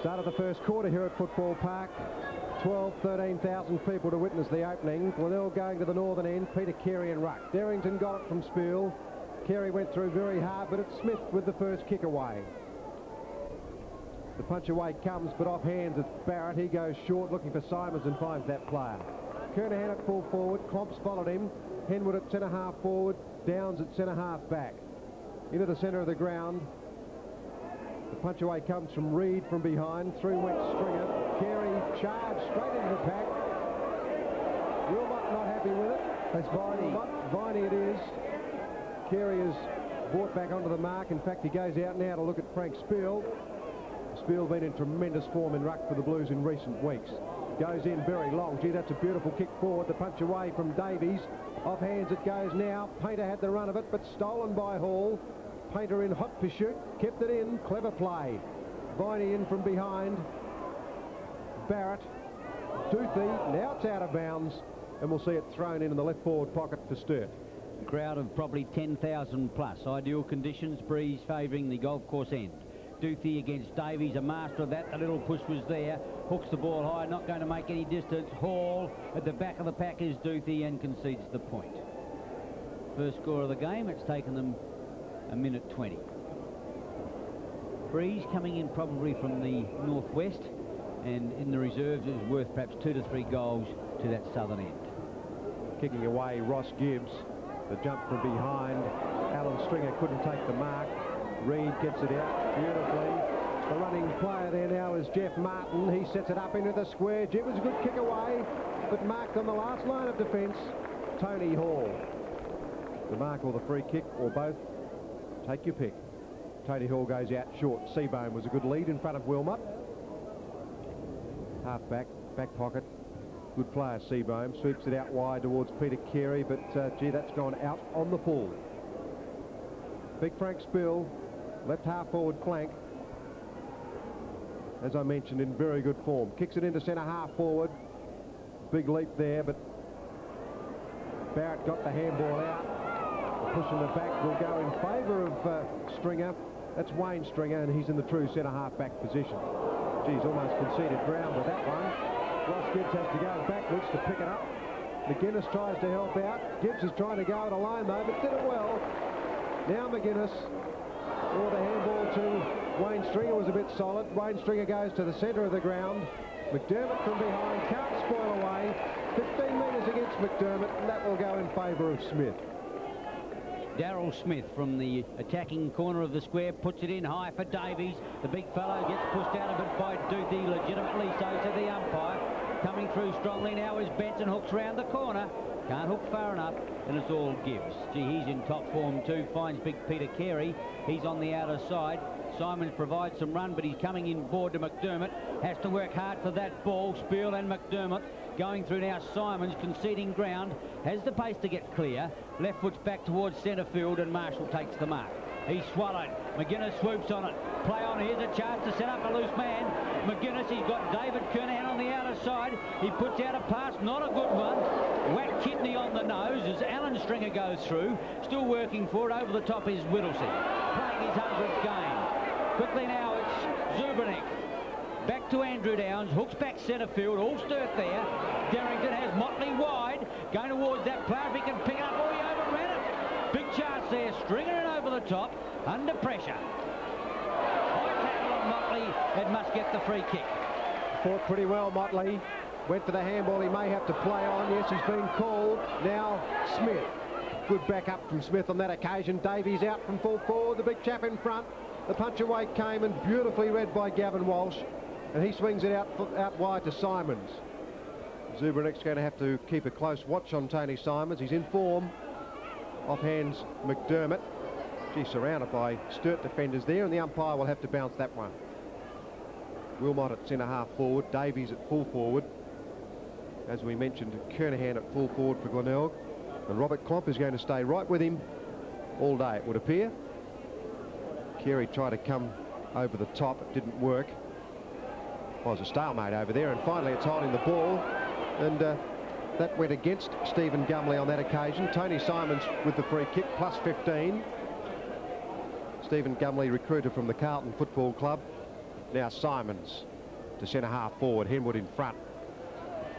Start of the first quarter here at Football Park. 13,000 people to witness the opening. Glenelg going to the northern end. Peter Carey and ruck. Darrington got it from Spiel. Carey went through very hard, but it's Smith with the first kick away. The punch away comes, but off hands it's Barrett. He goes short, looking for Simons and finds that player. Kernahan at full forward. Klomps followed him. Henwood at centre half forward. Downs at centre half back. Into the centre of the ground. The punch away comes from Reed from behind. Through went Stringer. Carey charged straight into the pack. Wilmot not happy with it. That's Viney. Viney it is. Carey is brought back onto the mark. In fact, he goes out now to look at Frank Spiel. Spiel been in tremendous form in ruck for the Blues in recent weeks. Goes in very long. Gee, that's a beautiful kick forward. The punch away from Davies. Off hands it goes now. Painter had the run of it, but stolen by Hall. Painter in hot pursuit. Kept it in. Clever play. Viney in from behind. Barrett. Duthie. Now it's out of bounds. And we'll see it thrown in the left forward pocket for Sturt. A crowd of probably 10,000 plus. Ideal conditions. Breeze favouring the golf course end. Duthie against Davies, a master of that. The little push was there. Hooks the ball high, not going to make any distance. Hall at the back of the pack is Duthie and concedes the point. First score of the game, it's taken them a minute 20. Breeze coming in probably from the northwest, and in the reserves is worth perhaps 2 to 3 goals to that southern end. Kicking away Ross Gibbs. The jump from behind. Alan Stringer couldn't take the mark. Reed gets it out beautifully. The running player there now is Jeff Martin. He sets it up into the square. It was a good kick away, but marked on the last line of defence, Tony Hall. The mark or the free kick, or both, take your pick. Tony Hall goes out short. Seabohm was a good lead in front of Wilmot. Half back, back pocket. Good player, Seabohm. Sweeps it out wide towards Peter Carey, but gee, that's gone out on the full. Big Frank Spill. Left half forward flank, as I mentioned, in very good form. Kicks it into centre half forward. Big leap there, but Barrett got the handball out. The push in the back will go in favour of Stringer. That's Wayne Stringer, and he's in the true centre half back position. Geez, almost conceded ground with that one. Ross Gibbs has to go backwards to pick it up. McGuinness tries to help out. Gibbs is trying to go it alone though, but did it well. Now McGuinness. Or the handball to Wayne Stringer was a bit solid. Wayne Stringer goes to the centre of the ground. McDermott from behind can't spoil away. 15 metres against McDermott, and that will go in favour of Smith. Darryl Smith from the attacking corner of the square puts it in high for Davies. The big fellow gets pushed out of it by Duthie, legitimately so to the umpire. Coming through strongly now is Benson, hooks round the corner. Can't hook far enough, and it's all Gibbs. Gee, he's in top form too. Finds big Peter Carey. He's on the outer side. Simons provides some run, but he's coming in board to McDermott. Has to work hard for that ball. Spiel and McDermott going through now. Simons conceding ground. Has the pace to get clear. Left foot's back towards centre field, and Marshall takes the mark. He's swallowed. McGuinness swoops on it. Play on. Here's a chance to set up a loose man. McGuinness, he's got David Kernahan on the outer side. He puts out a pass, not a good one. Whack Kidney on the nose as Alan Stringer goes through. Still working for it. Over the top is Whittlesey. Playing his 100th game. Quickly now it's Zubranek. Back to Andrew Downs. Hooks back centre field. All Sturt there. Darrington has Motley wide. Going towards that player. If he can pick it up. Oh, he overran it. Big chance there. Stringer in over the top. Under pressure. High tackle on Motley. It must get the free kick. Fought pretty well, Motley. Went for the handball. He may have to play on. Yes, he's been called. Now Smith. Good backup from Smith on that occasion. Davies out from full forward. The big chap in front. The punch away came and beautifully read by Gavin Walsh. And he swings it out wide to Simons. Zubranek's going to have to keep a close watch on Tony Simons. He's in form. Offhands McDermott. Gee, surrounded by Sturt defenders there, and the umpire will have to bounce that one. Wilmot at centre half forward. Davies at full forward. As we mentioned, Kernahan at full forward for Glenelg. And Robert Klomp is going to stay right with him all day, it would appear. Carey tried to come over the top. It didn't work. Well, it was a stalemate over there, and finally it's holding the ball. And that went against Stephen Gumley on that occasion. Tony Simons with the free kick, plus 15. Stephen Gumley, recruiter from the Carlton Football Club. Now Simons to centre half forward. Henwood in front.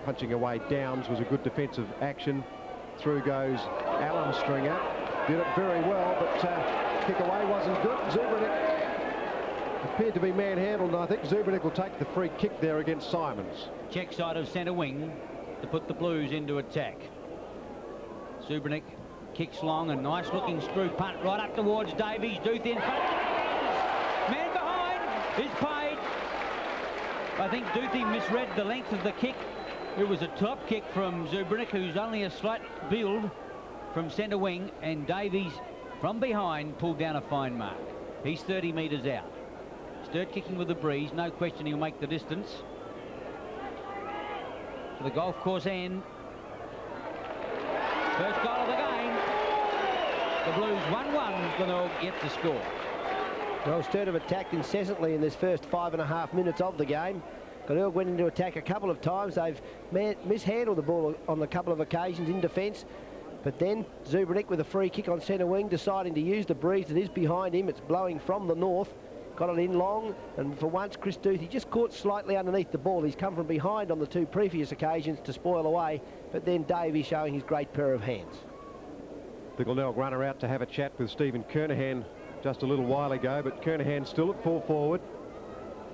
Punching away Downs was a good defensive action. Through goes Alan Stringer. Did it very well, but kick away wasn't good. Zubernick appeared to be manhandled, and I think Zubernick will take the free kick there against Simons. Check side of centre wing to put the Blues into attack. Zubernick kicks long, a nice looking screw punt right up towards Davies. Duth in front. Man behind is paid. I think Duthie misread the length of the kick. It was a top kick from Zubernick, who's only a slight build from centre wing, and Davies from behind pulled down a fine mark. He's 30 metres out. Sturt kicking with the breeze. No question he'll make the distance. To the golf course end. First goal of the game. The Blues 1-1. Glenelg yet to score. Well, Sturt have attacked incessantly in this first 5.5 minutes of the game. Glenelg went into attack a couple of times. They've mishandled the ball on a couple of occasions in defence. But then Zubernick with a free kick on centre wing, deciding to use the breeze that is behind him. It's blowing from the north. Got it in long, and for once Chris Duthie just caught slightly underneath the ball. He's come from behind on the 2 previous occasions to spoil away, but then Davey showing his great pair of hands. The Glenelg runner out to have a chat with Stephen Kernahan just a little while ago, but Kernahan still at full forward.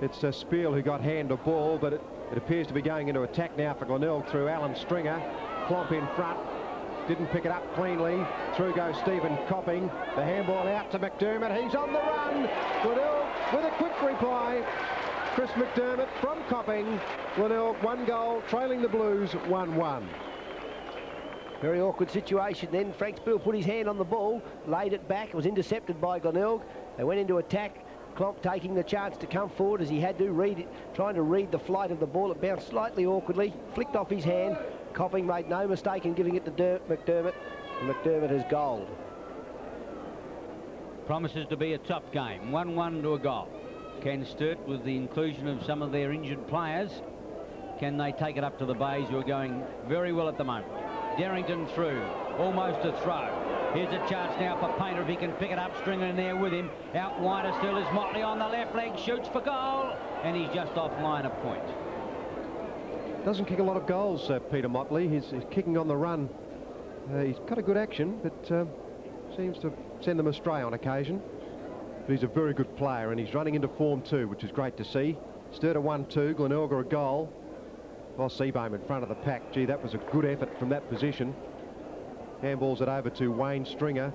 It's Spiel who got hand of ball, but it appears to be going into attack now for Glenelg through Alan Stringer. Clomp in front. Didn't pick it up cleanly. Through goes Stephen Copping. The handball out to McDermott. He's on the run. Glenelg with a quick reply. Chris McDermott from Copping. Glenelg 1 goal, trailing the Blues 1-1. Very awkward situation then. Frank Spiel put his hand on the ball, laid it back. It was intercepted by Glenelg. They went into attack. Klomp taking the chance to come forward as he had to, trying to read the flight of the ball. It bounced slightly awkwardly, flicked off his hand. Copping made no mistake in giving it to McDermott, and McDermott has goaled. Promises to be a top game. 1-1 to a goal. Can Sturt, with the inclusion of some of their injured players, can they take it up to the Bays, who are going very well at the moment? Darrington through, almost a throw. Here's a chance now for Painter if he can pick it up. Stringer in there with him. Out wider still is Motley on the left leg, shoots for goal, and he's just off line of point. Doesn't kick a lot of goals, Peter Motley. He's kicking on the run. He's got a good action, but seems to send them astray on occasion. But he's a very good player, and he's running into form too, which is great to see. Sturt a 1-2, Glenelg a goal. Well, Seabohm in front of the pack. Gee, that was a good effort from that position. Handballs it over to Wayne Stringer.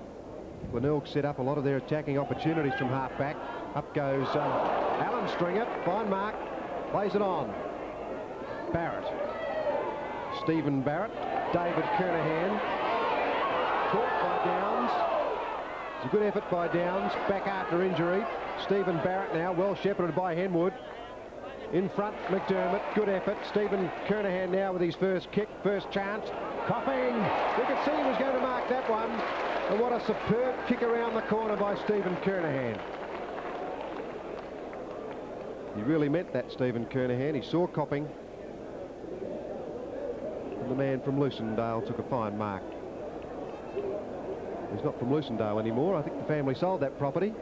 Glenelg set up a lot of their attacking opportunities from half-back. Up goes Alan Stringer. Fine mark. Plays it on. Barrett. Stephen Barrett. David Kernahan. Caught by Downs. It's a good effort by Downs. Back after injury. Stephen Barrett now, well shepherded by Henwood. In front, McDermott. Good effort. Stephen Kernahan now with his first kick, first chance. Copping. You could see he was going to mark that one. And what a superb kick around the corner by Stephen Kernahan. He really meant that, Stephen Kernahan. He saw Copping. And the man from Lucendale took a fine mark. He's not from Lucendale anymore. I think the family sold that property.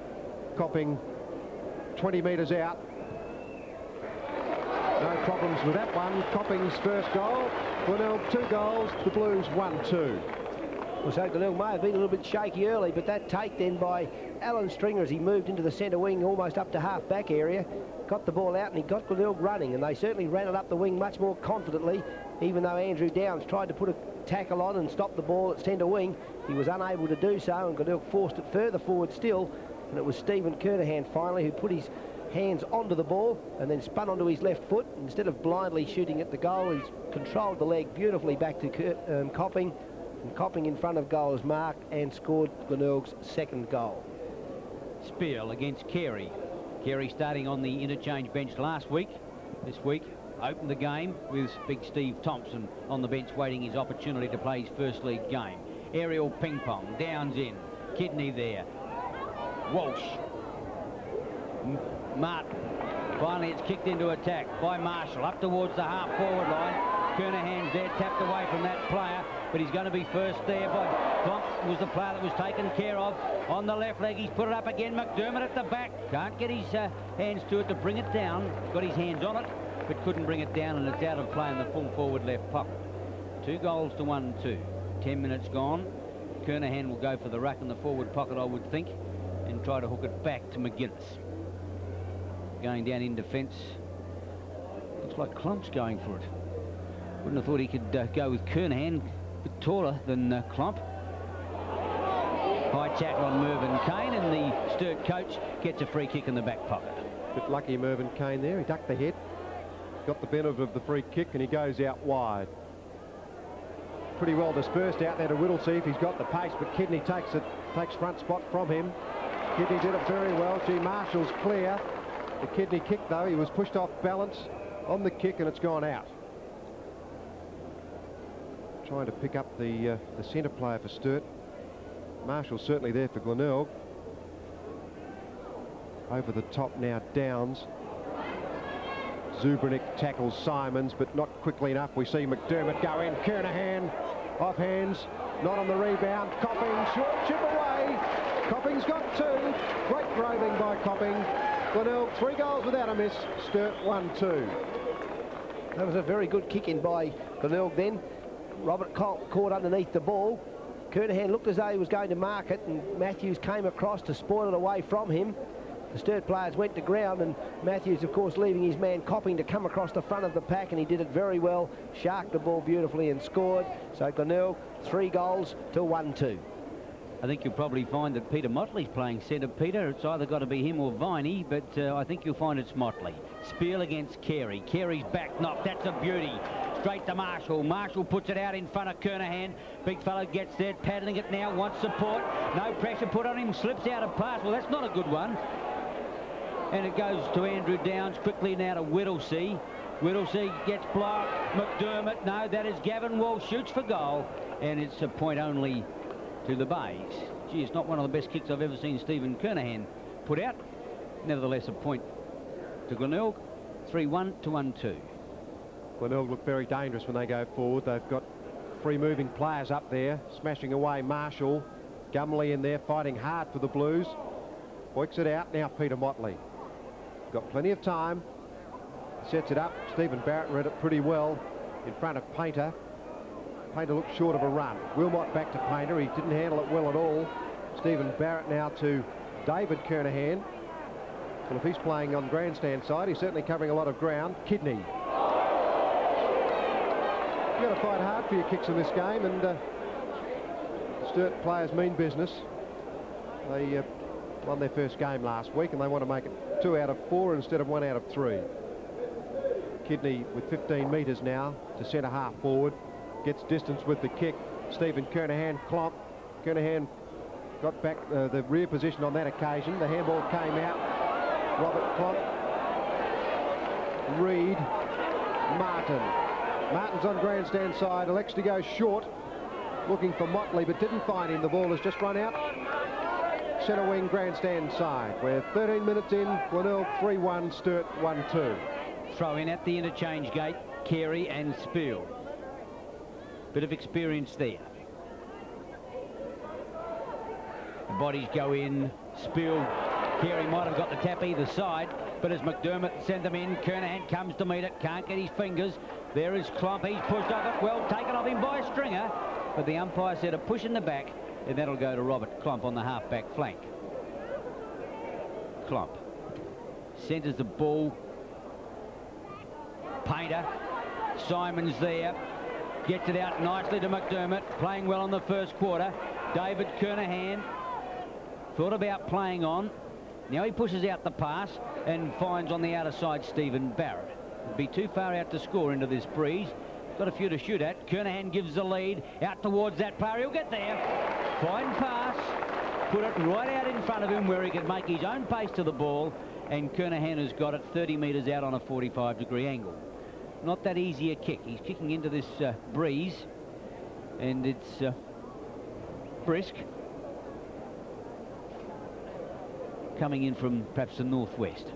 Copping 20 metres out. No problems with that one. Copping's first goal. Glenelg 2 goals. The Blues 1-2. Well, so Glenelg may have been a little bit shaky early, but that take then by Alan Stringer as he moved into the centre wing almost up to half-back area, got the ball out and he got Glenelg running, and they certainly ran it up the wing much more confidently, even though Andrew Downs tried to put a tackle on and stop the ball at centre wing. He was unable to do so, and Glenelg forced it further forward still, and it was Stephen Kernahan finally who put his hands onto the ball and then spun onto his left foot. Instead of blindly shooting at the goal, he's controlled the leg beautifully back to Copping, and Copping in front of goal is marked and scored Glenelg's second goal. Spiel against Carey. Carey starting on the interchange bench last week. This week opened the game with big Steve Thompson on the bench waiting his opportunity to play his first league game. Aerial ping pong. Downs in. Kidney there. Walsh. Martin. Finally it's kicked into attack by Marshall up towards the half forward line. Kernahan's there, tapped away from that player, but he's going to be first there by Klomp. Was the player that was taken care of on the left leg. He's put it up again. McDermott at the back, can't get his hands to it to bring it down. Got his hands on it. but couldn't bring it down, and it's out of play in the full forward left pocket. 2 goals to 1-2. 10 minutes gone. Kernahan will go for the ruck in the forward pocket, I would think, and try to hook it back to McGuinness. Going down in defence. Looks like Klump's going for it. Wouldn't have thought he could go with Kernahan, a bit taller than Klump. High tackle on Mervyn Kane, and the Sturt coach gets a free kick in the back pocket. Bit lucky Mervyn Kane there. He ducked the head, got the benefit of the free kick, and he goes out wide. Pretty well dispersed out there to Whittlesey if he's got the pace, but Kidney takes front spot from him. Kidney did it very well. G. Marshall's clear. The Kidney kick, though, he was pushed off balance on the kick, and it's gone out. Trying to pick up the centre player for Sturt. Marshall's certainly there for Glenelg. Over the top now, Downs. Zubranic tackles Simons, but not quickly enough. We see McDermott go in. Kernahan off hands, not on the rebound. Copping, short chip away. Copping's got 2. Great roving by Copping. Glenelg 3 goals without a miss. Sturt 1-2. That was a very good kick in by Glenelg then. Robert caught underneath the ball. Kernahan looked as though he was going to mark it, and Matthews came across to spoil it away from him. The Sturt players went to ground, and Matthews, of course, leaving his man Copping to come across the front of the pack, and he did it very well. Sharked the ball beautifully and scored. So Glenelg 3 goals to 1-2. I think you'll probably find that Peter Motley's playing centre, Peter. It's either got to be him or Viney, but I think you'll find it's Motley. Spiel against Carey. Carey's back knock. That's a beauty. Straight to Marshall. Marshall puts it out in front of Kernahan. Big fellow gets there, paddling it now, wants support. No pressure put on him, slips out of pass. Well, that's not a good one. And it goes to Andrew Downs quickly now to Whittlesey. Whittlesey gets blocked. McDermott, no, that is Gavin Wall, shoots for goal. And it's a point only to the Bays. Gee, it's not one of the best kicks I've ever seen Stephen Kernahan put out. Nevertheless, a point to Glenelg. 3-1 to 1-2. Glenelg look very dangerous when they go forward. They've got free-moving players up there, smashing away Marshall. Gumley in there, fighting hard for the Blues. Boiks it out now, Peter Motley. Got plenty of time. Sets it up. Stephen Barrett read it pretty well in front of Painter. Painter looked short of a run. Wilmot back to Painter. He didn't handle it well at all. Stephen Barrett now to David Kernahan. Well, if he's playing on grandstand side, he's certainly covering a lot of ground. Kidney. You've got to fight hard for your kicks in this game, and Sturt players mean business. They won their first game last week, and they want to make it 2 out of 4 instead of 1 out of 3. Kidney with 15 metres now to centre half forward. Gets distance with the kick. Stephen Kernahan, Klomp. Kernahan got back the rear position on that occasion. The handball came out. Robert Klomp. Reed. Martin. Martin's on grandstand side. Elects to go short. Looking for Motley, but didn't find him. The ball has just run out. Centre wing grandstand side. We're 13 minutes in. Glenelg 3-1. Sturt 1-2. Throw in at the interchange gate. Carey and Spiel. Bit of experience there. The bodies go in. Spiel. Carey might have got the tap either side, but as McDermott sent them in, Kernahan comes to meet it. Can't get his fingers. There is Klomp. He's pushed off it. Well taken off him by Stringer, but the umpire said a push in the back, and that'll go to Robert Klomp on the half-back flank. Klomp centres the ball. Painter. Simons there. Gets it out nicely to McDermott. Playing well in the first quarter. David Kernahan thought about playing on. Now he pushes out the pass and finds on the outer side Stephen Barrett. It'd be too far out to score into this breeze. Got a few to shoot at. Kernahan gives the lead out towards that player. He'll get there. Fine pass. Put it right out in front of him where he could make his own pace to the ball. And Kernahan has got it 30 metres out on a 45-degree angle. Not that easy a kick. He's kicking into this breeze, and it's brisk, coming in from perhaps the northwest.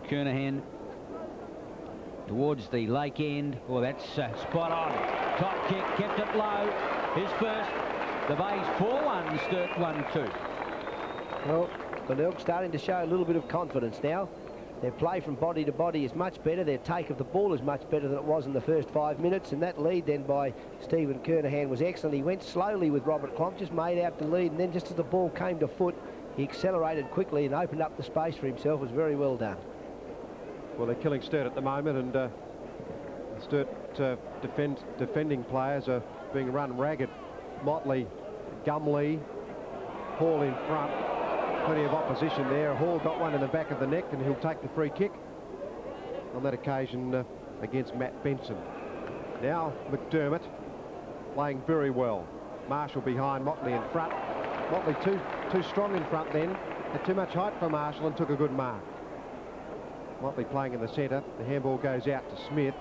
Kernahan towards the lake end. Oh, that's spot on. Top kick, kept it low. His first. The Bays 4-1, Sturt 1-2. Well, Glenelg starting to show a little bit of confidence now. Their play from body to body is much better. Their take of the ball is much better than it was in the first 5 minutes. And that lead then by Stephen Kernahan was excellent. He went slowly with Robert Klomp, just made out the lead. And then just as the ball came to foot, he accelerated quickly and opened up the space for himself. It was very well done. Well, they're killing Sturt at the moment, and Sturt defending players are being run ragged. Motley, Gumley, Hall in front. Plenty of opposition there. Hall got one in the back of the neck, and he'll take the free kick on that occasion against Matt Benson. Now McDermott playing very well. Marshall behind, Motley in front. Motley too strong in front then. Had too much height for Marshall and took a good mark. Motley playing in the centre. The handball goes out to Smith.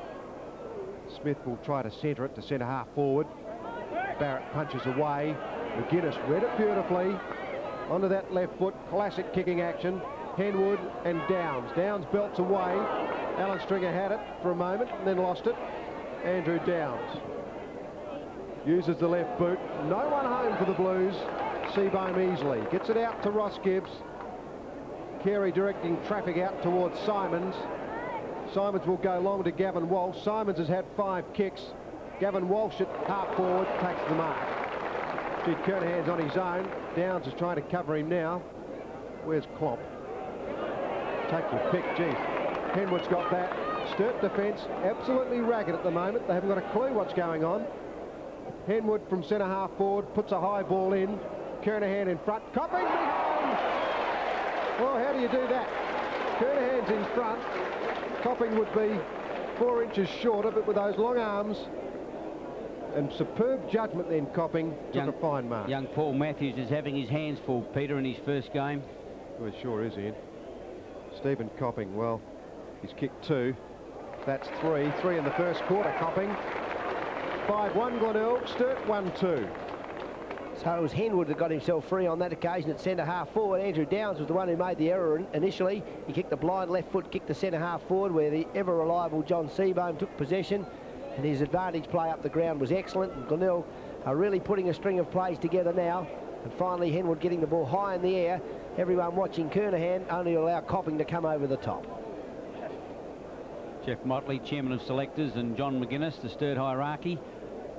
Smith will try to centre it to centre half forward. Barrett punches away. McGuinness read it beautifully. Onto that left foot, classic kicking action. Henwood and Downs. Downs belts away. Alan Stringer had it for a moment and then lost it. Andrew Downs uses the left boot. No one home for the Blues. Seabohm easily gets it out to Ross Gibbs. Carey directing traffic out towards Simons. Simons will go long to Gavin Walsh. Simons has had 5 kicks. Gavin Walsh at half forward takes the mark. Gee, Kernahan's on his own. Downs is trying to cover him now. Where's Klomp? Take your pick, gee. Henwood's got that. Sturt defence absolutely ragged at the moment. They haven't got a clue what's going on. Henwood from centre half forward puts a high ball in. Kernahan in front. Copping behind! Well, how do you do that? Kernahan's in front. Copping would be 4 inches shorter, but with those long arms and superb judgment then, Copping took a fine mark. Young Paul Matthews is having his hands full, Peter, in his first game. Well, it sure is, Ian. Stephen Copping, well, he's kicked 2. That's 3. 3 in the first quarter, Copping. 5-1 Glenelg, Sturt 1-2. So it was Henwood that got himself free on that occasion at centre half forward. Andrew Downs was the one who made the error initially. He kicked the blind left foot, kicked the centre half forward, where the ever reliable John Seabohm took possession, and his advantage play up the ground was excellent. And Glenelg are really putting a string of plays together now. And finally Henwood getting the ball high in the air. Everyone watching Kernahan, only allow Copping to come over the top. Jeff Motley, chairman of selectors, and John McGuinness, the Sturt hierarchy.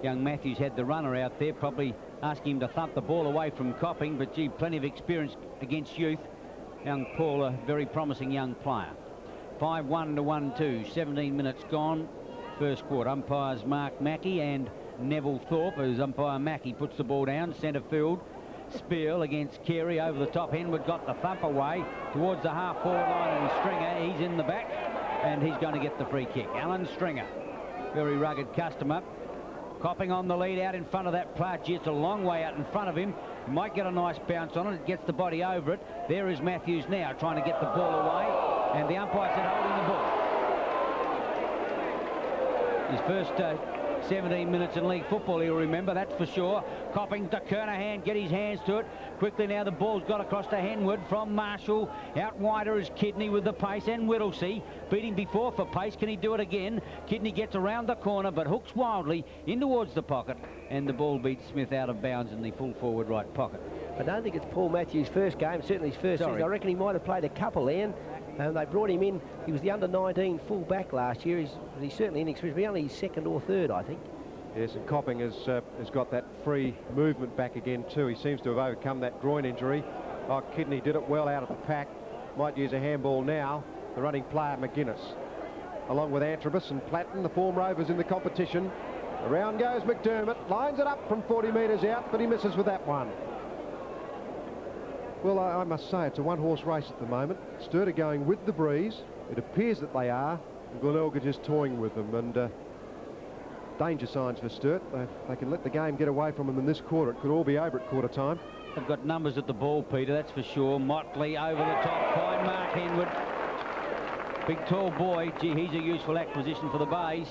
Young Matthews had the runner out there, probably asking him to thump the ball away from Copping, but gee, plenty of experience against youth. Young Paul, a very promising young player. 5-1 to 1-2, 17 minutes gone. First quarter. Umpires Mark Mackey and Neville Thorpe, as umpire Mackey puts the ball down, centre field. Spiel against Carey over the top. Henwood got the thump away towards the half forward line, and Stringer, he's in the back, and he's going to get the free kick. Alan Stringer, very rugged customer. Copping on the lead out in front of that Plarch. It's a long way out in front of him. He might get a nice bounce on it. It gets the body over it. There is Matthews now trying to get the ball away, and the umpire said holding the ball. His first 17 minutes in league football, he'll remember, that's for sure. Copping to Kernahan, get his hands to it. Quickly now the ball's got across to Henwood from Marshall. Out wider is Kidney with the pace, and Whittlesey beating before for pace. Can he do it again? Kidney gets around the corner but hooks wildly in towards the pocket, and the ball beats Smith out of bounds in the full forward right pocket. I don't think it's Paul Matthews' first game, certainly his first season. I reckon he might have played a couple, Ian. They brought him in. He was the under-19 full back last year. He's certainly inexperienced, but only second or third, I think. Yes, and Copping has got that free movement back again too. He seems to have overcome that groin injury. Oh, Kidney did it well out of the pack. Might use a handball now. The running player McGuinness, along with Antrobus and Platten, the form rovers in the competition. Around goes McDermott, lines it up from 40 metres out, but he misses with that one. Well, I must say, it's a one-horse race at the moment. Sturt are going with the breeze. It appears that they are. And Glenelg are just toying with them. And danger signs for Sturt. They can let the game get away from them in this quarter. It could all be over at quarter time. They've got numbers at the ball, Peter, that's for sure. Motley over the top. Fine mark, Henwood. Big tall boy. Gee, he's a useful acquisition for the Bays.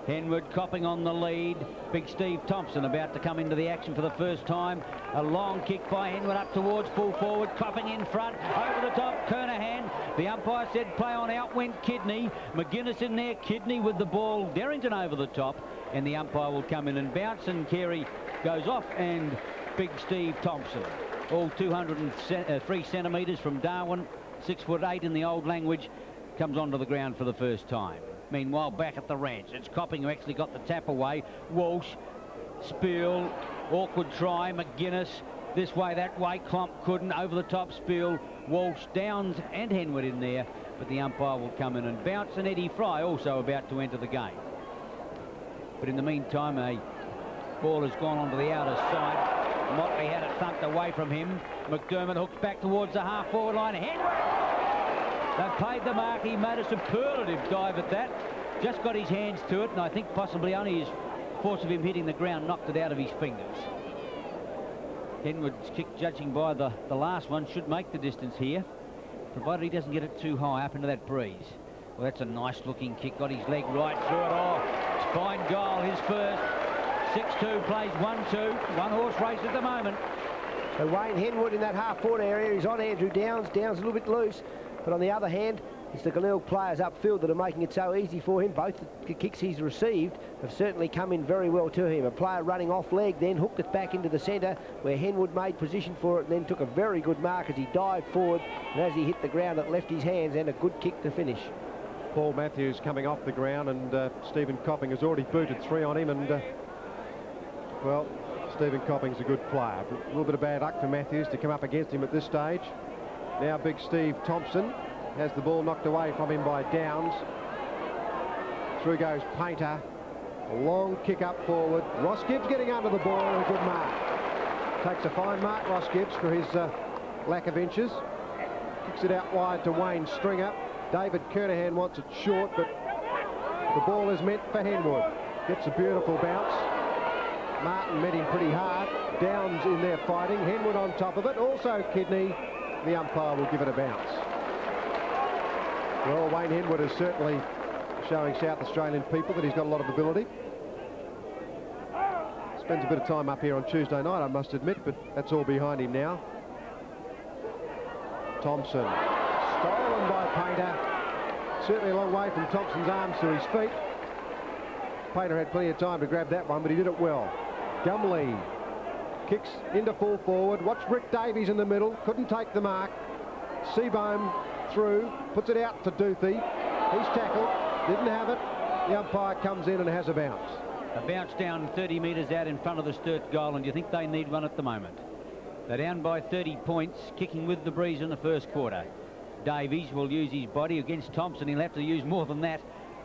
Henwood Copping on the lead. Big Steve Thompson about to come into the action for the first time. A long kick by Henwood up towards full forward. Copping in front. Over the top, Kernahan. The umpire said play on, out went Kidney. McGuinness in there, Kidney with the ball. Darrington over the top. And the umpire will come in and bounce, and Carey goes off, and Big Steve Thompson. All 203 centimetres from Darwin. 6'8" in the old language. comes onto the ground for the first time. Meanwhile, back at the ranch, it's Copping who actually got the tap away. Walsh, Spiel, awkward try, McGuinness, this way, that way, Klump couldn't, over the top, Spiel, Walsh, Downs and Henwood in there, but the umpire will come in and bounce, and Eddie Fry also about to enter the game. But in the meantime, a ball has gone onto the outer side. Motley had it thumped away from him. McDermott hooks back towards the half-forward line. Henwood! They've played the mark. He made a superlative dive at that. Just got his hands to it, and I think possibly only his force of him hitting the ground knocked it out of his fingers. Henwood's kick, judging by the last one, should make the distance here, provided he doesn't get it too high up into that breeze. Well, that's a nice-looking kick. Got his leg right through it. Oh, it's fine goal, his first. 6-2 plays 1-2. One-horse race at the moment. So Wayne Henwood in that half-forward area. He's on Andrew Downs. Downs a little bit loose. But on the other hand, it's the Glenelg players upfield that are making it so easy for him. Both the kicks he's received have certainly come in very well to him. A player running off leg, then hooked it back into the centre where Henwood made position for it and then took a very good mark as he dived forward. And as he hit the ground, it left his hands, and a good kick to finish. Paul Matthews coming off the ground, and Stephen Copping has already booted 3 on him, and well, Stephen Copping's a good player. A little bit of bad luck for Matthews to come up against him at this stage. Now big Steve Thompson has the ball knocked away from him by Downs. Through goes Painter. A long kick up forward. Ross Gibbs getting under the ball, and a good mark. Takes a fine mark, Ross Gibbs, for his lack of inches. Kicks it out wide to Wayne Stringer. David Kernahan wants it short, but the ball is meant for Henwood. Gets a beautiful bounce. Martin met him pretty hard. Downs in there fighting. Henwood on top of it. Also Kidney. The umpire will give it a bounce. Well, Wayne Henwood is certainly showing South Australian people that he's got a lot of ability. Spends a bit of time up here on Tuesday night, I must admit, but that's all behind him now. Thompson. Stolen by Painter. Certainly a long way from Thompson's arms to his feet. Painter had plenty of time to grab that one, but he did it well. Gumley kicks into full forward. Watch Rick Davies in the middle. Couldn't take the mark. Seabohm through. Puts it out to Duthie. He's tackled. Didn't have it. The umpire comes in and has a bounce. A bounce down 30 metres out in front of the Sturt goal, and you think they need one at the moment. They're down by 30 points, kicking with the breeze in the first quarter. Davies will use his body against Thompson. He'll have to use more than that.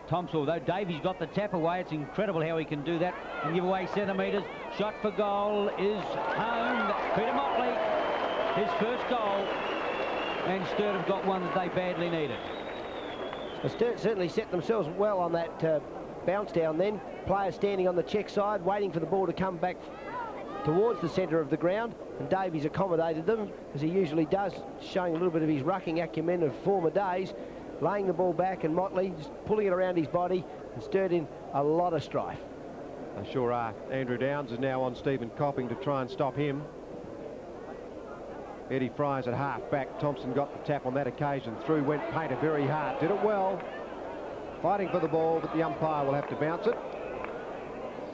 Thompson, although Davies got the tap away, it's incredible how he can do that and give away centimetres. Shot for goal is home. Peter Motley, his first goal, and Sturt have got one that they badly needed. The Sturt certainly set themselves well on that bounce down then. Players standing on the check side, waiting for the ball to come back towards the centre of the ground, and Davies accommodated them, as he usually does, showing a little bit of his rucking acumen of former days, laying the ball back, and Motley just pulling it around his body, and Sturt in a lot of strife. They sure are. Andrew Downs is now on Stephen Copping to try and stop him. Eddie Fry's at half back. Thompson got the tap on that occasion. Through went Painter very hard. Did it well. Fighting for the ball, but the umpire will have to bounce it.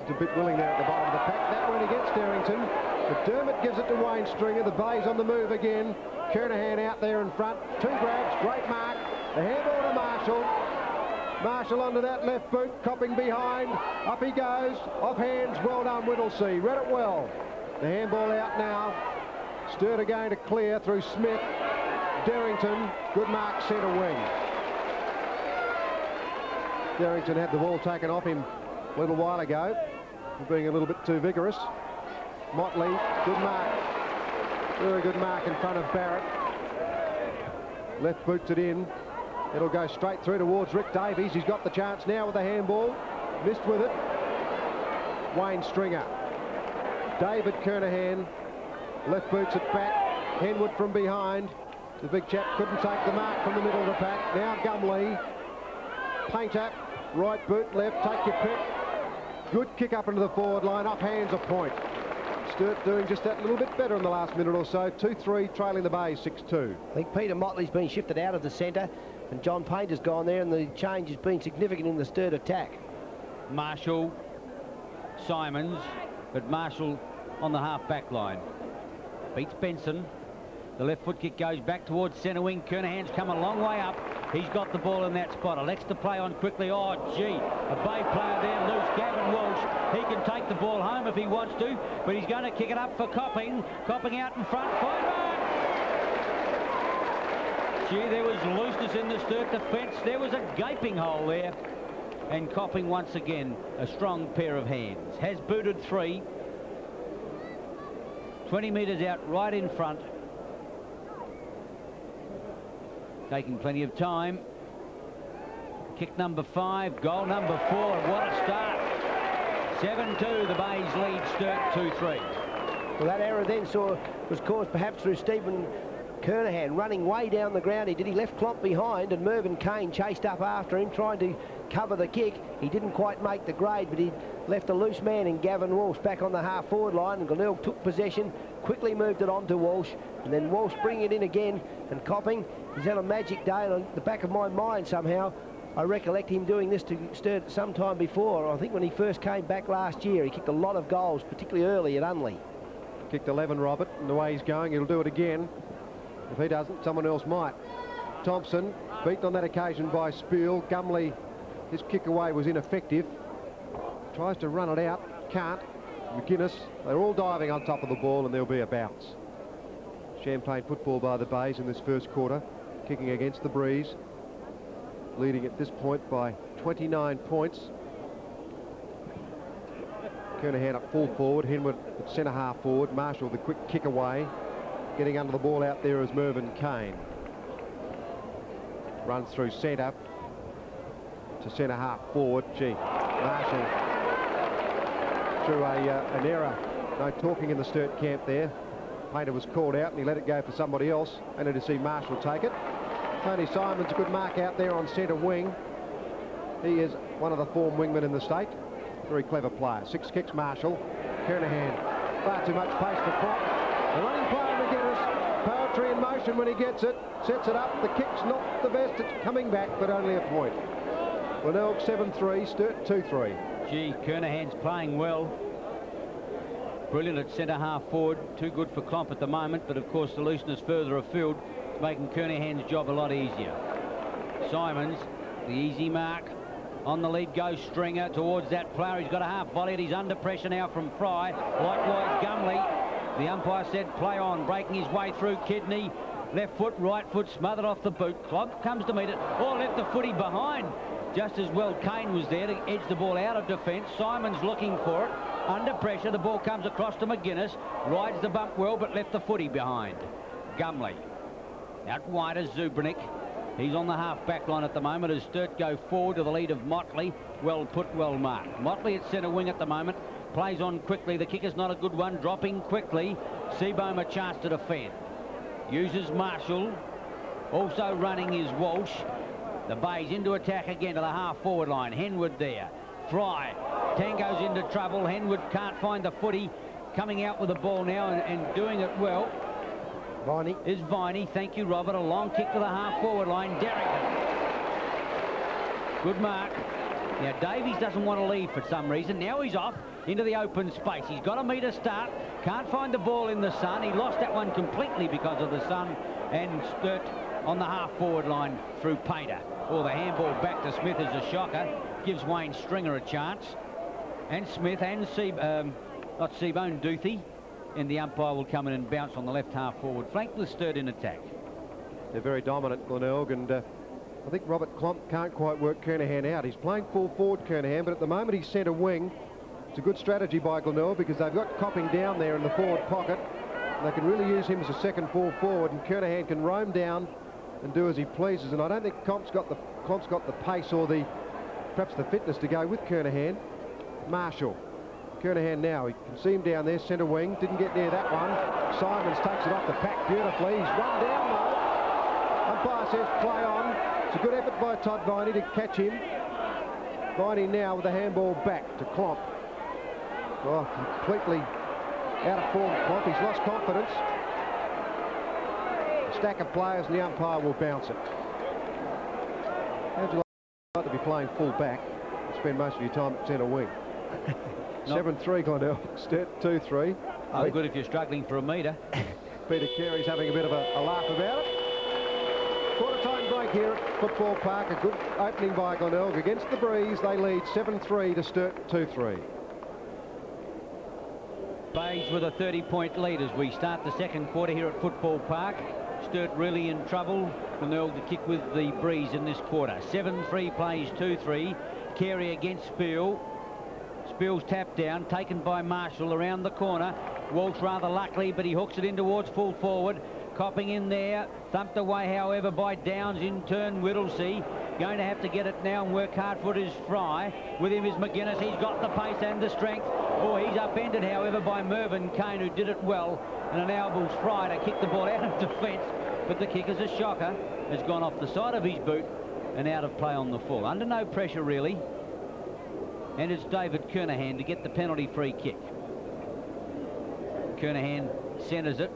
It's a bit willing there at the bottom of the pack. That went against Darrington. But Dermott gives it to Wayne Stringer. The Bay's on the move again. Kernahan out there in front. 2 grabs. Great mark. The handball to Marshall. Marshall under that left boot. Copping behind. Up he goes. Off hands. Well done, Whittlesea. Read it well. The handball out now. Sturt going to clear through Smith. Darrington. Good mark, centre wing. Darrington had the ball taken off him a little while ago for being a little bit too vigorous. Motley, good mark. Very good mark in front of Barrett. Left boots it in. It'll go straight through towards Rick Davies. He's got the chance now with the handball. Missed with it. Wayne Stringer. David Kernahan. Left boots it back. Henwood from behind. The big chap couldn't take the mark from the middle of the pack. Now Gumley. Painter. Right boot, left. Take your pick. Good kick up into the forward line. Off hands, a point. Sturt doing just that little bit better in the last minute or so. 2-3, trailing the Bay, 6-2. I think Peter Motley's been shifted out of the centre, and John Painter's gone there, and the change has been significant in the Sturt attack. Marshall, Simons, but Marshall on the half-back line. Beats Benson. The left foot kick goes back towards centre wing. Kernahan's come a long way up. He's got the ball in that spot. Elects to play on quickly. Oh, gee, a Bay player there loose. Gavin Walsh. He can take the ball home if he wants to, but he's going to kick it up for Copping. Copping out in front. Fine mark. Gee, there was looseness in the Sturt defence. There was a gaping hole there. And Copping once again, a strong pair of hands. Has booted 3. 20 metres out right in front. Taking plenty of time. Kick number 5, goal number 4. What a start. 7-2, the Bays lead Sturt 2-3. Well, that error then was caused perhaps through Stephen Kernahan running way down the ground. He left Klomp behind, and Mervyn Kane chased up after him trying to cover the kick. He didn't quite make the grade, but he left a loose man in Gavin Walsh back on the half-forward line, and Glenelg took possession, quickly moved it on to Walsh, and then Walsh bringing it in again, and Copping, he's had a magic day. And on the back of my mind somehow, I recollect him doing this to Sturt some time before. I think when he first came back last year, he kicked a lot of goals, particularly early at Unley. Kicked 11, Robert, and the way he's going, he'll do it again. If he doesn't, someone else might. Thompson, beaten on that occasion by Spiel. Gumley, his kick away was ineffective. Tries to run it out, can't. McGuinness, they're all diving on top of the ball, and there'll be a bounce. Champagne football by the Bays in this first quarter, kicking against the breeze, leading at this point by 29 points. Kernahan at full forward, Henwood at centre half forward, Marshall the quick kick away. Getting under the ball out there is Mervyn Kane. Runs through centre to centre half forward. Gee, Marshall through an error. No talking in the Sturt camp there. Painter was called out and he let it go for somebody else. And to see Marshall take it. Tony Simon's a good mark out there on centre wing. He is one of the form wingmen in the state. Very clever player. 6 kicks Marshall. Kernahan, far too much pace for Klopp. The running player McGuinness, poetry in motion when he gets it, sets it up. The kick's not the best, it's coming back, but only a point. Glenelg 7-3, Sturt 2-3. Gee, Kernahan's playing well. Brilliant at centre half forward. Too good for Klomp at the moment, but of course the looseness further afield is making Kernahan's job a lot easier. Simons, the easy mark. On the lead goes Stringer towards that player. He's got a half volley. He's under pressure now from Fry. Likewise Gumley. The umpire said play on, breaking his way through. Kidney, left foot, right foot, smothered off the boot. Klomp comes to meet it. Oh, left the footy behind. Just as well Kane was there to edge the ball out of defence. Simon's looking for it. Under pressure, the ball comes across to McGuinness. Rides the bump well, but left the footy behind. Gumley. Out wide is Zubrnik. He's on the half-back line at the moment as Sturt go forward to the lead of Motley. Well put, well marked. Motley at centre wing at the moment. Plays on quickly. The kick is not a good one. Dropping quickly. Seabohm a chance to defend. Uses Marshall. Also running is Walsh. The Bays into attack again to the half-forward line. Henwood there. Fry. Tango's into trouble. Henwood can't find the footy. Coming out with the ball now and doing it well. Viney. Is Viney. Thank you, Robert. A long kick to the half-forward line. Derrick. Good mark. Now, Davies doesn't want to leave for some reason. Now he's off into the open space. He's got a metre start. Can't find the ball in the sun. He lost that one completely because of the sun. And Sturt on the half-forward line through Painter. Oh, the handball back to Smith is a shocker. Gives Wayne Stringer a chance. And Smith and not Seabohm, Duthie. And the umpire will come in and bounce on the left half-forward flank with Sturt in attack. They're very dominant, Glenelg, and I think Robert Klomp can't quite work Kernahan out. He's playing full forward, Kernahan, but at the moment he's centre wing. It's a good strategy by Glenelg because they've got Copping down there in the forward pocket. And they can really use him as a second full forward, and Kernahan can roam down and do as he pleases. And I don't think Klomp's got the pace or perhaps the fitness to go with Kernahan. Marshall. Kernahan now, he can see him down there, centre wing, didn't get near that one. Simons takes it off the pack beautifully. He's run down though. Umpire says play on. It's a good effort by Todd Viney to catch him. Viney now with the handball back to Klomp. Oh, completely out of form, Klomp. He's lost confidence. A stack of players and the umpire will bounce it. How'd you like to be playing full back and spend most of your time at centre wing? 7-3 Glenelg, Sturt 2-3. Oh, good if you're struggling for a metre. Peter Carey's having a bit of a laugh about it. Quarter-time break here at Football Park. A good opening by Glenelg against the breeze. They lead 7-3 to Sturt 2-3. Bays with a 30-point lead as we start the second quarter here at Football Park. Sturt really in trouble. Glenelg to kick with the breeze in this quarter. 7-3 plays 2-3. Carey against Spiel. Spiel's tapped down, taken by Marshall around the corner. Walsh rather luckily, but he hooks it in towards full forward. Copping in there, thumped away, however, by Downs. In turn, Whittlesey. Going to have to get it now and work hard for it is Fry. With him is McGuinness. He's got the pace and the strength. Oh, he's upended, however, by Mervyn Kane, who did it well. And it enables Fry to kick the ball out of defence. But the kick is a shocker. Has gone off the side of his boot and out of play on the full. Under no pressure, really. And it's David Kernahan to get the penalty free kick. Kernahan centres it,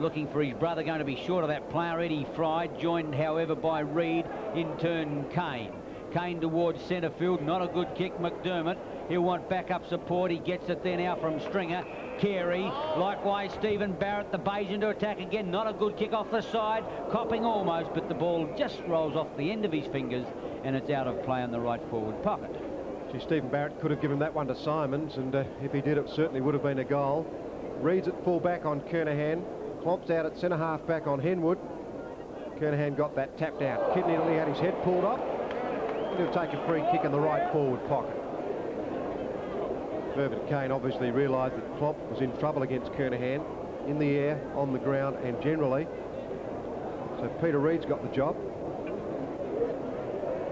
looking for his brother, going to be short of that player, Eddie Fry, joined, however, by Reid, in turn Kane. Kane towards centre field, not a good kick, McDermott. He'll want backup support, he gets it there now from Stringer. Carey, likewise Stephen Barrett, the Bays into attack again, not a good kick off the side, Copping almost, but the ball just rolls off the end of his fingers and it's out of play in the right forward pocket. Gee, Stephen Barrett could have given that one to Simons, and if he did, it certainly would have been a goal. Reads it full back on Kernahan. Clomps out at centre half back on Henwood. Kernahan got that tapped out. Kid nearly had his head pulled off. He'll take a free kick in the right forward pocket. Mervyn Kane obviously realised that Klomp was in trouble against Kernahan in the air, on the ground and generally. So Peter Reid's got the job.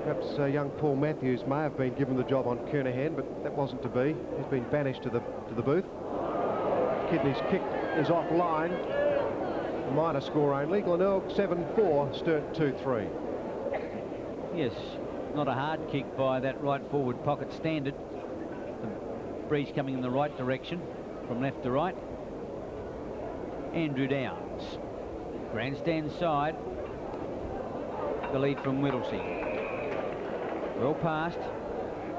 Perhaps young Paul Matthews may have been given the job on Kernahan, but that wasn't to be. He's been banished to the booth. Kidney's kick is offline. A minor score only. Glenelg 7-4, Sturt 2-3. Yes, not a hard kick by that right forward pocket standard. The breeze coming in the right direction from left to right. Andrew Downs. Grandstand side. The lead from Whittlesey. Well passed.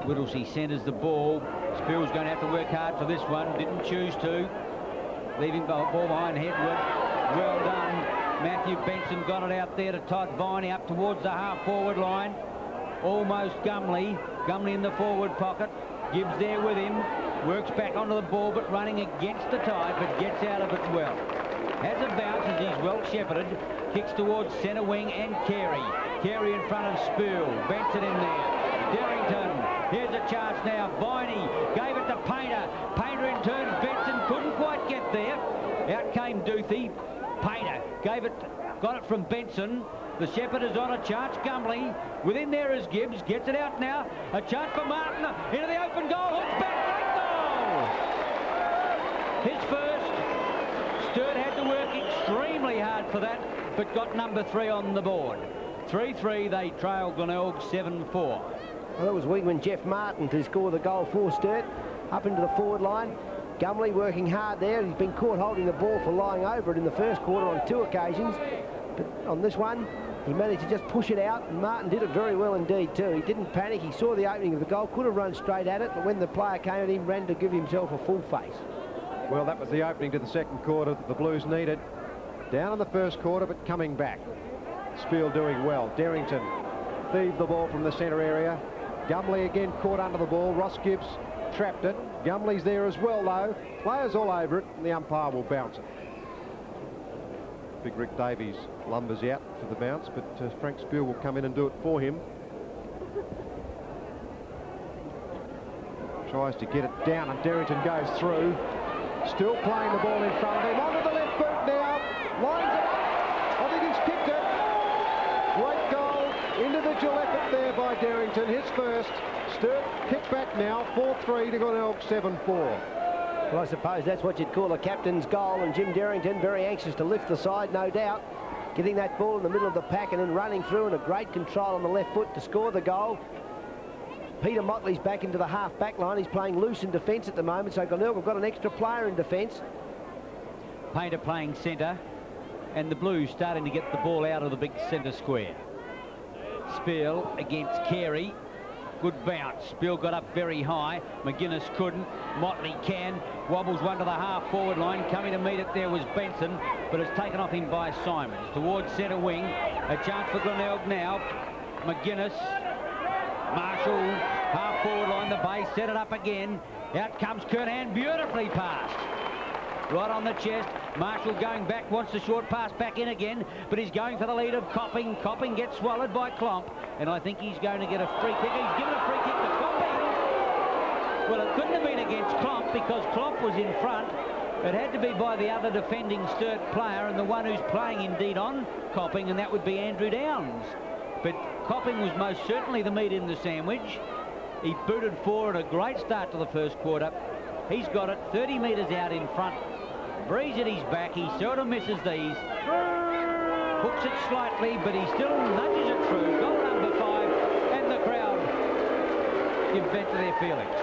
Whittlesey centres the ball. Spill's going to have to work hard for this one. Didn't choose to. Leaving the ball behind Hedward. Well done. Matthew Benson got it out there to Todd Viney up towards the half-forward line. Almost Gumley. Gumley in the forward pocket. Gibbs there with him. Works back onto the ball, but running against the tide, but gets out of it well. Has a bounce as he's well shepherded. Kicks towards centre wing and Carey. Carey in front of Spiel. Benson in there. Derrington. Here's a chance now. Viney gave it to Painter. Painter in turn. Benson couldn't quite get there. Out came Duthie. Painter gave it, got it from Benson. The shepherd is on a chance. Gumley. Within there is Gibbs. Gets it out now. A chance for Martin. Into the open goal. Hooks back. Great goal. His first. Sturt had to work extremely hard for that, but got number 3 on the board. 3-3, they trail Glenelg 7-4. Well, it was wingman Jeff Martin to score the goal for Sturt. Up into the forward line. Gumley working hard there. He's been caught holding the ball for lying over it in the first quarter on 2 occasions. But on this one, he managed to just push it out, and Martin did it very well indeed too. He didn't panic. He saw the opening of the goal, could have run straight at it, but when the player came at him, ran to give himself a full face. Well, that was the opening to the second quarter that the Blues needed. Down in the first quarter, but coming back. Spiel doing well. Derrington thieved the ball from the centre area. Gumley again caught under the ball. Ross Gibbs trapped it. Gumley's there as well, though. Players all over it, and the umpire will bounce it. Big Rick Davies lumbers out for the bounce, but Frank Spiel will come in and do it for him. Tries to get it down, and Derrington goes through. Still playing the ball in front of him. Onto the left boot now. Lines it up. I think he's kicked it. Great goal. Individual effort there by Derrington. His first. Sturt kick back now. 4-3 to Glenelg 7-4. Well, I suppose that's what you'd call a captain's goal, and Jim Derrington very anxious to lift the side, no doubt. Getting that ball in the middle of the pack and then running through, and a great control on the left foot to score the goal. Peter Motley's back into the half-back line. He's playing loose in defence at the moment, so Glenelg have got an extra player in defence. Painter playing centre, and the Blues starting to get the ball out of the big centre square. Spiel against Carey. Good bounce. Spiel got up very high. McGuinness couldn't. Motley can. Wobbles one to the half-forward line. Coming to meet it there was Benson. but it's taken off him by Simons. Towards centre wing, a chance for Glenelg now. McGuinness, Marshall, half forward line, the base, set it up again. Out comes Kernahan, beautifully passed. Right on the chest. Marshall going back, wants the short pass back in again, but he's going for the lead of Copping. Copping gets swallowed by Klomp, and I think he's going to get a free kick. He's given a free kick to Copping. Well, it couldn't have been against Klomp because Klomp was in front. It had to be by the other defending Sturt player, and the one who's playing indeed on Copping, and that would be Andrew Downs. But Copping was most certainly the meat in the sandwich. He booted forward, a great start to the first quarter. He's got it 30 metres out in front. Breeze at his back. He seldom misses these. Hooks it slightly, but he still nudges it through. Goal number 5, and the crowd give vent to their feelings.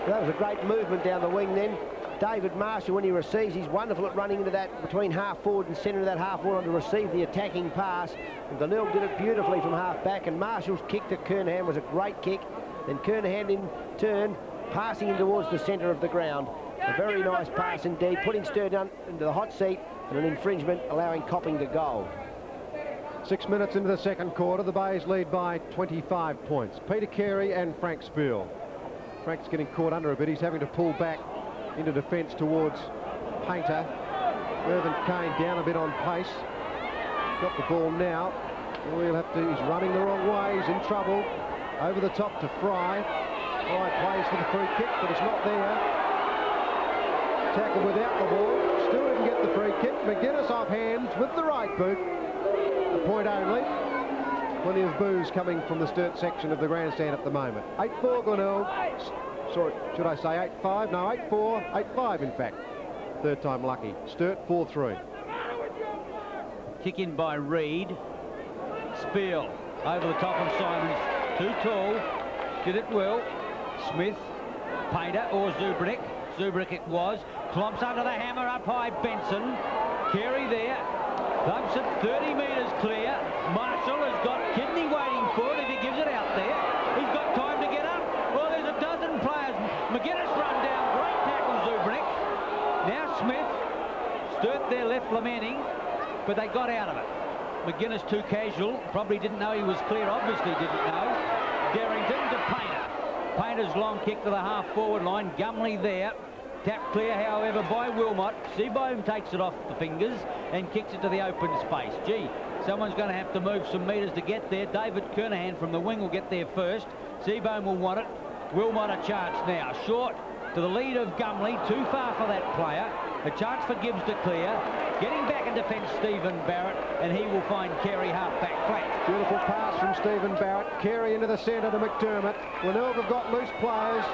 That was a great movement down the wing then. David Marshall, when he receives, he's wonderful at running into that between half forward and centre of that half forward to receive the attacking pass. And Glenelg did it beautifully from half back, and Marshall's kick to Kernahan was a great kick. Then Kernahan in turn, passing him towards the centre of the ground. A very nice pass indeed, putting Sturt into the hot seat, and an infringement allowing Copping to goal. 6 minutes into the second quarter, the Bays lead by 25 points. Peter Carey and Frank Spiel. Frank's getting caught under a bit. He's having to pull back into defence towards Painter. Mervyn Kane down a bit on pace. Got the ball now. He'll have to, he's running the wrong way. He's in trouble. Over the top to Fry. Fry plays for the free kick, but it's not there. Tackle without the ball. Still didn't get the free kick. McGuinness off hands with the right boot. A point only. Plenty of boos coming from the Sturt section of the grandstand at the moment. 8-4 Glenelg. Sorry, should I say 8-5? No, 8-4, 8-5 in fact. Third time lucky. Sturt 4-3. Kick in by Reid. Spiel over the top of Simons. Too tall. Did it well. Smith, Painter or Zubrick. Zubrick it was. Klomps under the hammer up high. Benson. Carey there. Thumps it 30 metres clear. Marshall has got Kidney waiting for it if he gives it out there. He's got time to get up. Well, there's a dozen players. McGuinness run down. Great tackle, Zubrick. Now Smith. Sturt there left lamenting, but they got out of it. McGuinness too casual. Probably didn't know he was clear. Obviously didn't know. Derrington to Painter. Painter's long kick to the half-forward line. Gumley there. Tap clear, however, by Wilmot. Seabohm takes it off the fingers and kicks it to the open space. Gee, someone's going to have to move some metres to get there. David Kernahan from the wing will get there first. Seabohm will want it. Wilmot a chance now. Short to the lead of Gumley. Too far for that player. A chance for Gibbs to clear. Getting back in defence, Stephen Barrett, and he will find Carey half-back flat. Beautiful pass from Stephen Barrett. Carey into the centre to McDermott. Glenelg have got loose players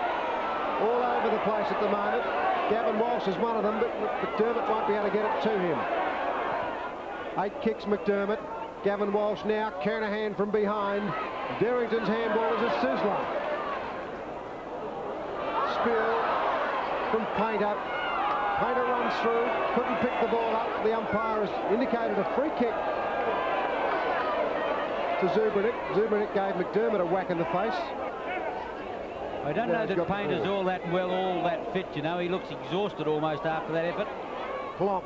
all over the place at the moment. Gavin Walsh is one of them, but McDermott won't be able to get it to him. 8 kicks McDermott. Gavin Walsh now. Kernahan from behind. Derrington's handball is a sizzler. Spill from Painter. Painter runs through. Couldn't pick the ball up. The umpire has indicated a free kick to Zubrick. Zubrick gave McDermott a whack in the face. I don't know that Painter's all that well, all that fit, you know. He looks exhausted almost after that effort. Klomp.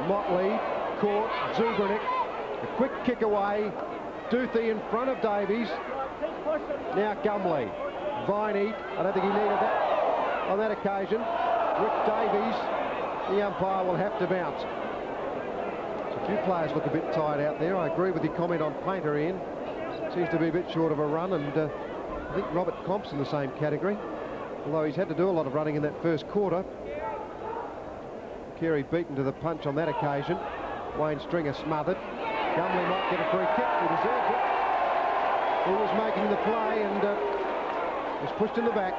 Motley caught Zubrick. A quick kick away. Duthie in front of Davies. Now Gumley. Viney. I don't think he needed that on that occasion. Rick Davies. The umpire will have to bounce. So a few players look a bit tired out there. I agree with your comment on Painter, Ian. Seems to be a bit short of a run, and I think Robert Klomp's in the same category, although he's had to do a lot of running in that first quarter. Carey beaten to the punch on that occasion. Wayne Stringer smothered. Gumley might get a free kick. He deserves it. He was making the play and was pushed in the back.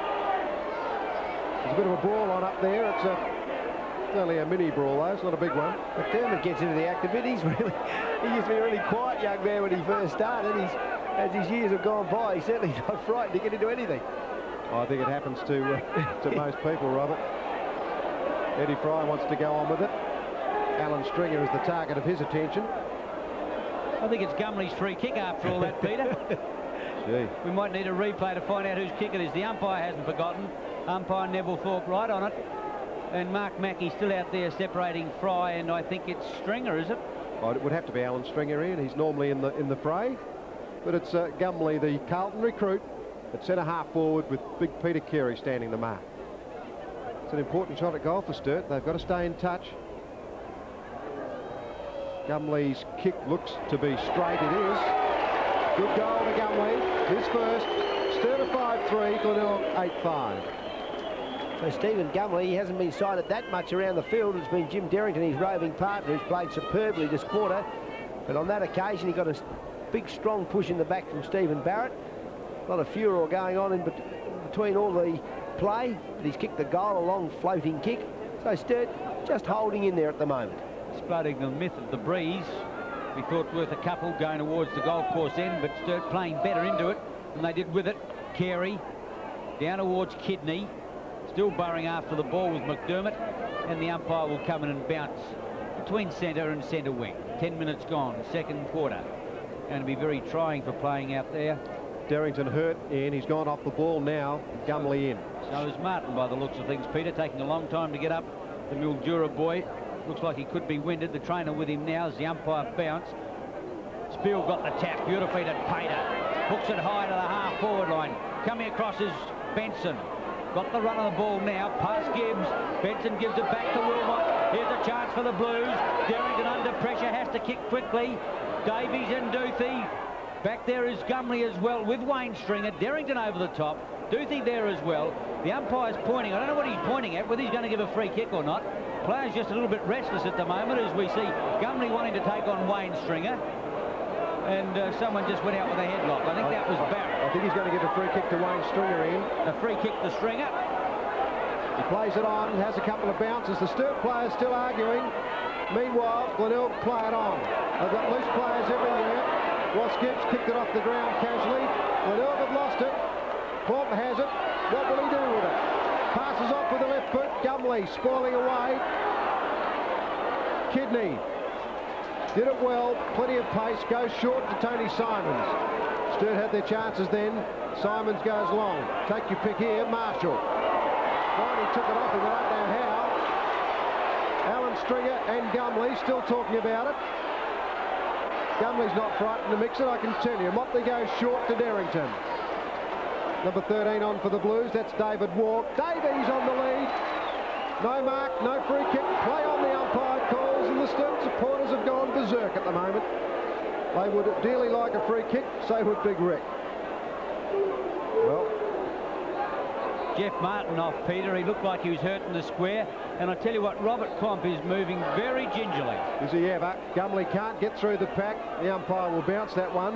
There's a bit of a brawl on up there. It's only a mini brawl though, it's not a big one. McDermott gets into the act a bit. He used to be a really quiet young man when he first started. As his years have gone by, he's certainly not frightened to get into anything. I think it happens to most people, Robert. Eddie Fry wants to go on with it. Alan Stringer is the target of his attention. I think it's Gumley's free kick after all that, Peter. Gee. We might need a replay to find out whose kick it is. The umpire hasn't forgotten. Umpire Neville Thorpe right on it. And Mark Mackey still out there separating Fry, and I think it's Stringer, is it? Well, it would have to be Alan Stringer, Ian. He's normally in the fray. But it's Gumley, the Carlton recruit, at centre half forward with big Peter Carey standing the mark. It's an important shot at goal for Sturt. They've got to stay in touch. Gumley's kick looks to be straight. It is. Good goal to Gumley. His first. Sturt a 5-3, Glenelg 8-5. So Stephen Gumley, he hasn't been sighted that much around the field. It's been Jim Derrington, his roving partner, who's played superbly this quarter. But on that occasion, he got a big, strong push in the back from Stephen Barrett. A lot of furor going on in between all the play. But he's kicked the goal, a long floating kick. So Sturt just holding in there at the moment. Exploding the myth of the breeze. We thought worth a couple going towards the golf course end, but Sturt playing better into it than they did with it. Carey down towards Kidney. Still burrowing after the ball with McDermott, and the umpire will come in and bounce between centre and centre wing. 10 minutes gone, second quarter. Going to be very trying for playing out there. Derrington hurt, and he's gone off the ball now. Gumley in. So is Martin by the looks of things, Peter, taking a long time to get up. The Mildura boy looks like he could be winded. The trainer with him now as the umpire bounced. Spiel got the tap beautifully to Pater. Hooks it high to the half-forward line. Coming across is Benson. Got the run of the ball now, past Gibbs. Benson gives it back to Wilmot. Here's a chance for the Blues. Derrington under pressure, has to kick quickly. Davies and Duthie. Back there is Gumley as well with Wayne Stringer. Derrington over the top. Duthie there as well. The umpire's pointing. I don't know what he's pointing at, whether he's going to give a free kick or not. Player's just a little bit restless at the moment as we see Gumley wanting to take on Wayne Stringer. And someone just went out with a headlock. I think that was Barrett. I think he's going to give a free kick to Wayne Stringer in. A free kick to Stringer. He plays it on, has a couple of bounces. The Sturt players still arguing. Meanwhile, Glenelg play it on. They've got loose players everywhere. Ross Gibbs kicked it off the ground casually. Glenelg have lost it. Plump has it. What will he do with it? Passes off with the left foot. Gumley spoiling away. Kidney did it well, plenty of pace, goes short to Tony Simons. Sturt had their chances then. Simons goes long. Take your pick here, Marshall. Finally took it off him, I don't know how. Alan Stringer and Gumley still talking about it. Gumley's not frightened to mix it, I can tell you. Motley goes short to Derrington. Number 13 on for the Blues, that's David Walk. Davies on the lead. No mark, no free kick, play on the umpire calls, and the Sturt supporters have gone berserk at the moment. They would dearly like a free kick, so would Big Rick. Well, Jeff Martin off, Peter. He looked like he was hurt in the square. And I tell you what, Robert Klomp is moving very gingerly. Is he ever? Gumley can't get through the pack. The umpire will bounce that one.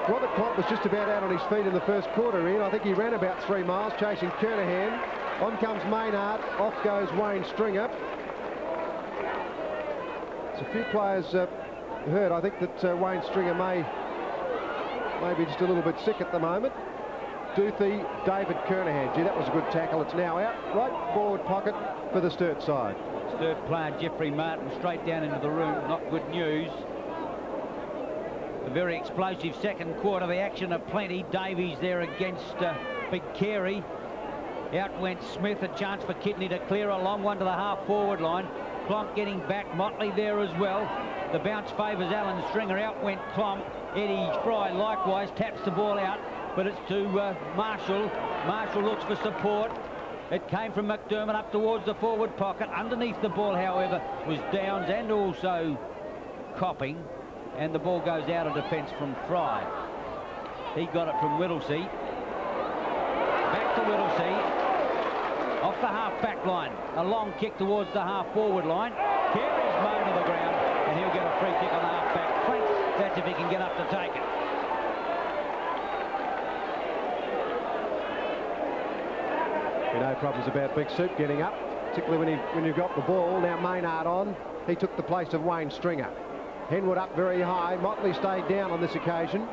Robert Klomp was just about out on his feet in the first quarter, Ian. I think he ran about 3 miles chasing Kernahan. On comes Maynard, off goes Wayne Stringer. It's a few players hurt. I think that Wayne Stringer may be just a little bit sick at the moment. Duthie, David Kernahan. Gee, that was a good tackle. It's now out, right forward pocket for the Sturt side. Sturt player Jeffrey Martin straight down into the room. Not good news. A very explosive second quarter. The action aplenty. Davies there against Big Carey. Out went Smith, a chance for Kidney to clear a long one to the half-forward line. Klomp getting back, Motley there as well. The bounce favours Alan Stringer. Out went Klomp. Eddie Fry likewise taps the ball out, but it's to Marshall. Marshall looks for support. It came from McDermott up towards the forward pocket. Underneath the ball, however, was Downs and also Copping. And the ball goes out of defence from Fry. He got it from Whittlesey. Back to Whittlesey. Off the half-back line. A long kick towards the half-forward line. Carey's mown to the ground, and he'll get a free kick on the half-back flank. That's if he can get up to take it. No problems about Big Soup getting up, particularly when you've got the ball. Now Maynard on. He took the place of Wayne Stringer. Henwood up very high. Motley stayed down on this occasion.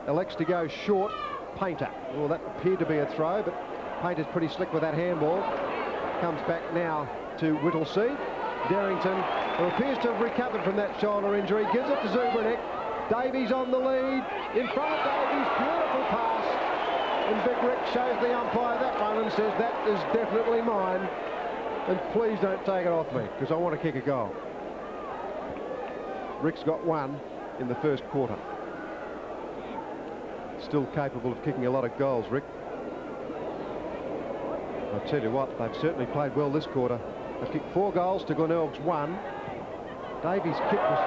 Elects to go short. Painter. Well, that appeared to be a throw, but Painter's pretty slick with that handball. Comes back now to Whittlesey. Derrington, who appears to have recovered from that shoulder injury, gives it to Zubernick. Davies on the lead. In front of Davies, beautiful pass. And Big Rick shows the umpire that one and says, that is definitely mine. And please don't take it off me, because I want to kick a goal. Rick's got one in the first quarter. Still capable of kicking a lot of goals, Rick. I'll tell you what, they've certainly played well this quarter. They've kicked 4 goals to Glenelg's 1. Davies' kick was,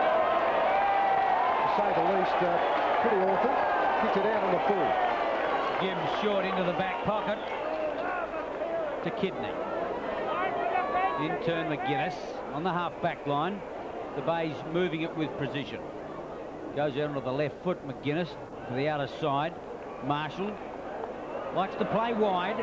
to say the least, pretty awful. Kicked it out on the full. Jim short into the back pocket to Kidney. In turn McGuinness on the half-back line. The Bay's moving it with precision. Goes out onto the left foot, McGuinness to the outer side. Marshall likes to play wide.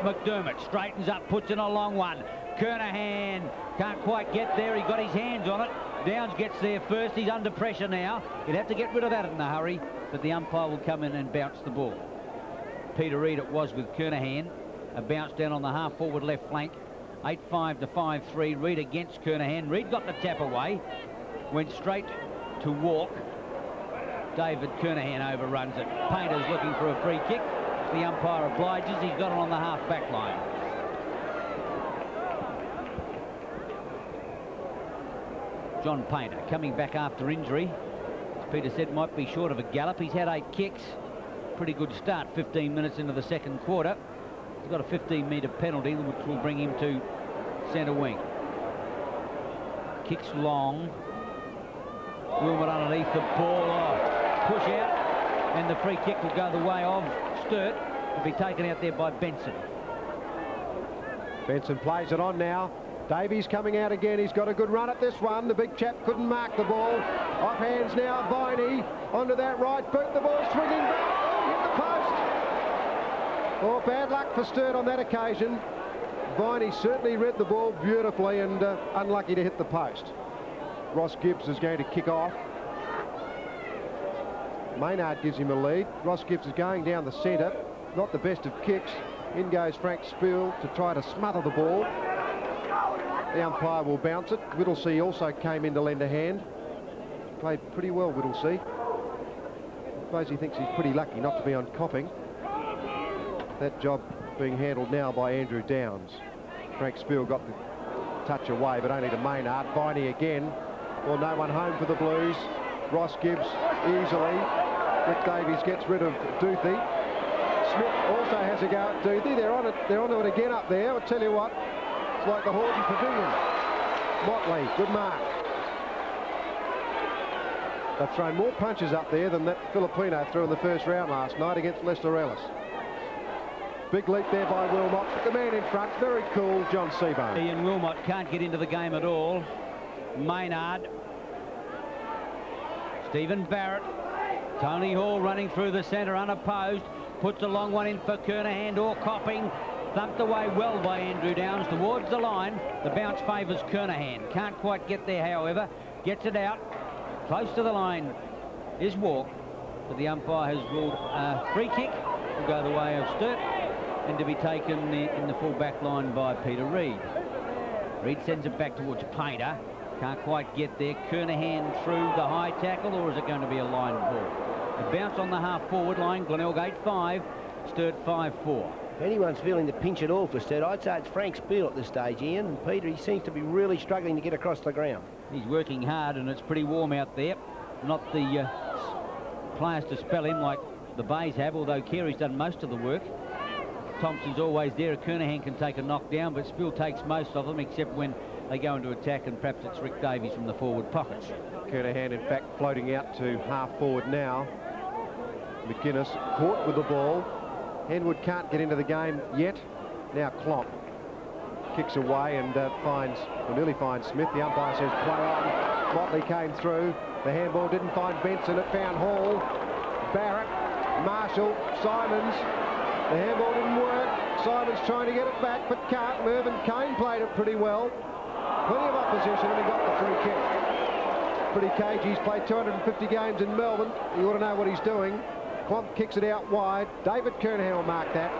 McDermott straightens up, puts in a long one. Kernahan can't quite get there. He got his hands on it. Downs gets there first. He's under pressure now. He'd have to get rid of that in a hurry, but the umpire will come in and bounce the ball. Peter Reid it was with Kernahan. A bounce down on the half-forward left flank. 8-5 to 5-3. Reid against Kernahan. Reid got the tap away. Went straight to Walk. David Kernahan overruns it. Painter's looking for a free kick. The umpire obliges. He's got it on the half-back line. John Painter coming back after injury. As Peter said, might be short of a gallop. He's had 8 kicks. Pretty good start 15 minutes into the second quarter. He's got a 15-metre penalty, which will bring him to centre wing. Kicks long. Wilmot underneath the ball off. Push out. And the free kick will go the way of Sturt. Will be taken out there by Benson. Benson plays it on now. Davies coming out again. He's got a good run at this one. The big chap couldn't mark the ball. Off hands now, Viney. Onto that right boot. The ball swinging back. Oh, hit the post. Oh, bad luck for Sturt on that occasion. Viney certainly read the ball beautifully and unlucky to hit the post. Ross Gibbs is going to kick off. Maynard gives him a lead. Ross Gibbs is going down the centre. Not the best of kicks. In goes Frank Spiel to try to smother the ball. The umpire will bounce it. Whittlesea also came in to lend a hand. Played pretty well, Whittlesea. I suppose he thinks he's pretty lucky not to be on coughing. That job being handled now by Andrew Downs. Frank Spiel got the touch away, but only to Maynard. Viney again. Well, no one home for the Blues. Ross Gibbs easily. Rick Davies gets rid of Duthie. Smith also has a go at Duthie. They're onto it again up there. I'll tell you what. It's like the Horton Pavilion. Motley, good mark. They've thrown more punches up there than that Filipino threw in the first round last night against Lester Ellis. Big leap there by Wilmot. The man in front, very cool, John Seabohm. Ian Wilmot can't get into the game at all. Maynard. Stephen Barrett. Tony Hall running through the centre unopposed. Puts a long one in for Kernahan or Copping. Thumped away well by Andrew Downs towards the line. The bounce favours Kernahan. Can't quite get there, however. Gets it out. Close to the line is Walk. But the umpire has ruled a free kick. Will go the way of Sturt. And to be taken in the full back line by Peter Reid. Reid sends it back towards Painter. Can't quite get there. Kernahan through the high tackle, or is it going to be a line ball? A bounce on the half-forward line. Glenelg 8-5, Sturt 5-4. If anyone's feeling the pinch at all for Sturt, I'd say it's Frank Spiel at this stage, Ian. And Peter, he seems to be really struggling to get across the ground. He's working hard, and it's pretty warm out there. Not the players to spell him like the Bays have, although Carey's done most of the work. Thompson's always there. Kernahan can take a knock down, but Spiel takes most of them, except when they go into attack, and perhaps it's Rick Davies from the forward pockets. Kernahan, in fact, floating out to half-forward now. McGuinness caught with the ball. Henwood can't get into the game yet. Now Klomp kicks away and nearly finds Smith. The umpire says play on. Motley came through. The handball didn't find Benson. It found Hall. Barrett, Marshall, Simons. The handball didn't work. Simons trying to get it back, but can't. Mervyn Kane played it pretty well. Plenty of opposition, and he got the free kick. Pretty cagey. He's played 250 games in Melbourne. You ought to know what he's doing. Klomp kicks it out wide. David Kernahan will mark that.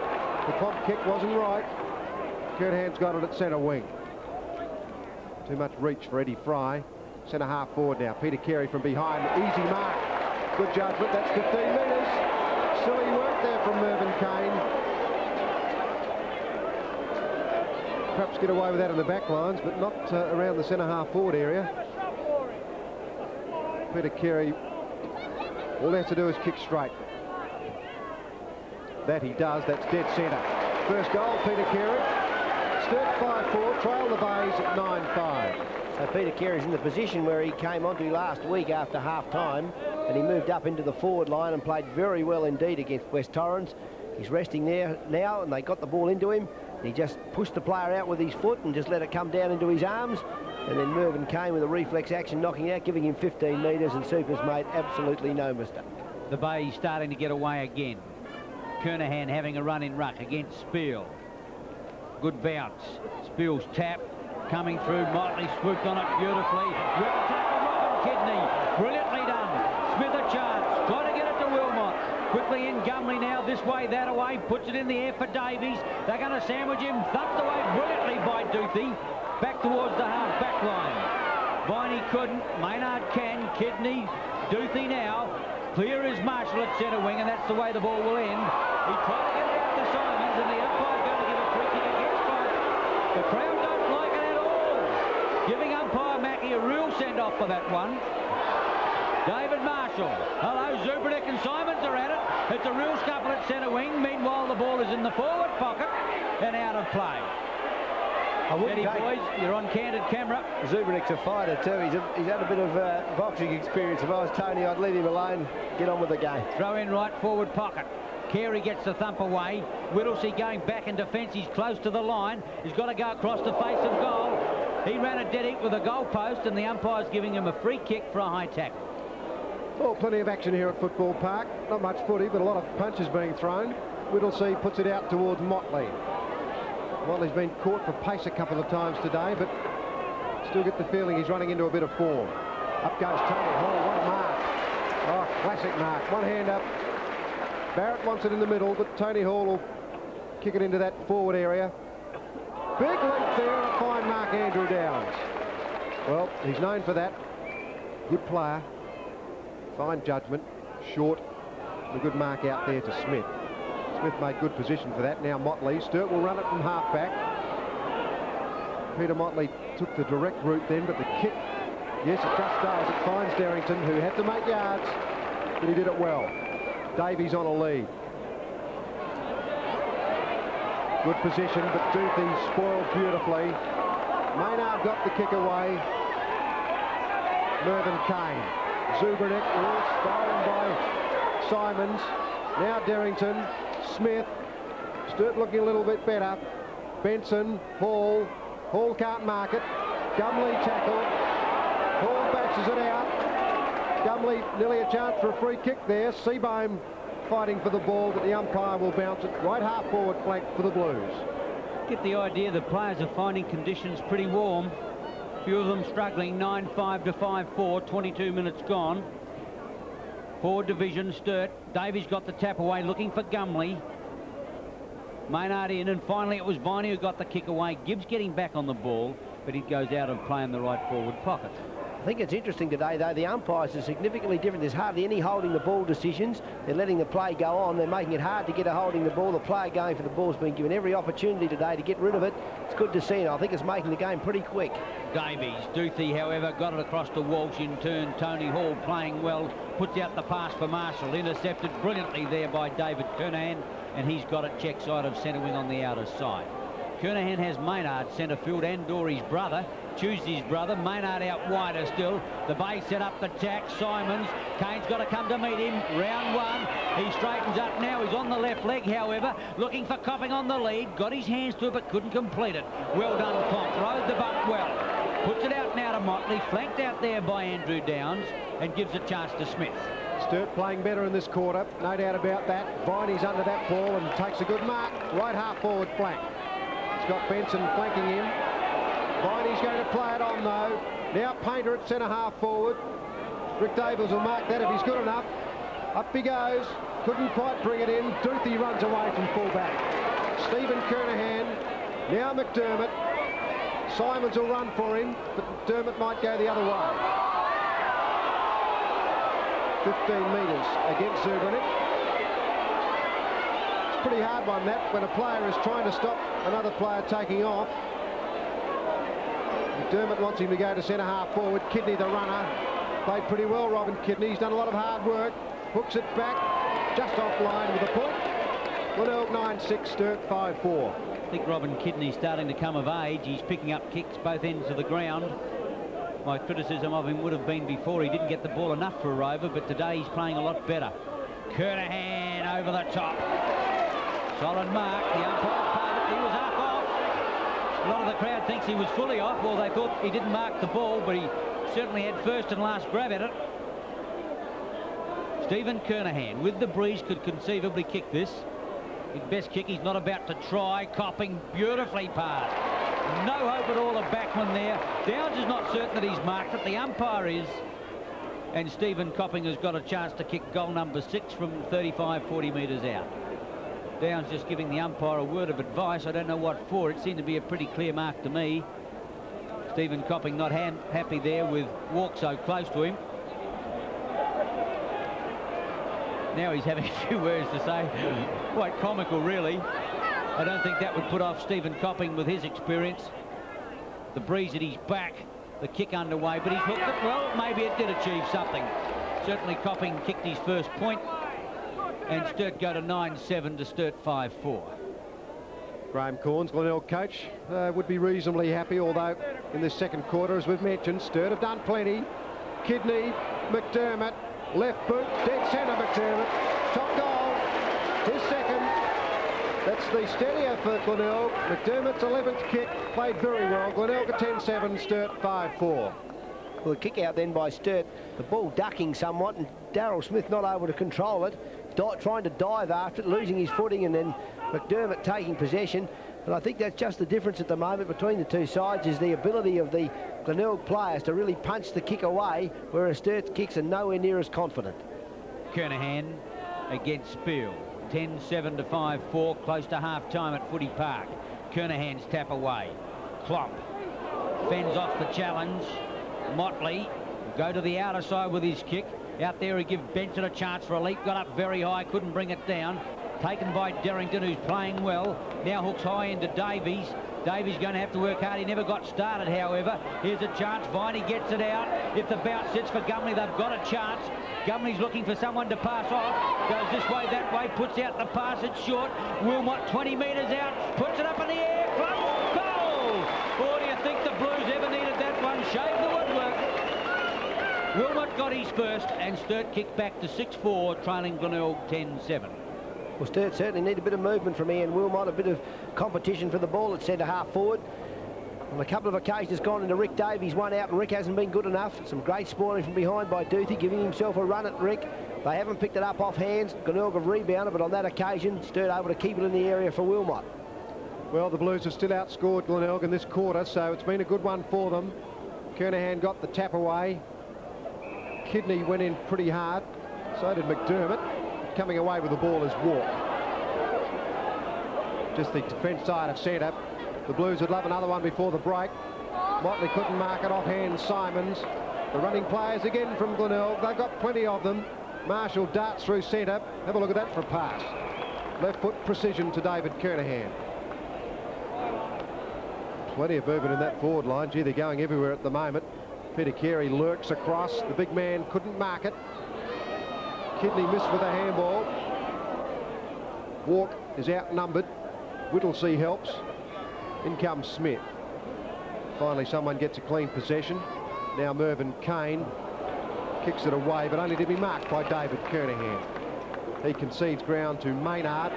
The Klomp kick wasn't right. Kernahan's got it at centre wing. Too much reach for Eddie Fry. Centre half forward now. Peter Carey from behind. Easy mark. Good judgment. That's 15 metres. Silly work there from Mervyn Kane. Perhaps get away with that in the back lines, but not around the centre half forward area. Peter Carey, all he has to do is kick straight. That he does, that's dead centre. First goal, Peter Carey. Sturt 5-4, trail the Bays at 9-5. So Peter Carey's in the position where he came onto last week after half-time, and he moved up into the forward line and played very well indeed against West Torrens. He's resting there now, and they got the ball into him. He just pushed the player out with his foot and just let it come down into his arms. And then Mervyn came with a reflex action, knocking out, giving him 15 metres, and Super's made absolutely no mistake. The Bay starting to get away again. Kernahan having a run in ruck against Spiel. Good bounce. Spiel's tap coming through. Motley swooped on it beautifully. Good tackle, Robin Kidney. Brilliantly done. Smith a chance. Trying to get it to Wilmot. Quickly in Gumley now, this way, that away, puts it in the air for Davies. They're going to sandwich him, thumped away brilliantly by Duthie. Back towards the half-back line. Viney couldn't, Maynard can, Kidney, Duthie now. Clear is Marshall at centre wing, and that's the way the ball will end. He tried to get it out to Simons, and the umpire's going to give a free kick against Fife. The crowd don't like it at all. Giving umpire Mackey a real send-off for that one. David Marshall. Hello, Zubranick and Simons are at it. It's a real scuffle at centre wing. Meanwhile, the ball is in the forward pocket and out of play. Eddie, boys, you're on candid camera. Zubranick's a fighter too. He's had a bit of boxing experience. If I was Tony, I'd leave him alone. Get on with the game. Throw in right forward pocket. Carey gets the thump away. Whittlesey going back in defence. He's close to the line. He's got to go across the face of goal. He ran a dead hit with a goal post, and the umpire's giving him a free kick for a high tackle. Well, plenty of action here at Football Park. Not much footy, but a lot of punches being thrown. Whittlesey puts it out towards Motley. Motley's been caught for pace a couple of times today, but still get the feeling he's running into a bit of form. Up goes Tony Hall, what a mark. Oh, classic mark. One hand up. Barrett wants it in the middle, but Tony Hall will kick it into that forward area. Big leap there, and a fine mark, Andrew Downs. Well, he's known for that. Good player. Fine judgment, short, a good mark out there to Smith. Smith made good position for that. Now Motley. Sturt will run it from half-back. Peter Motley took the direct route then, but the kick, yes, it just does. It finds Darrington, who had to make yards, but he did it well. Davies on a lead. Good position, but Duthie spoiled beautifully. Maynard got the kick away. Mervyn Kane. Zubranick, stolen by Simons. Now Darrington, Smith. Sturt looking a little bit better. Benson, Hall. Hall can't mark it. Gumley tackled. Hall bashes it out. Gumley nearly a chance for a free kick there. Seabohm fighting for the ball, but the umpire will bounce it right half forward flank for the Blues. Get the idea the players are finding conditions pretty warm. Few of them struggling. 9-5 to 5-4, 22 minutes gone. Forward division, Sturt. Davies got the tap away, looking for Gumley. Maynard in, and finally it was Viney who got the kick away. Gibbs getting back on the ball, but he goes out and play in the right forward pocket. I think it's interesting today, though, the umpires are significantly different. There's hardly any holding the ball decisions. They're letting the play go on. They're making it hard to get a holding the ball. The player going for the ball's been given every opportunity today to get rid of it. It's good to see, and I think it's making the game pretty quick. Davies. Duthie, however, got it across to Walsh in turn. Tony Hall playing well. Puts out the pass for Marshall. Intercepted brilliantly there by David Kernahan, and he's got it check side of centre wing on the outer side. Kernahan has Maynard centre field and Dory's brother. Tuesday's brother. Maynard out wider still. The Bay set up the tack. Simons. Kane's got to come to meet him. Round one. He straightens up now. He's on the left leg, however. Looking for Copping on the lead. Got his hands to it, but couldn't complete it. Well done, Comp. Rode the buck well. Puts it out now to Motley. Flanked out there by Andrew Downs, and gives a chance to Smith. Sturt playing better in this quarter. No doubt about that. Viney's under that ball and takes a good mark. Right half forward flank. Scott Benson flanking him. Viney's going to play it on though. Now Painter at centre half forward. Rick Davies will mark that if he's good enough. Up he goes. Couldn't quite bring it in. Duthie runs away from full-back. Stephen Kernahan. Now McDermott. Simons will run for him, but McDermott might go the other way. 15 metres against Zubranick. pretty hard one, that, when a player is trying to stop another player taking off. McDermott wants him to go to centre-half forward. Kidney, the runner, played pretty well, Robin Kidney. He's done a lot of hard work. Hooks it back, just offline with a point. Glenelg 9-6, Sturt 5-4. I think Robin Kidney's starting to come of age. He's picking up kicks both ends of the ground. My criticism of him would have been before he didn't get the ball enough for a rover, but today he's playing a lot better. Kernahan over the top. Solid mark. The umpire, he was up off. A lot of the crowd thinks he was fully off. Well, they thought he didn't mark the ball, but he certainly had first and last grab at it. Stephen Kernahan, with the breeze, could conceivably kick this. His best kick, he's not about to try. Copping, beautifully passed. No hope at all of backman there. Downs is not certain that he's marked it. The umpire is. And Stephen Copping has got a chance to kick goal number 6 from 35-40 metres out. Downs just giving the umpire a word of advice. I don't know what for. It seemed to be a pretty clear mark to me. Stephen Copping not happy there with Walk so close to him. Now he's having a few words to say. Quite comical, really. I don't think that would put off Stephen Copping with his experience. The breeze at his back, the kick underway, but he's hooked it. Well, maybe it did achieve something. Certainly Copping kicked his first point, and Sturt go to 9-7 to Sturt 5-4. Graham Corns, Glenelg coach, would be reasonably happy, although in this second quarter, as we've mentioned, Sturt have done plenty. Kidney, McDermott, left boot, dead centre McDermott, top goal, his second. That's the steadier for Glenelg. McDermott's 11th kick, played very well. Glenelg at 10-7, Sturt 5-4. Well, the kick out then by Sturt, the ball ducking somewhat, and Daryl Smith not able to control it, trying to dive after it, losing his footing, and then McDermott taking possession. And I think that's just the difference at the moment between the two sides, is the ability of the Glenelg players to really punch the kick away, whereas Sturt's kicks are nowhere near as confident. Kernahan Against Spiel. 10-7 to 5-4, close to half-time at Footy Park. Kernahan's tap away. Klomp fends off the challenge. Motley will go to the outer side with his kick. Out there, he gives Benson a chance for a leap. Got up very high, couldn't bring it down. Taken by Derrington, who's playing well. Now hooks high into Davies. Davies going to have to work hard. He never got started, however. Here's a chance. Viney gets it out. If the bounce sits for Gumley, they've got a chance. Gumley's looking for someone to pass off. Goes this way, that way, puts out the pass. It's short. Wilmot 20 metres out. Puts it up in the air. Goal! Or do you think the Blues ever needed that one? Shave the woodwork. Wilmot got his first, and Sturt kicked back to 6-4, trailing Glenelg 10-7. Well, Sturt certainly need a bit of movement from Ian Wilmot, a bit of competition for the ball at centre-half forward. On a couple of occasions gone into Rick Davies, one out, and Rick hasn't been good enough. Some great spoiling from behind by Duthie, giving himself a run at Rick. They haven't picked it up off hands. Glenelg have rebounded, but on that occasion, Sturt able to keep it in the area for Wilmot. Well, the Blues have still outscored Glenelg in this quarter, so it's been a good one for them. Kernahan got the tap away. Kidney went in pretty hard. So did McDermott. Coming away with the ball is Walk. Just the defence side of centre. The Blues would love another one before the break. Motley couldn't mark it offhand. Simons. The running players again from Glenelg. They've got plenty of them. Marshall darts through centre. Have a look at that for a pass. Left foot precision to David Kernahan. Plenty of movement in that forward line. Gee, they're going everywhere at the moment. Peter Carey lurks across. The big man couldn't mark it. Kidney missed with a handball. Walk is outnumbered. Whittlesea helps. In comes Smith. Finally someone gets a clean possession. Now Mervyn Kane kicks it away, but only to be marked by David Kernahan. He concedes ground to Maynard.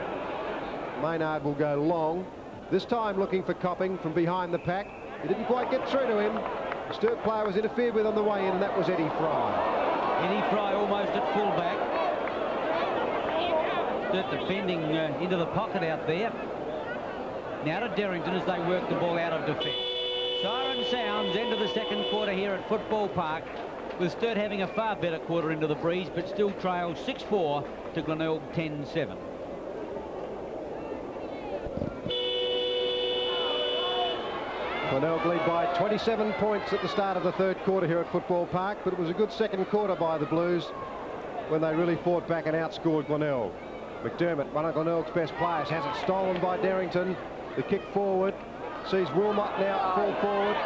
Maynard will go long. This time looking for Copping from behind the pack. He didn't quite get through to him. The Sturt player was interfered with on the way in, and that was Eddie Fry. Eddie Fry almost at fullback. Sturt defending into the pocket out there. Now to Derrington as they work the ball out of defence. Siren sounds, end of the second quarter here at Football Park, with Sturt having a far better quarter into the breeze, but still trails 6-4 to Glenelg 10-7. Glenelg lead by 27 points at the start of the third quarter here at Football Park, but it was a good second quarter by the Blues when they really fought back and outscored Glenelg. McDermott, one of Glenelg's best players, has it stolen by Derrington. The kick forward sees Wilmot now fall forward.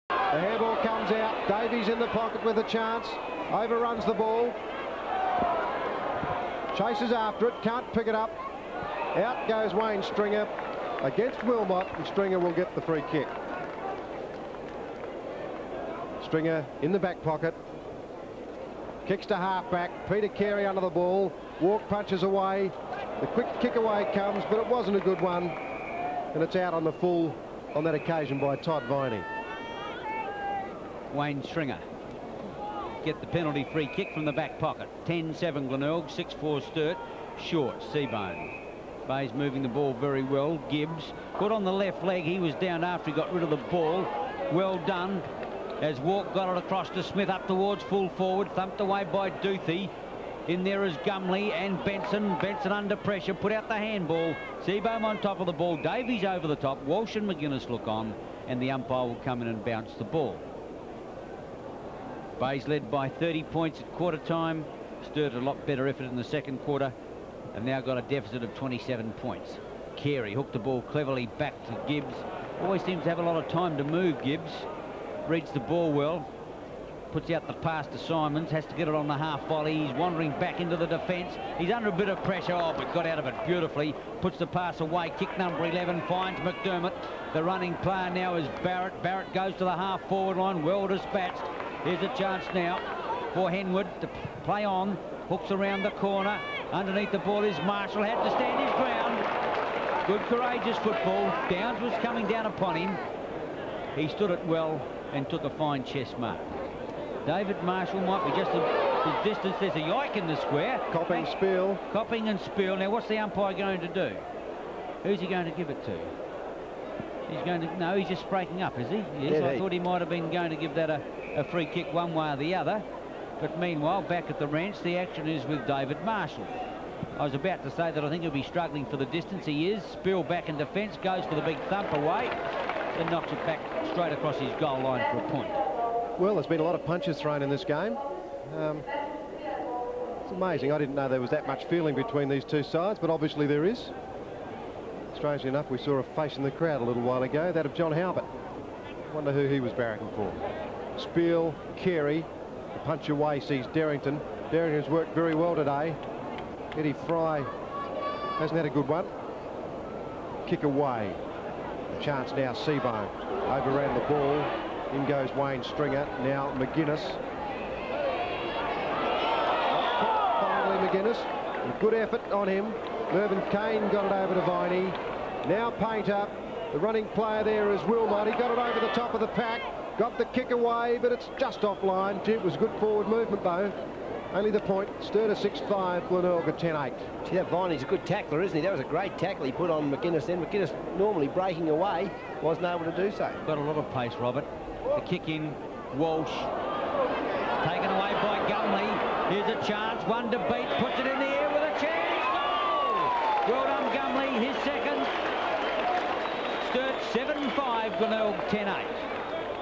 The handball comes out. Davies in the pocket with a chance. Overruns the ball. Chases after it. Can't pick it up. Out goes Wayne Stringer against Wilmot, and Stringer will get the free kick. Stringer in the back pocket. Kicks to half-back. Peter Carey under the ball. Walk punches away. The quick kick away comes, but it wasn't a good one. And it's out on the full on that occasion by Todd Viney. Wayne Stringer get the penalty free kick from the back pocket. 10-7 Glenelg, 6-4 Sturt. Short, Seabone. Bay's moving the ball very well. Gibbs put on the left leg. He was down after he got rid of the ball. Well done. As Walk got it across to Smith up towards full forward. Thumped away by Duthie. In there is Gumley and Benson. Benson under pressure. Put out the handball. Seabohm on top of the ball. Davies over the top. Walsh and McGuinness look on. And the umpire will come in and bounce the ball. Bay's led by 30 points at quarter time. Sturt a lot better effort in the second quarter. And now got a deficit of 27 points. Carey hooked the ball cleverly back to Gibbs. Always seems to have a lot of time to move, Gibbs. Reads the ball well. Puts out the pass to Simons. Has to get it on the half volley. He's wandering back into the defence. He's under a bit of pressure. Oh, but got out of it beautifully. Puts the pass away. Kick number 11 finds McDermott. The running player now is Barrett. Barrett goes to the half forward line. Well dispatched. Here's a chance now for Henwood to play on. Hooks around the corner. Underneath the ball is Marshall. Had to stand his ground. Good courageous football. Downs was coming down upon him. He stood it well and took a fine chest mark. David Marshall might be just the distance. There's a yoke in the square. Copping, Spiel. Copping and Spiel. Now what's the umpire going to do? Who's he going to give it to? He's going to... No, he's just breaking up, is he? Yes, I thought he might have been going to give that a free kick one way or the other. But meanwhile, back at the ranch, the action is with David Marshall. I was about to say that I think he'll be struggling for the distance. He is. Spiel back in defence, goes for the big thump away, and knocks it back straight across his goal line for a point. Well, there's been a lot of punches thrown in this game. It's amazing. I didn't know there was that much feeling between these two sides, but obviously there is. Strangely enough, we saw a face in the crowd a little while ago, that of John Halbert. Wonder who he was barracking for. Spiel, Carey, the punch away sees Derrington. Derrington's worked very well today. Eddie Fry hasn't had a good one. Kick away. A chance now, Seabohm overran the ball. In goes Wayne Stringer. Now McGuinness. Finally McGuinness. A good effort on him. Mervyn Kane got it over to Viney. Now Painter. The running player there is Wilmot. He got it over the top of the pack. Got the kick away, but it's just offline. Gee, it was good forward movement though. Only the point. Sturt a 6-5, Glenelg a 10-8. See, that Viney's a good tackler, isn't he? That was a great tackle he put on McGuinness then. McGuinness normally breaking away, wasn't able to do so. Got a lot of pace, Robert. The kick in, Walsh. Taken away by Gumley. Here's a chance, one to beat, puts it in the air with a chance. Goal! Well done, Gumley, his second. Sturt 7-5, Glenelg 10-8.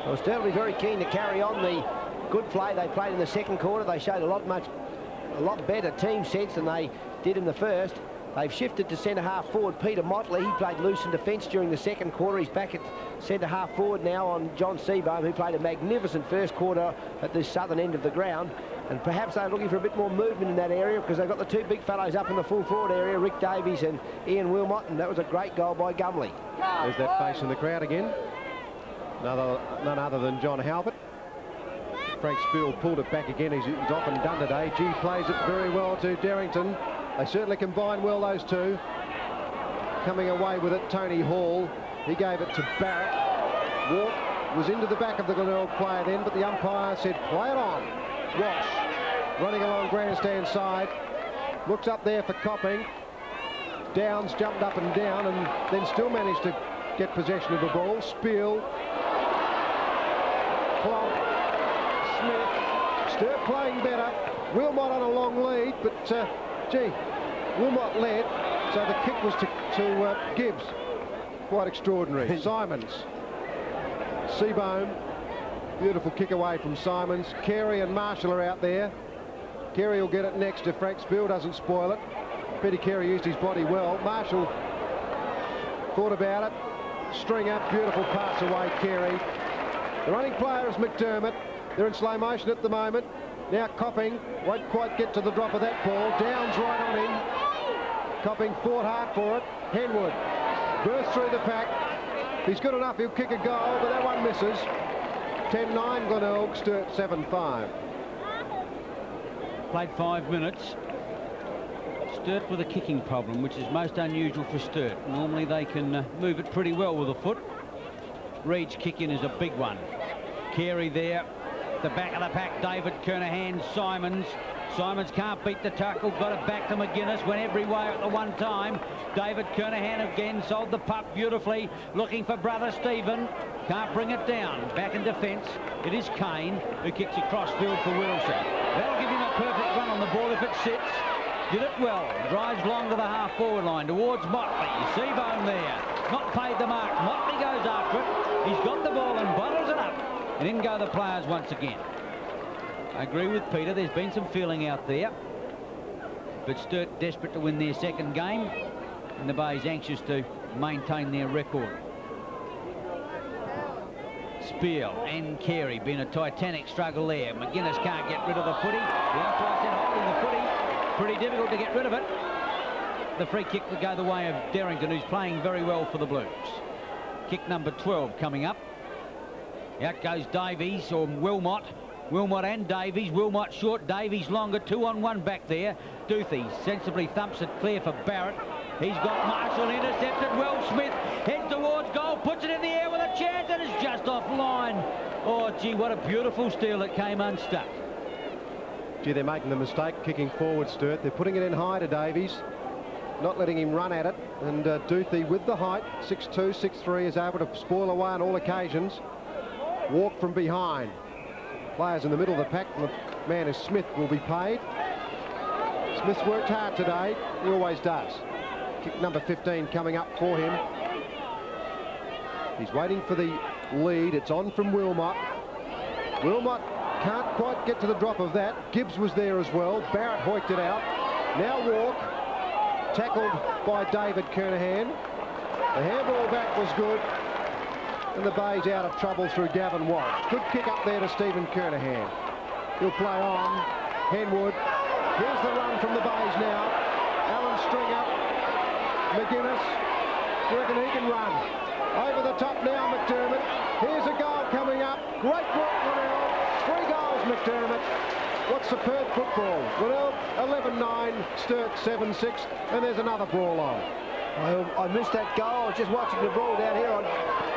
Well, Sturt will be very keen to carry on the good play they played in the second quarter. They showed a lot better team sense than they did in the first. They've shifted to centre-half forward Peter Motley. He played loose in defence during the second quarter. He's back at centre-half forward now on John Seabohm, who played a magnificent first quarter at the southern end of the ground. And perhaps they're looking for a bit more movement in that area because they've got the two big fellows up in the full forward area, Rick Davies and Ian Wilmot, and that was a great goal by Gumley. There's that face in the crowd again. None other than John Halbert. Frank Spiel pulled it back again. He's often done today. G plays it very well to Derrington. They certainly combine well, those two. Coming away with it, Tony Hall. He gave it to Barrett. Walk was into the back of the Glenelg player then, but the umpire said, play it on. Walsh running along grandstand side. Looks up there for Copping. Downs jumped up and down and then still managed to get possession of the ball. Spiel. Plonk. Smith. Sturt playing better. Wilmot on a long lead, but gee, Wilmot led, so the kick was to Gibbs. Quite extraordinary. Simons. Seabohm. Beautiful kick away from Simons. Carey and Marshall are out there. Carey will get it next if Frank Spiel doesn't spoil it. Peter Carey used his body well. Marshall thought about it. Stringer, beautiful pass away, Carey. The running player is McDermott. They're in slow motion at the moment. Now Copping won't quite get to the drop of that ball. Downs right on him. Copping fought hard for it. Henwood bursts through the pack. If he's good enough, he'll kick a goal, but that one misses. 10-9 Glenelg, Sturt 7-5. Played 5 minutes. Sturt with a kicking problem, which is most unusual for Sturt. Normally they can move it pretty well with a foot. Reed's kick-in is a big one. Carey there. The back of the pack, David Kernahan, Simons. Simons can't beat the tackle, got it back to McGuinness, went every way at the one time. David Kernahan again sold the pup beautifully, looking for brother Stephen. Can't bring it down. Back in defence, it is Kane who kicks across field for Whittlesey. That'll give him a perfect run on the ball if it sits. Did it well. Drives long to the half-forward line towards Motley. Seabohm there. Not paid the mark. Motley goes after it. He's got the ball and bottles it up. And in go the players once again. I agree with Peter. There's been some feeling out there. But Sturt desperate to win their second game. And the Bay's anxious to maintain their record. Spiel and Carey been a titanic struggle there. McGuinness can't get rid of the footy. The umpire said holding the footy. Pretty difficult to get rid of it. The free kick will go the way of Derrington, who's playing very well for the Blues. Kick number 12 coming up. Out goes Davies or Wilmot. Wilmot and Davies. Wilmot short, Davies longer. 2-on-1 back there. Duthie sensibly thumps it clear for Barrett. He's got Marshall intercepted. Well, Smith heads towards goal, puts it in the air with a chance, and it's just offline. Oh, gee, what a beautiful steal that came unstuck. Gee, they're making the mistake kicking forward, Sturt. They're putting it in high to Davies, not letting him run at it. And Duthie, with the height, 6'2", 6'3", is able to spoil away on all occasions. Walk from behind. Players in the middle of the pack. The man is Smith will be paid. Smith's worked hard today. He always does. Kick number 15 coming up for him. He's waiting for the lead. It's on from Wilmot. Wilmot can't quite get to the drop of that. Gibbs was there as well. Barrett hoiked it out. Now Walk. Tackled by David Kernahan. The handball back was good. And the Bay's out of trouble through Gavin White. Good kick up there to Stephen Kernahan. He'll play on. Henwood. Here's the run from the Bays now. Alan Stringer. McGuinness. You reckon he can run? Over the top now, McDermott. Here's a goal coming up. Great work, Glenelg. 3 goals, McDermott. What superb football. Glenelg 11-9, Sturt 7-6, and there's another brawl on. I missed that goal. I was just watching the ball down here on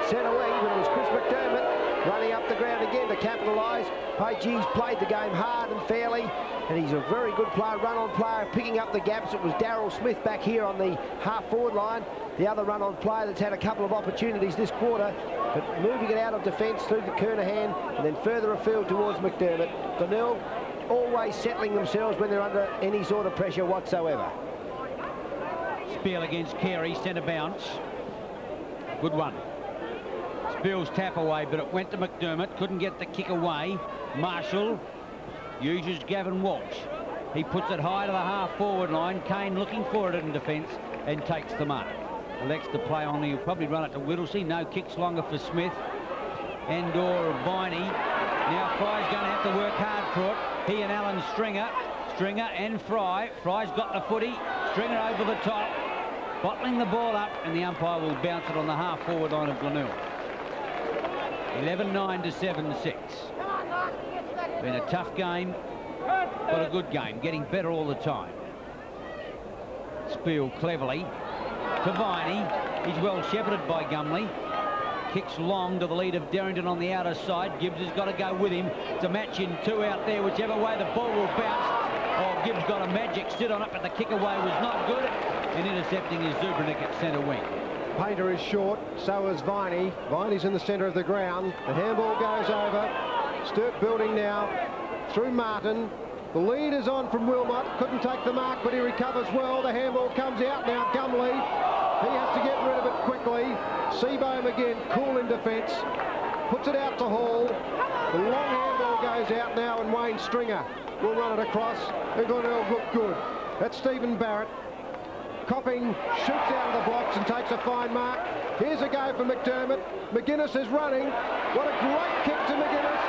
centre wing, but it was Chris McDermott running up the ground again to capitalise. Page's played the game hard and fairly, and he's a very good player, run-on player, picking up the gaps. It was Daryl Smith back here on the half-forward line, the other run-on player that's had a couple of opportunities this quarter, but moving it out of defence through the Kernahan and then further afield towards McDermott. Glenelg always settling themselves when they're under any sort of pressure whatsoever. Spiel against Carey, centre bounce. Good one. Spiel's tap away, but it went to McDermott. Couldn't get the kick away. Marshall uses Gavin Walsh. He puts it high to the half-forward line. Kane looking for it in defence and takes the mark. Elects to play on. He'll probably run it to Whittlesey. No kicks longer for Smith. And/or Viney. Now Fry's going to have to work hard for it. He and Alan Stringer. Stringer and Fry. Fry's got the footy. Stringer over the top. Bottling the ball up, and the umpire will bounce it on the half-forward line of Glenelg. 11-9 to 7-6. Been a tough game, but a good game. Getting better all the time. Spiel cleverly to Viney. He's well shepherded by Gumley. Kicks long to the lead of Derrington on the outer side. Gibbs has got to go with him. It's a match in 2 out there. Whichever way the ball will bounce. Oh, Gibbs got a magic sit on it, but the kick away was not good. And intercepting is Zubranik at centre wing. Painter is short, so is Viney. Viney's in the centre of the ground. The handball goes over. Sturt building now through Martin. The lead is on from Wilmot. Couldn't take the mark, but he recovers well. The handball comes out now. Gumley. He has to get rid of it quickly. Seabohm again, cool in defence. Puts it out to Hall. The long handball goes out now, and Wayne Stringer will run it across. They're going to look good. That's Stephen Barrett. Copping shoots out of the blocks and takes a fine mark. Here's a go for McDermott. McGuinness is running. What a great kick to McGuinness.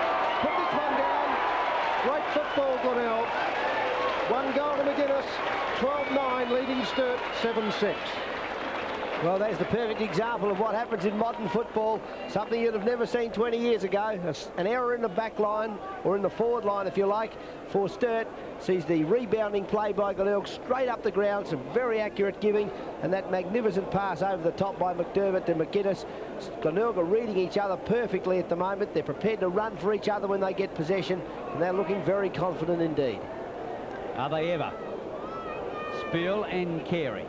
Put this one down. Great football, Glenelg. 1 goal to McGuinness. 12-9, leading Sturt 7-6. Well, that's the perfect example of what happens in modern football, something you'd have never seen 20 years ago. An error in the back line, or in the forward line, if you like, for Sturt. Sees the rebounding play by Glenelg straight up the ground, some very accurate giving, and that magnificent pass over the top by McDermott to McGuinness. Glenelg are reading each other perfectly at the moment. They're prepared to run for each other when they get possession, and they're looking very confident indeed. Are they ever? Spiel and Carey.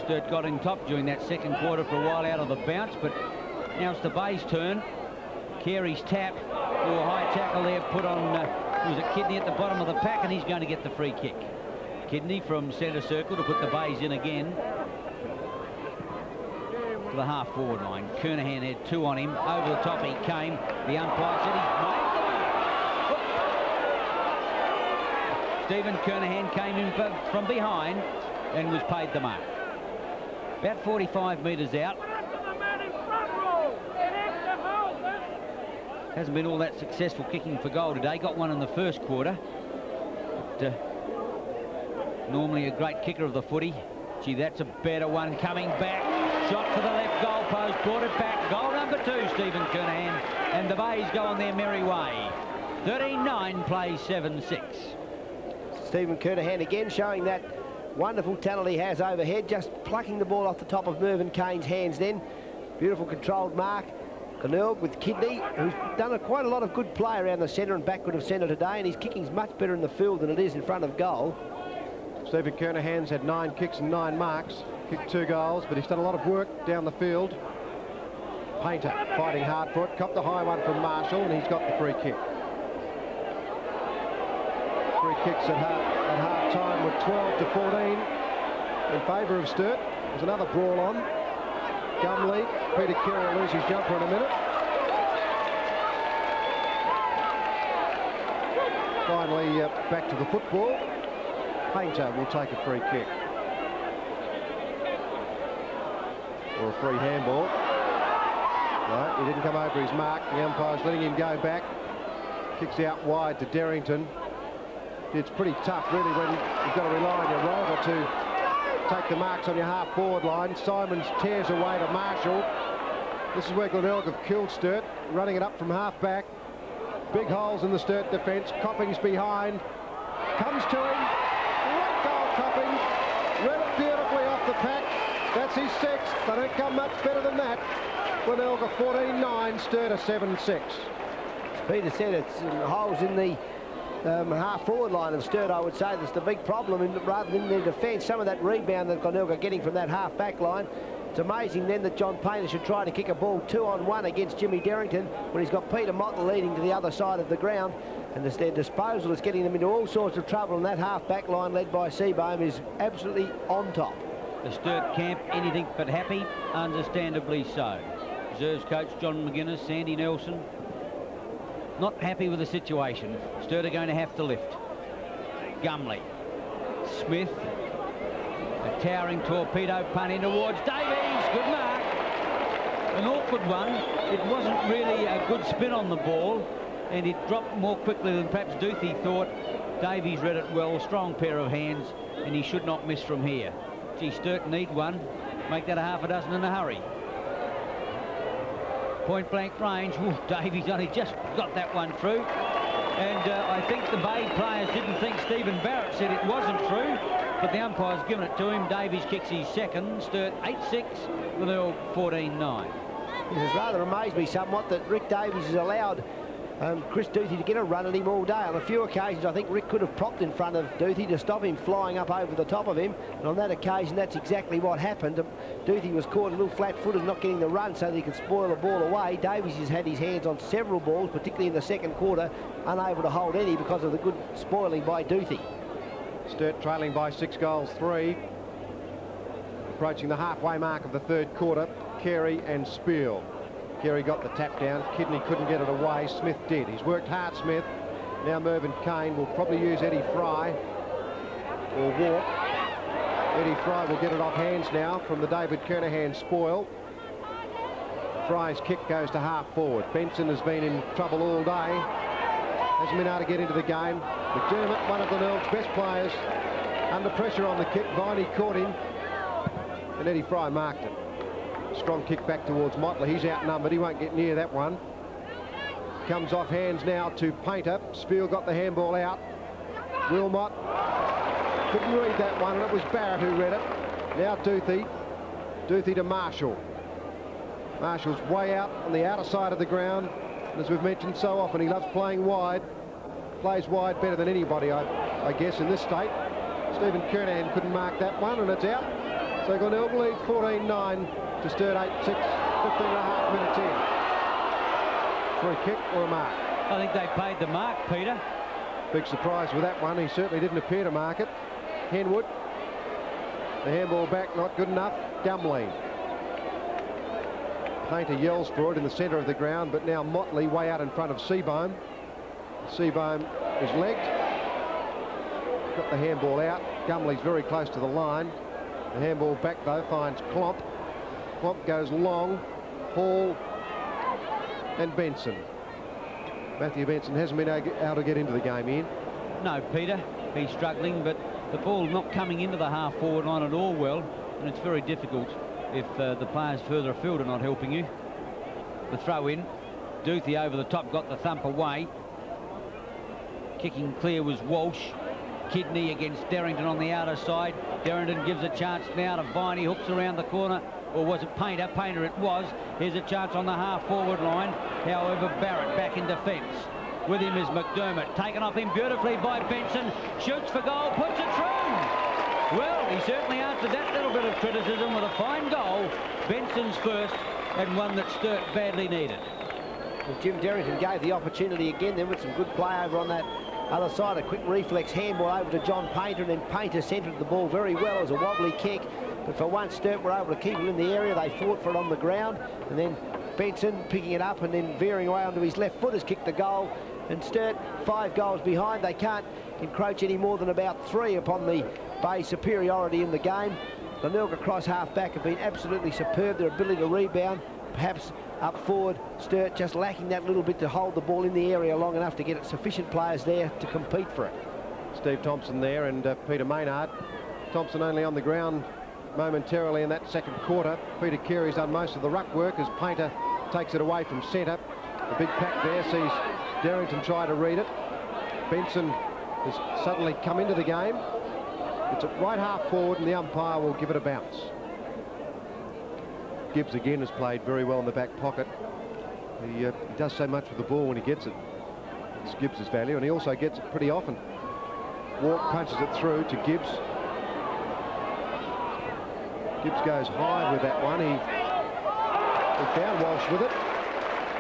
Sturt got in top during that second quarter for a while out of the bounce, but now it's the Bay's turn. Carey's tap, or high tackle there put on, was it Kidney at the bottom of the pack, and he's going to get the free kick. Kidney from centre circle to put the Bays in again. To the half-forward line. Kernahan had 2 on him. Over the top he came. The umpire said he's made. Stephen Kernahan came in from behind and was paid the mark. About 45 metres out. Hasn't been all that successful kicking for goal today. Got one in the first quarter. But, normally a great kicker of the footy. Gee, that's a better one coming back. Shot for the left goal post. Brought it back. Goal number 2, Stephen Kernahan. And the Bays go on their merry way. 13-9 plays 7-6. Stephen Kernahan again showing that wonderful talent he has overhead, just plucking the ball off the top of Mervyn Kane's hands then. Beautiful controlled mark. Glenelg with Kidney, who's done quite a lot of good play around the centre and backward of centre today, and his kicking's much better in the field than it is in front of goal. Stephen Kernahan's had 9 kicks and 9 marks, kicked 2 goals, but he's done a lot of work down the field. Painter fighting hard for it, copped the high one from Marshall, and he's got the free kick. Free kicks at half time with 12-14 in favour of Sturt. There's another brawl on. Gumley, Peter Carey will lose his jumper in a minute. Finally back to the football. Painter will take a free kick. Or a free handball. No, he didn't come over his mark. The umpire's letting him go back. Kicks out wide to Derrington. It's pretty tough, really, when you've got to rely on your rival to take the marks on your half-forward line. Simons tears away to Marshall. This is where Glenelg have killed Sturt, running it up from half-back. Big holes in the Sturt defence. Copping's behind. Comes to him. Great goal, Copping. Read it beautifully off the pack. That's his 6th. They don't come much better than that. Glenelg are 14-9, Sturt are 7-6. Peter said it's holes in the half-forward line of Sturt, I would say. That's the big problem, rather than their defence. Some of that rebound that Glenelg are getting from that half-back line. It's amazing then that John Painter should try to kick a ball 2-on-1 against Jimmy Derrington when he's got Peter Mottler leading to the other side of the ground, and their disposal is getting them into all sorts of trouble, and that half-back line led by Seabohm is absolutely on top. The Sturt camp anything but happy, understandably so. Reserves coach John McGuinness, Sandy Nelson, not happy with the situation. Sturt are going to have to lift. Gumley. Smith. A towering torpedo punt in towards Davies. Good mark. An awkward one. It wasn't really a good spin on the ball, and it dropped more quickly than perhaps Duthie thought. Davies read it well. Strong pair of hands, and he should not miss from here. Gee, Sturt need one. Make that a half a dozen in a hurry. Point blank range. Ooh, Davies only just got that one through, and I think the Bay players didn't think Stephen Barrett said it wasn't through, but the umpire's given it to him. Davies kicks his 2nd. Sturt 8-6, Glenelg 14-9. It has rather amazed me somewhat that Rick Davies has allowed Chris Duthie to get a run at him all day. On a few occasions, I think Rick could have propped in front of Duthie to stop him flying up over the top of him, and on that occasion, that's exactly what happened. Duthie was caught a little flat-footed, not getting the run so that he could spoil the ball away. Davies has had his hands on several balls, particularly in the second quarter, unable to hold any because of the good spoiling by Duthie. Sturt trailing by 6-3. Approaching the halfway mark of the 3rd quarter. Carey and Spiel. Carey got the tap down. Kidney couldn't get it away. Smith did. He's worked hard, Smith. Now Mervyn Kane will probably use Eddie Fry or walk. Eddie Fry will get it off hands now from the David Kernahan spoil. Fry's kick goes to half forward. Benson has been in trouble all day. Hasn't been able to get into the game. McDermott, one of Glenelg's best players, under pressure on the kick. Viney caught him, and Eddie Fry marked it. Strong kick back towards Motley. He's outnumbered. He won't get near that one. Comes off hands now to Painter. Spiel got the handball out. Wilmot couldn't read that one, and it was Barrett who read it. Now Duthie. Duthie to Marshall. Marshall's way out on the outer side of the ground. And as we've mentioned so often, he loves playing wide. Plays wide better than anybody, I guess, in this state. Stephen Kernahan couldn't mark that one, and it's out. So Glenelg lead 14-9 to Sturt 8-6, 15.5 minutes in. Free kick or a mark? I think they paid the mark, Peter. Big surprise with that one. He certainly didn't appear to mark it. Henwood. The handball back, not good enough. Gumley. Painter yells for it in the centre of the ground, but now Motley way out in front of Seabohm. Seabohm is legged. Got the handball out. Gumley's very close to the line. The handball back, though, finds Klomp. Klomp goes long. Hall and Benson. Matthew Benson hasn't been able to get into the game, Ian. No, Peter. He's struggling, but the ball's not coming into the half-forward line at all well, and it's very difficult if the players further afield are not helping you. The throw-in. Duthie over the top, got the thump away. Kicking clear was Walsh. Kidney against Derrington on the outer side. Derrington gives a chance now to Viney, hooks around the corner. Or was it Painter? Painter it was. Here's a chance on the half-forward line. However, Barrett back in defence. With him is McDermott. Taken off him beautifully by Benson. Shoots for goal, puts it through. Well, he certainly answered that little bit of criticism with a fine goal. Benson's first, and one that Sturt badly needed. Well, Jim Derrington gave the opportunity again then with some good play over on that other side. A quick reflex handball over to John Painter, and then Painter centred the ball very well as a wobbly kick. But for once, Sturt were able to keep it in the area. They fought for it on the ground, and then Benson picking it up and then veering away onto his left foot has kicked the goal. And Sturt 5 goals behind. They can't encroach any more than about 3 upon the Bay superiority in the game. Glenelg across half-back have been absolutely superb. Their ability to rebound, perhaps up forward, Sturt just lacking that little bit to hold the ball in the area long enough to get sufficient players there to compete for it. Steve Thompson there and Peter Maynard. Thompson only on the ground momentarily in that second quarter. Peter Carey's done most of the ruck work as Painter takes it away from centre. The big pack there sees Derrington try to read it. Benson has suddenly come into the game. It's at right half forward, and the umpire will give it a bounce. Gibbs again has played very well in the back pocket. He does so much with the ball when he gets it. It's Gibbs' value, and he also gets it pretty often. Walk punches it through to Gibbs. Gibbs goes high with that one. He found Walsh with it.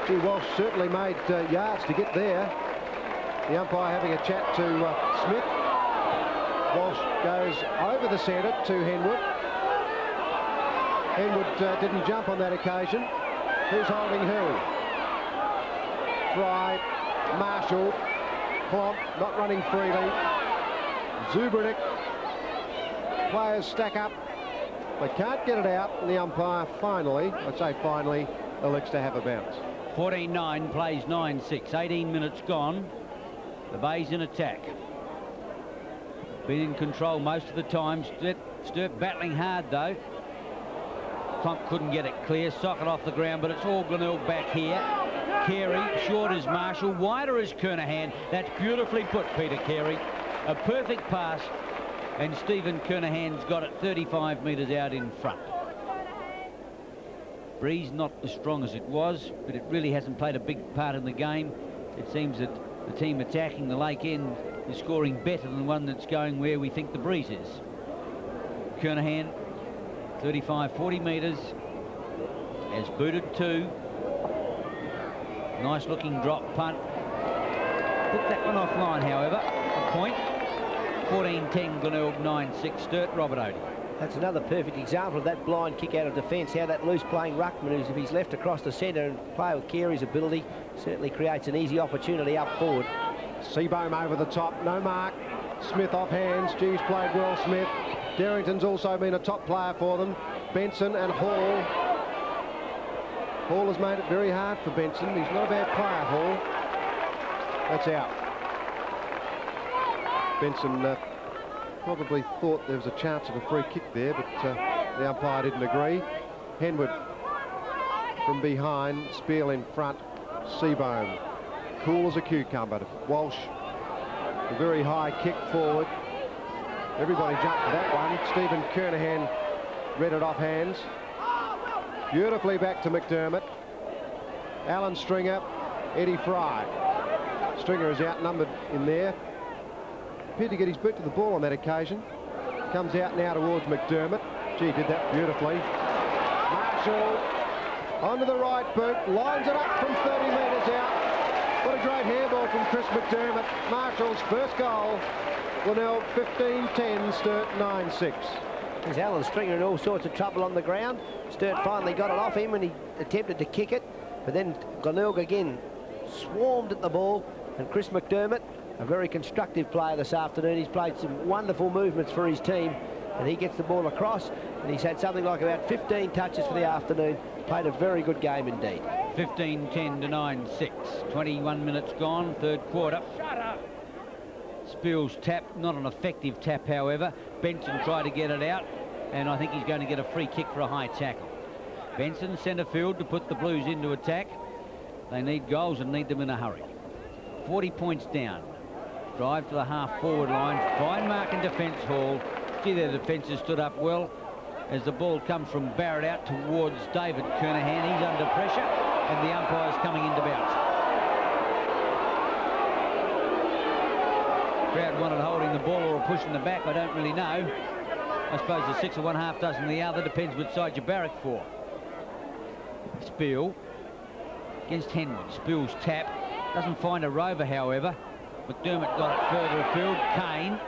Gee, Walsh certainly made yards to get there. The umpire having a chat to Smith. Walsh goes over the centre to Henwood. Henwood didn't jump on that occasion. Who's holding who? Fry, Marshall, Klomp, not running freely. Zubranic. Players stack up. They can't get it out, and the umpire finally, I'd say finally, elects to have a bounce. 14-9 plays 9-6. 18 minutes gone. The Bay's in attack. Been in control most of the time. Sturt battling hard, though. Klomp couldn't get it clear. Socket off the ground, but it's all Glenelg back here. Carey, short as Marshall, wider as Kernahan. That's beautifully put, Peter Carey. A perfect pass, and Stephen Kernahan's got it 35 metres out in front. Breeze not as strong as it was, but it really hasn't played a big part in the game. It seems that the team attacking the Lake End is scoring better than one that's going where we think the breeze is. Kernahan, 35-40 metres, has booted 2. Nice looking drop punt. Put that one offline, however. A point. 14-10 Glenelg, 9-6 Sturt. Robert Odie. That's another perfect example of that blind kick out of defence, how that loose playing ruckman, if he's left across the centre and play with Carey's ability, certainly creates an easy opportunity up forward. Seabohm over the top, no mark. Smith off hands. Geez, played well, Smith. Darrington's also been a top player for them. Benson and Hall. Hall has made it very hard for Benson. He's not a bad player, Hall. That's out. Benson probably thought there was a chance of a free kick there, but the umpire didn't agree. Henwood from behind, Spiel in front, Seabohm cool as a cucumber. Walsh, a very high kick forward. Everybody jumped for that one. Stephen Kernahan read it off hands. Beautifully back to McDermott. Alan Stringer, Eddie Fry. Stringer is outnumbered in there. Appeared to get his boot to the ball on that occasion. Comes out now towards McDermott. Gee, did that beautifully. Marshall onto the right boot, lines it up from 30 metres out. What a great handball from Chris McDermott. Marshall's first goal. Glenelg 15-10, Sturt 9-6. There's Alan Stringer in all sorts of trouble on the ground. Sturt finally got it off him and he attempted to kick it, but then Glenelg again swarmed at the ball, and Chris McDermott, a very constructive player this afternoon. He's played some wonderful movements for his team, and he gets the ball across, and he's had something like about 15 touches for the afternoon. Played a very good game indeed. 15-10 to 9-6. 21 minutes gone, third quarter. Spiel's tap, not an effective tap, however. Benson tried to get it out, and I think he's going to get a free kick for a high tackle. Benson, centre field, to put the Blues into attack. They need goals and need them in a hurry. 40 points down. Drive to the half-forward line. Fine mark in defence, Hall. Gee, their defence has stood up well as the ball comes from Barrett out towards David Kernahan. He's under pressure, and the umpire's coming into bounce. Crowd wanted holding the ball or pushing the back, I don't really know. I suppose the 6 of one, half dozen the other, depends which side you barrack for. Spiel against Henwood. Spiel's tap doesn't find a rover, however. McDermott got it further afield. Kane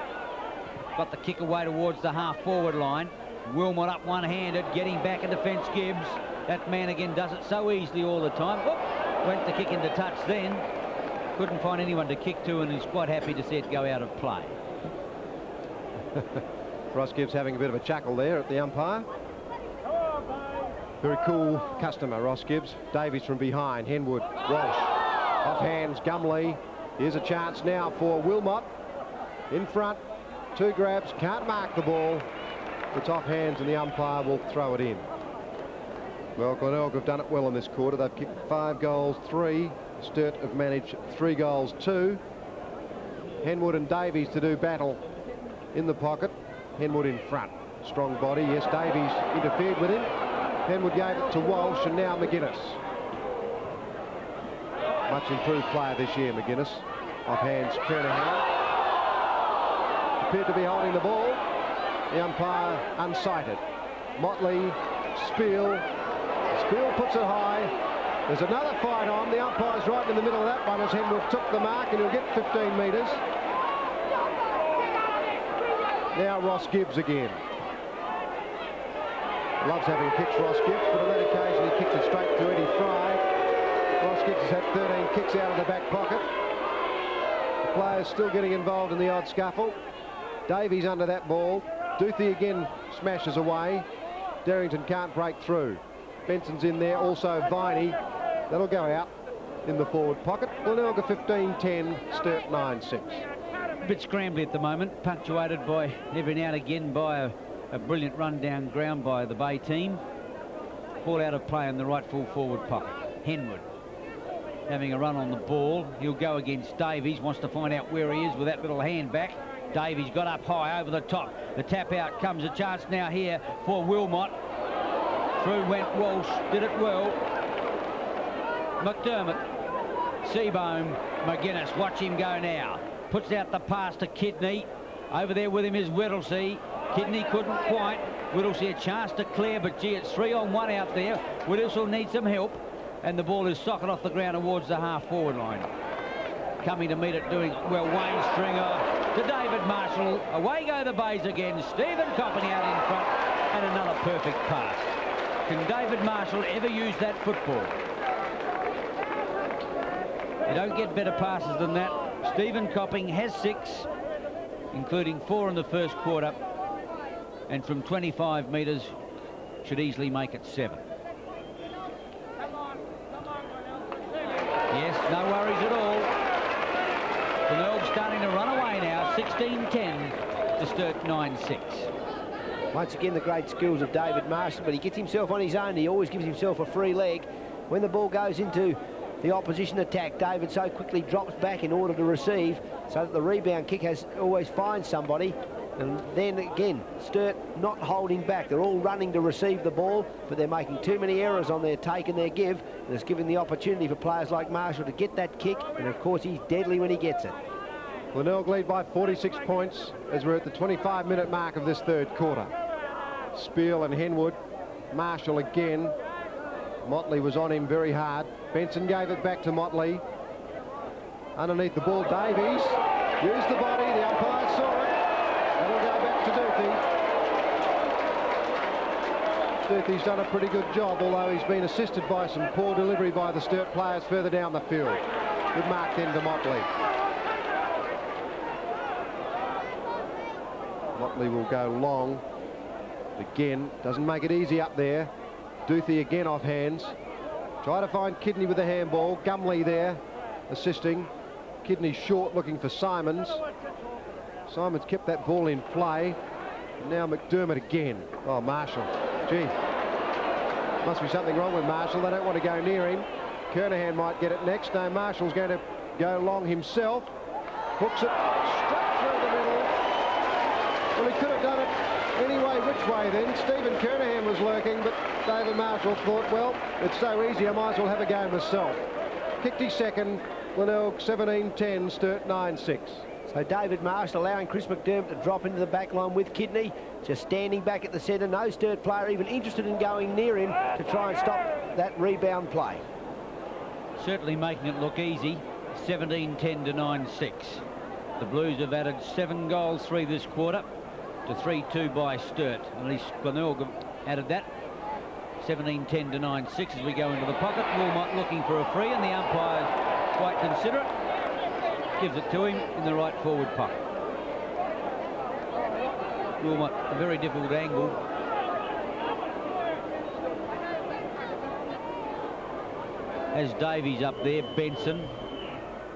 got the kick away towards the half-forward line. Wilmot up one-handed, getting back in defence. Gibbs, that man again does it so easily all the time. Oop, went the kick into touch then. Couldn't find anyone to kick to, and he's quite happy to see it go out of play. Ross Gibbs having a bit of a chuckle there at the umpire. Very cool customer, Ross Gibbs. Davies from behind. Henwood, Walsh, off hands, Gumley. Here's a chance now for Wilmot. In front, 2 grabs, can't mark the ball. It's off hands and the umpire will throw it in. Well, Glenelg have done it well in this quarter. They've kicked 5 goals, 3. Sturt have managed 3 goals, 2. Henwood and Davies to do battle in the pocket. Henwood in front. Strong body. Yes, Davies interfered with him. Henwood gave it to Walsh, and now McGuinness. Much improved player this year, McGuinness. Off hands, Kernahan. Appeared to be holding the ball. The umpire unsighted. Motley, Spiel. Spiel puts it high. There's another fight on. The umpire's right in the middle of that one as Henwood took the mark, and he'll get 15 metres. Now Ross Gibbs again. Loves having kicks, Ross Gibbs, but on that occasion he kicks it straight to Eddie Fry. Ross Gibbs has had 13 kicks out of the back pocket. The players still getting involved in the odd scuffle. Davies under that ball. Duthie again smashes away. Darrington can't break through. Benson's in there, also Viney. That'll go out in the forward pocket. Glenelg 15-10, Sturt 9-6. A bit scrambly at the moment, punctuated by every now and again by a brilliant run down ground by the Bay team. Ball out of play in the right full forward pocket. Henwood having a run on the ball. He'll go against Davies, wants to find out where he is with that little hand back. Davies got up high over the top. The tap out comes, a chance now here for Wilmot. Through went Walsh, did it well. McDermott, Seabohm, McGuinness, watch him go now. Puts out the pass to Kidney. Over there with him is Whittlesey. Kidney couldn't quite. Whittlesey a chance to clear, but gee, it's 3-on-1 out there. Whittlesey needs some help, and the ball is socket off the ground towards the half-forward line. Coming to meet it, doing well. Wayne Stringer to David Marshall. Away go the Bays again. Stephen Copping out in front, and another perfect pass. Can David Marshall ever use that football? You don't get better passes than that. Stephen Copping has 6, including 4 in the first quarter. and from 25 metres should easily make it 7. Yes, no worries at all. Glenelg starting to run away now, 16-10 to Sturt 9-6. Once again, the great skills of David Marshall, but he gets himself on his own. He always gives himself a free leg. When the ball goes into the opposition attack, David so quickly drops back in order to receive, so that the rebound kick always finds somebody. And then again, Sturt not holding back. They're all running to receive the ball, but they're making too many errors on their take and their give. And it's giving the opportunity for players like Marshall to get that kick, and of course he's deadly when he gets it. Glenelg lead by 46 points as we're at the 25-minute mark of this third quarter. Spiel and Henwood. Marshall again. Motley was on him very hard. Benson gave it back to Motley. Underneath the ball, Davies used the body. The umpire saw it. It'll go back to Duthie. Duthie's done a pretty good job, although he's been assisted by some poor delivery by the Sturt players further down the field. Good mark then to Motley. Motley will go long. Again, doesn't make it easy up there. Duthie again off hands. Try to find Kidney with the handball. Gumley there assisting. Kidney short looking for Simons. Simons kept that ball in play. Now McDermott again. Oh, Marshall. Gee. Must be something wrong with Marshall. They don't want to go near him. Kernahan might get it next. No, Marshall's going to go long himself. Hooks it straight through the middle. Well, he could have done it anyway, which way then? Stephen Kernahan was lurking, but David Marshall thought, well, it's so easy, I might as well have a go myself. Kicked his second. Glenelg 17-10, Sturt 9-6. So David Marshall allowing Chris McDermott to drop into the back line with Kidney, just standing back at the centre. No Sturt player even interested in going near him to try and stop that rebound play. Certainly making it look easy. 17-10 to 9-6. The Blues have added 7 goals, 3 this quarter, to 3-2 by Sturt. At least Glenelg have added that. 17-10 to 9-6 as we go into the pocket. Wilmot looking for a free, and the umpire's quite considerate. Gives it to him in the right forward pocket. Wilmot, a very difficult angle. As Davies up there, Benson.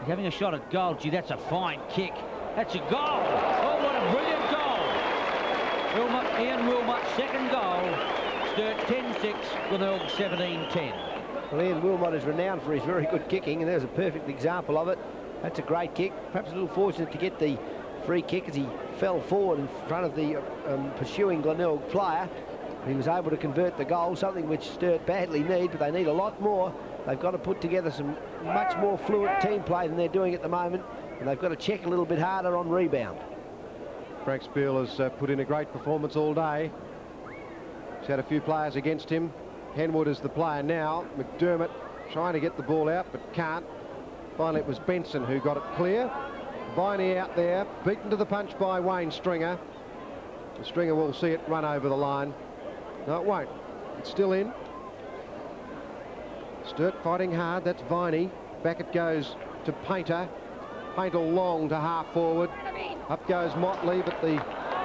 He's having a shot at goal. Gee, that's a fine kick. That's a goal. Oh, what a brilliant goal. Ian Wilmot's second goal. Sturt 10-6, Glenelg 17-10. Well, Ian Wilmot is renowned for his very good kicking, and there's a perfect example of it. That's a great kick. Perhaps a little fortunate to get the free kick as he fell forward in front of the pursuing Glenelg player. He was able to convert the goal, something which Sturt badly need, but they need a lot more. They've got to put together some much more fluid team play than they're doing at the moment, and they've got to check a little bit harder on rebound. Frank Spiel has put in a great performance all day. He's had a few players against him. Henwood is the player now. McDermott trying to get the ball out, but can't. Finally, it was Benson who got it clear. Viney out there, beaten to the punch by Wayne Stringer. The Stringer will see it run over the line. No, it won't. It's still in. Sturt fighting hard. That's Viney. Back it goes to Painter. Painter long to half forward. Up goes Motley, but the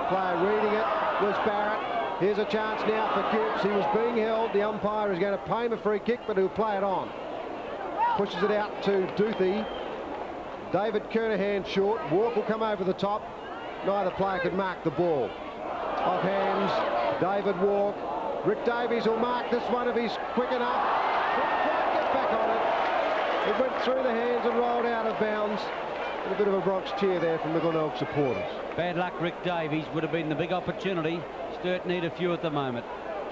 player reading it was Barrett. Here's a chance now for Gibbs. He was being held. The umpire is going to pay him a free kick, but he'll play it on. Pushes it out to Duthie. David Kernahan short. Walk will come over the top. Neither player could mark the ball. Off hands, David Walk. Rick Davies will mark this one if he's quick enough. Couldn't quite get back on it. It went through the hands and rolled out of bounds. And a bit of a Bronx cheer there from the Glenelg supporters. Bad luck, Rick Davies. Would have been the big opportunity. Sturt need a few at the moment.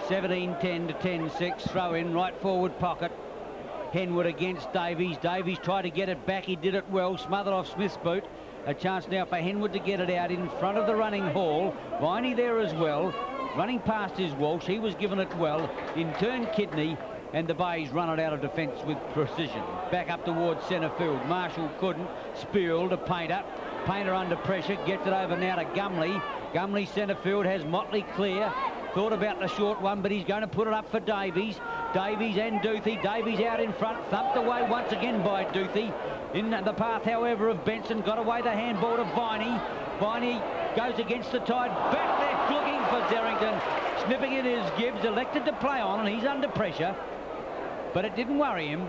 17-10 to 10-6. Throw in, right forward pocket. Henwood against Davies. Davies tried to get it back. He did it well. Smothered off Smith's boot. A chance now for Henwood to get it out in front of the running Hall. Viney there as well. Running past his Walsh. He was given it well. In turn, Kidney. And the Bays run it out of defence with precision. Back up towards centre field. Marshall couldn't. Spiel to Painter. Painter under pressure. Gets it over now to Gumley. Gumley centre field has Motley clear. Thought about the short one, but he's going to put it up for Davies. Davies and Duthie. Davies out in front. Thumped away once again by Duthie. In the path, however, of Benson. Got away the handball to Viney. Viney goes against the tide, back left looking for Derrington, snipping at his Gibbs, elected to play on, and he's under pressure, but it didn't worry him.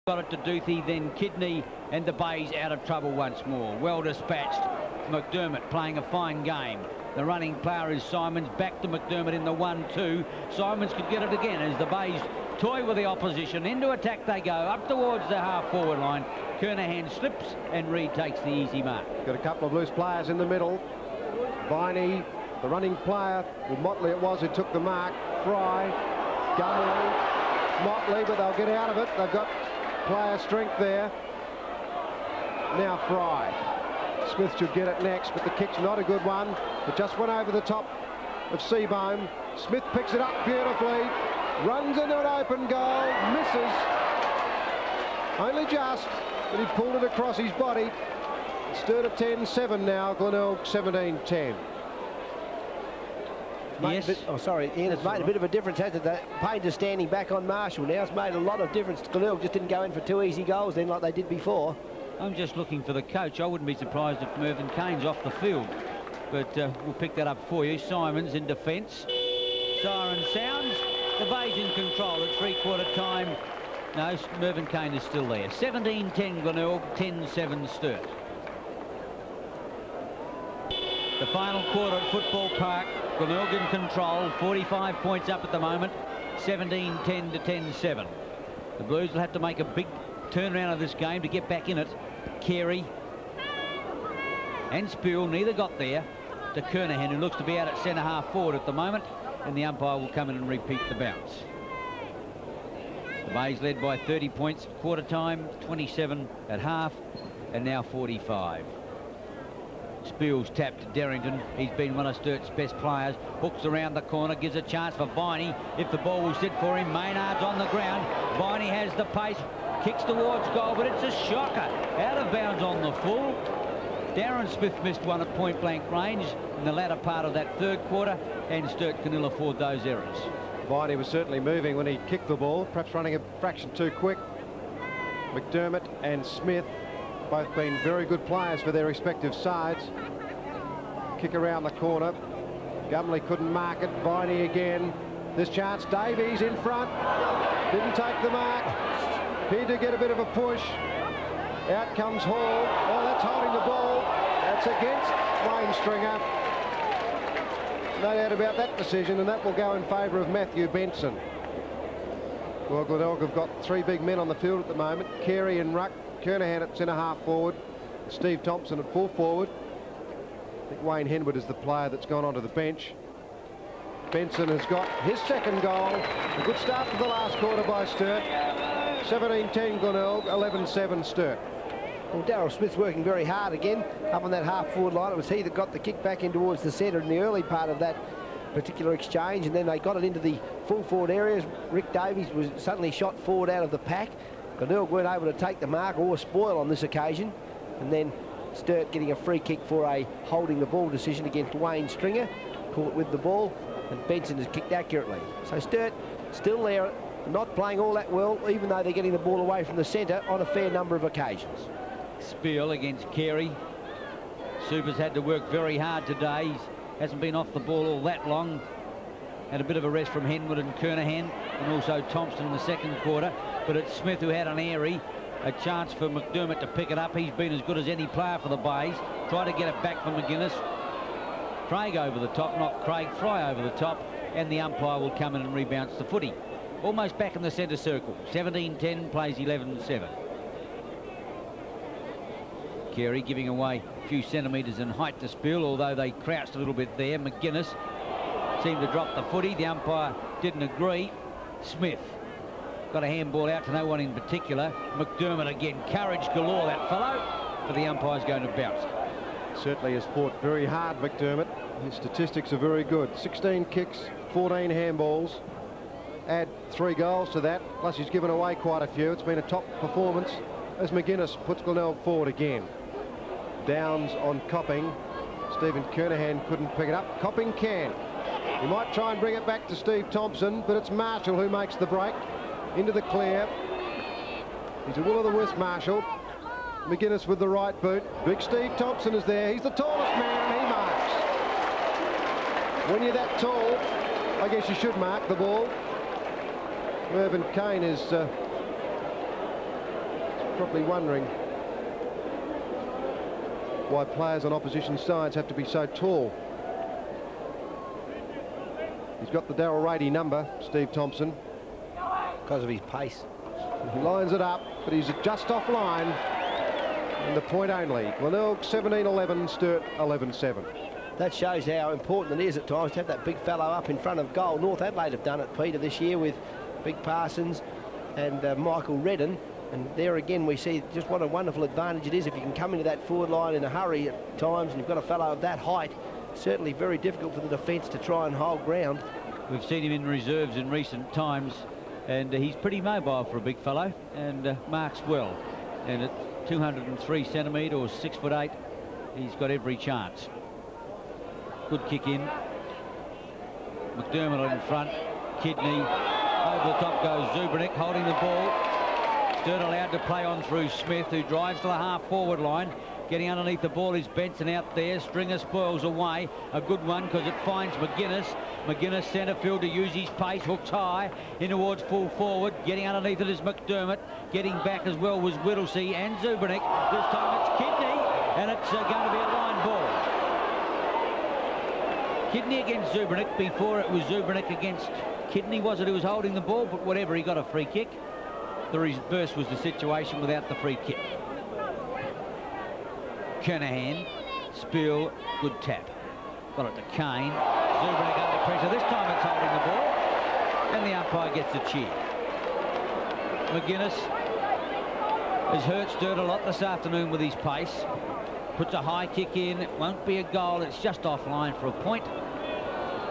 Got it to Duthie, then Kidney, and the Bays out of trouble once more. Well dispatched. McDermott playing a fine game. The running player is Simons, back to McDermott in the 1-2. Simons could get it again as the Bays toy with the opposition. Into attack they go, up towards the half-forward line. Kernahan slips and Reid takes the easy mark. Got a couple of loose players in the middle. Viney, the running player, well, Motley it was who took the mark. Fry, Glenelg, Motley, but they'll get out of it. They've got player strength there. Now Fry. Smith should get it next, but the kick's not a good one. It just went over the top of Seabohm. Smith picks it up beautifully, runs into an open goal, misses. Only just, but he pulled it across his body. Sturt at 10-7 now, Glenelg 17-10. Yes. Ian, it's made a bit of a difference, hasn't it? Painter standing back on Marshall now. It's made a lot of difference. Glenelg just didn't go in for 2 easy goals then like they did before. I'm just looking for the coach. I wouldn't be surprised if Mervyn Kane's off the field, but we'll pick that up for you. Simons in defence. Siren sounds. The Bays in control at three-quarter time. No, Mervyn Kane is still there. 17-10 Glenelg, 10-7 Sturt. The final quarter at Football Park. Glenelg in control, 45 points up at the moment. 17-10 to 10-7. The Blues will have to make a big turnaround of this game to get back in it. Carey and Spiel neither got there to Kernahan, who looks to be out at centre half forward at the moment, and the umpire will come in and repeat the bounce. The Bays led by 30 points at quarter time, 27 at half, and now 45. Spiel's tapped to Derrington. He's been one of Sturt's best players. Hooks around the corner, gives a chance for Viney if the ball will sit for him. Maynard's on the ground. Viney has the pace, kicks towards goal, but it's a shocker. Out of bounds on the full. Darren Smith missed one at point-blank range in the latter part of that third quarter, and Sturt can ill afford those errors. Viney was certainly moving when he kicked the ball, perhaps running a fraction too quick. McDermott and Smith both been very good players for their respective sides. Kick around the corner. Gumley couldn't mark it. Viney again. This chance, Davies in front. Didn't take the mark. Appeared to get a bit of a push. Out comes Hall. Oh, that's holding the ball. That's against Wayne Stringer. No doubt about that decision, and that will go in favour of Matthew Benson. Well, Glenelg have got three big men on the field at the moment. Carey and Ruck. Kernahan at centre half forward. Steve Thompson at full forward. I think Wayne Henwood is the player that's gone onto the bench. Benson has got his second goal. A good start to the last quarter by Sturt. 17-10 Glenelg, 11-7 Sturt. Well, Darryl Smith's working very hard again up on that half-forward line. It was he that got the kick back in towards the centre in the early part of that particular exchange, and then they got it into the full-forward areas. Rick Davies was suddenly shot forward out of the pack. Glenelg weren't able to take the mark or spoil on this occasion, and then Sturt getting a free kick for a holding the ball decision against Wayne Stringer. Caught with the ball, and Benson has kicked accurately. So Sturt still there, not playing all that well, even though they're getting the ball away from the centre on a fair number of occasions. Spiel against Carey. Super's had to work very hard today. He hasn't been off the ball all that long. Had a bit of a rest from Henwood and Kernahan, and also Thompson in the second quarter. But it's Smith who had an airy. A chance for McDermott to pick it up. He's been as good as any player for the Bays. Try to get it back for McGuinness. Craig over the top, not Craig, Fry over the top, and the umpire will come in and rebounce the footy. Almost back in the centre circle. 17-10, plays 11-7. Carey giving away a few centimetres in height to Spiel, although they crouched a little bit there. McGuinness seemed to drop the footy. The umpire didn't agree. Smith got a handball out to no one in particular. McDermott again, courage galore, that fellow, but the umpire's going to bounce. Certainly has fought very hard, McDermott. His statistics are very good. 16 kicks, 14 handballs. Add 3 goals to that, plus he's given away quite a few. It's been a top performance as McGuinness puts Glenelg forward again. Downs on Copping. Stephen Kernahan couldn't pick it up. Copping can. He might try and bring it back to Steve Thompson, but it's Marshall who makes the break into the clear. He's a will-o'-the-wisp, Marshall. McGuinness with the right boot. Big Steve Thompson is there. He's the tallest man, and he marks. When you're that tall, I guess you should mark the ball. Mervyn Kane is probably wondering why players on opposition sides have to be so tall. He's got the Darryl Rady number, Steve Thompson. Because of his pace. He lines it up, but he's just offline. And the point only. Glenelg 17-11, Sturt 11-7. That shows how important it is at times to have that big fellow up in front of goal. North Adelaide have done it, Peter, this year with Big Parsons and Michael Redden. And there again we see just what a wonderful advantage it is if you can come into that forward line in a hurry at times and you've got a fellow of that height. Certainly very difficult for the defence to try and hold ground. We've seen him in reserves in recent times, and he's pretty mobile for a big fellow and marks well. And at 203 centimetre or 6'8", he's got every chance. Good kick in. McDermott in front. Kidney. Over the top goes Zubernick holding the ball. Sturt allowed to play on through Smith, who drives to the half-forward line. Getting underneath the ball is Benson out there. Stringer spoils away. A good one because it finds McGuinness. McGuinness centre field to use his pace. Hooks high in towards full forward. Getting underneath it is McDermott. Getting back as well was Whittlesey and Zubernick. This time it's Kidney, and it's going to be a line ball. Kidney against Zubernick. Before it was Zubernick against Kidney, was it, who was holding the ball? But whatever, he got a free kick. The reverse was the situation without the free kick. Kernahan, Spiel, good tap. Got it to Kane. Zubernick under pressure. This time it's holding the ball. And the umpire gets a cheer. McGuinness has hurt Sturt a lot this afternoon with his pace. Puts a high kick in. It won't be a goal. It's just offline for a point.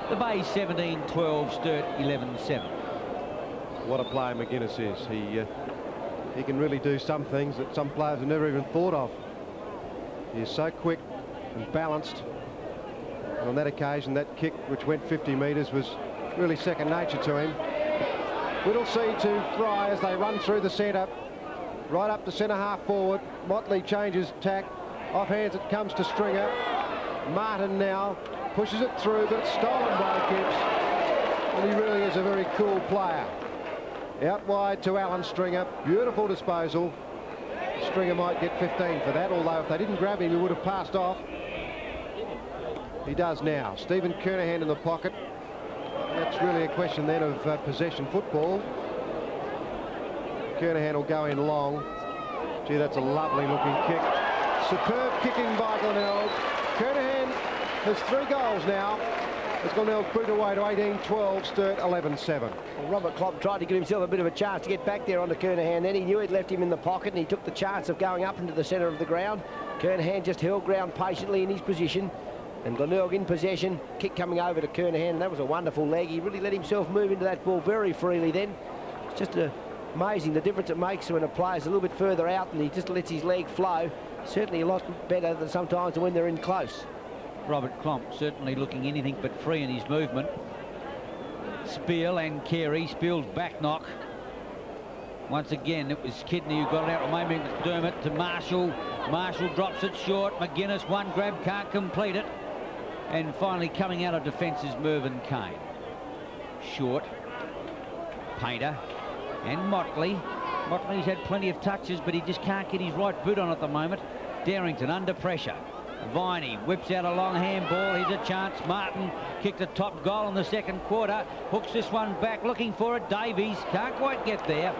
The Bay 17-12, Sturt 11-7. What a player McGuinness is. He can really do some things that some players have never even thought of. He is so quick and balanced. And on that occasion, that kick, which went 50 metres, was really second nature to him. Whittlesey to Fry as they run through the centre. Right up to centre half forward. Motley changes tack. Off hands it comes to Stringer. Martin now pushes it through, but it's stolen by Gibbs. And he really is a very cool player. Out wide to Alan Stringer. Beautiful disposal. Stringer might get 15 for that, although if they didn't grab him, he would have passed off. He does now. Stephen Kernahan in the pocket. That's really a question then of possession football. Kernahan will go in long. Gee, that's a lovely looking kick. Superb kicking by Glenelg. Kernahan has 3 goals now. As Glenelg put it away to 18-12, Sturt 11-7. Well, Robert Klopp tried to give himself a bit of a chance to get back there onto Kernahan. Then he knew he'd left him in the pocket and he took the chance of going up into the centre of the ground. Kernahan just held ground patiently in his position. And Glenelg in possession, kick coming over to Kernahan, and that was a wonderful leg. He really let himself move into that ball very freely then. It's just amazing the difference it makes when a player's a little bit further out and he just lets his leg flow. Certainly a lot better than sometimes when they're in close. Robert Klomp certainly looking anything but free in his movement. Spiel and Carey. Spiel's back knock. Once again, it was Kidney who got it out, remaining McDermott to Marshall. Marshall drops it short. McGuinness, one grab, can't complete it. And finally coming out of defence is Mervyn Kane. Short. Painter and Motley. Motley's had plenty of touches, but he just can't get his right boot on at the moment. Darrington under pressure. Viney whips out a long handball. Here's a chance. Martin kicked a top goal in the second quarter. Hooks this one back, looking for it. Davies can't quite get there.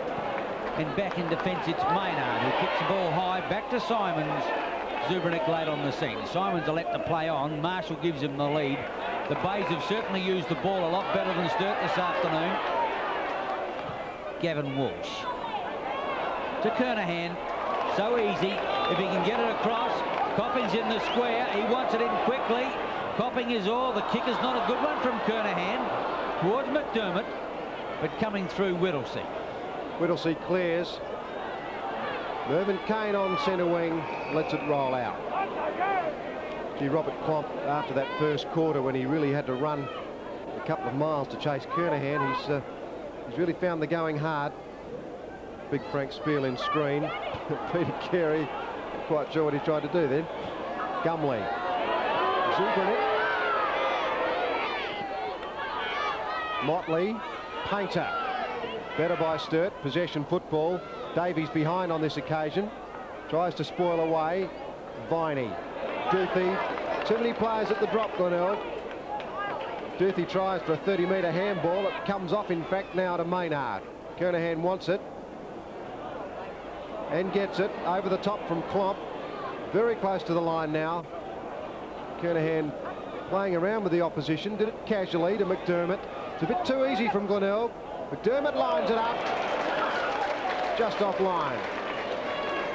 And back in defence, it's Maynard who kicks the ball high. Back to Simons. Zubernick late on the scene. Simons elect to play on. Marshall gives him the lead. The Bays have certainly used the ball a lot better than Sturt this afternoon. Gavin Walsh. To Kernahan. So easy. If he can get it across. Copping's in the square. He wants it in quickly. Copping is all. The kick is not a good one from Kernahan. Towards McDermott. But coming through Whittlesey. Whittlesey clears. Mervyn Kane on centre wing. Lets it roll out. Gee, Robert Klomp, after that first quarter when he really had to run a couple of miles to chase Kernahan, he's really found the going hard. Big Frank Spiel in screen. Peter Carey Not quite sure what he tried to do then. Gumley. Zubernick. Motley. Painter. Better by Sturt. Possession football. Davies behind on this occasion. Tries to spoil away. Viney. Duthie. Too many players at the drop, Glenelg. Duthie tries for a 30-metre handball. It comes off, in fact, now to Maynard. Kernahan wants it. And gets it over the top from Klomp. Very close to the line now. Kernahan playing around with the opposition. Did it casually to McDermott. It's a bit too easy from Glenelg. McDermott lines it up. Just offline.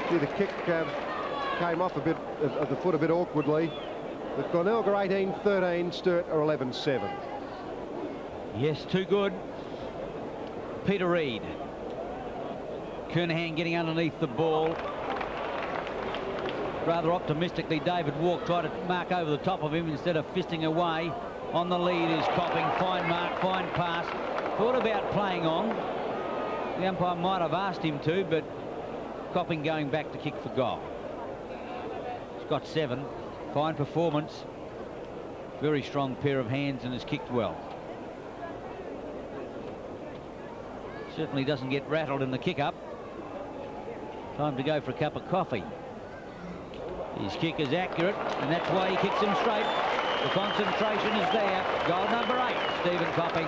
See, the kick came off a bit of the foot a bit awkwardly. But Glenelg are 18-13, Sturt are 11-7. Yes, too good. Peter Reid. Kernahan getting underneath the ball. Rather optimistically, David Walk tried to mark over the top of him instead of fisting away. On the lead is Copping. Fine mark, fine pass. Thought about playing on. The umpire might have asked him to, but Copping going back to kick for goal. He's got 7. Fine performance. Very strong pair of hands and has kicked well. Certainly doesn't get rattled in the kick-up. Time to go for a cup of coffee. His kick is accurate, and that's why he kicks him straight. The concentration is there. Goal number 8, Stephen Copping.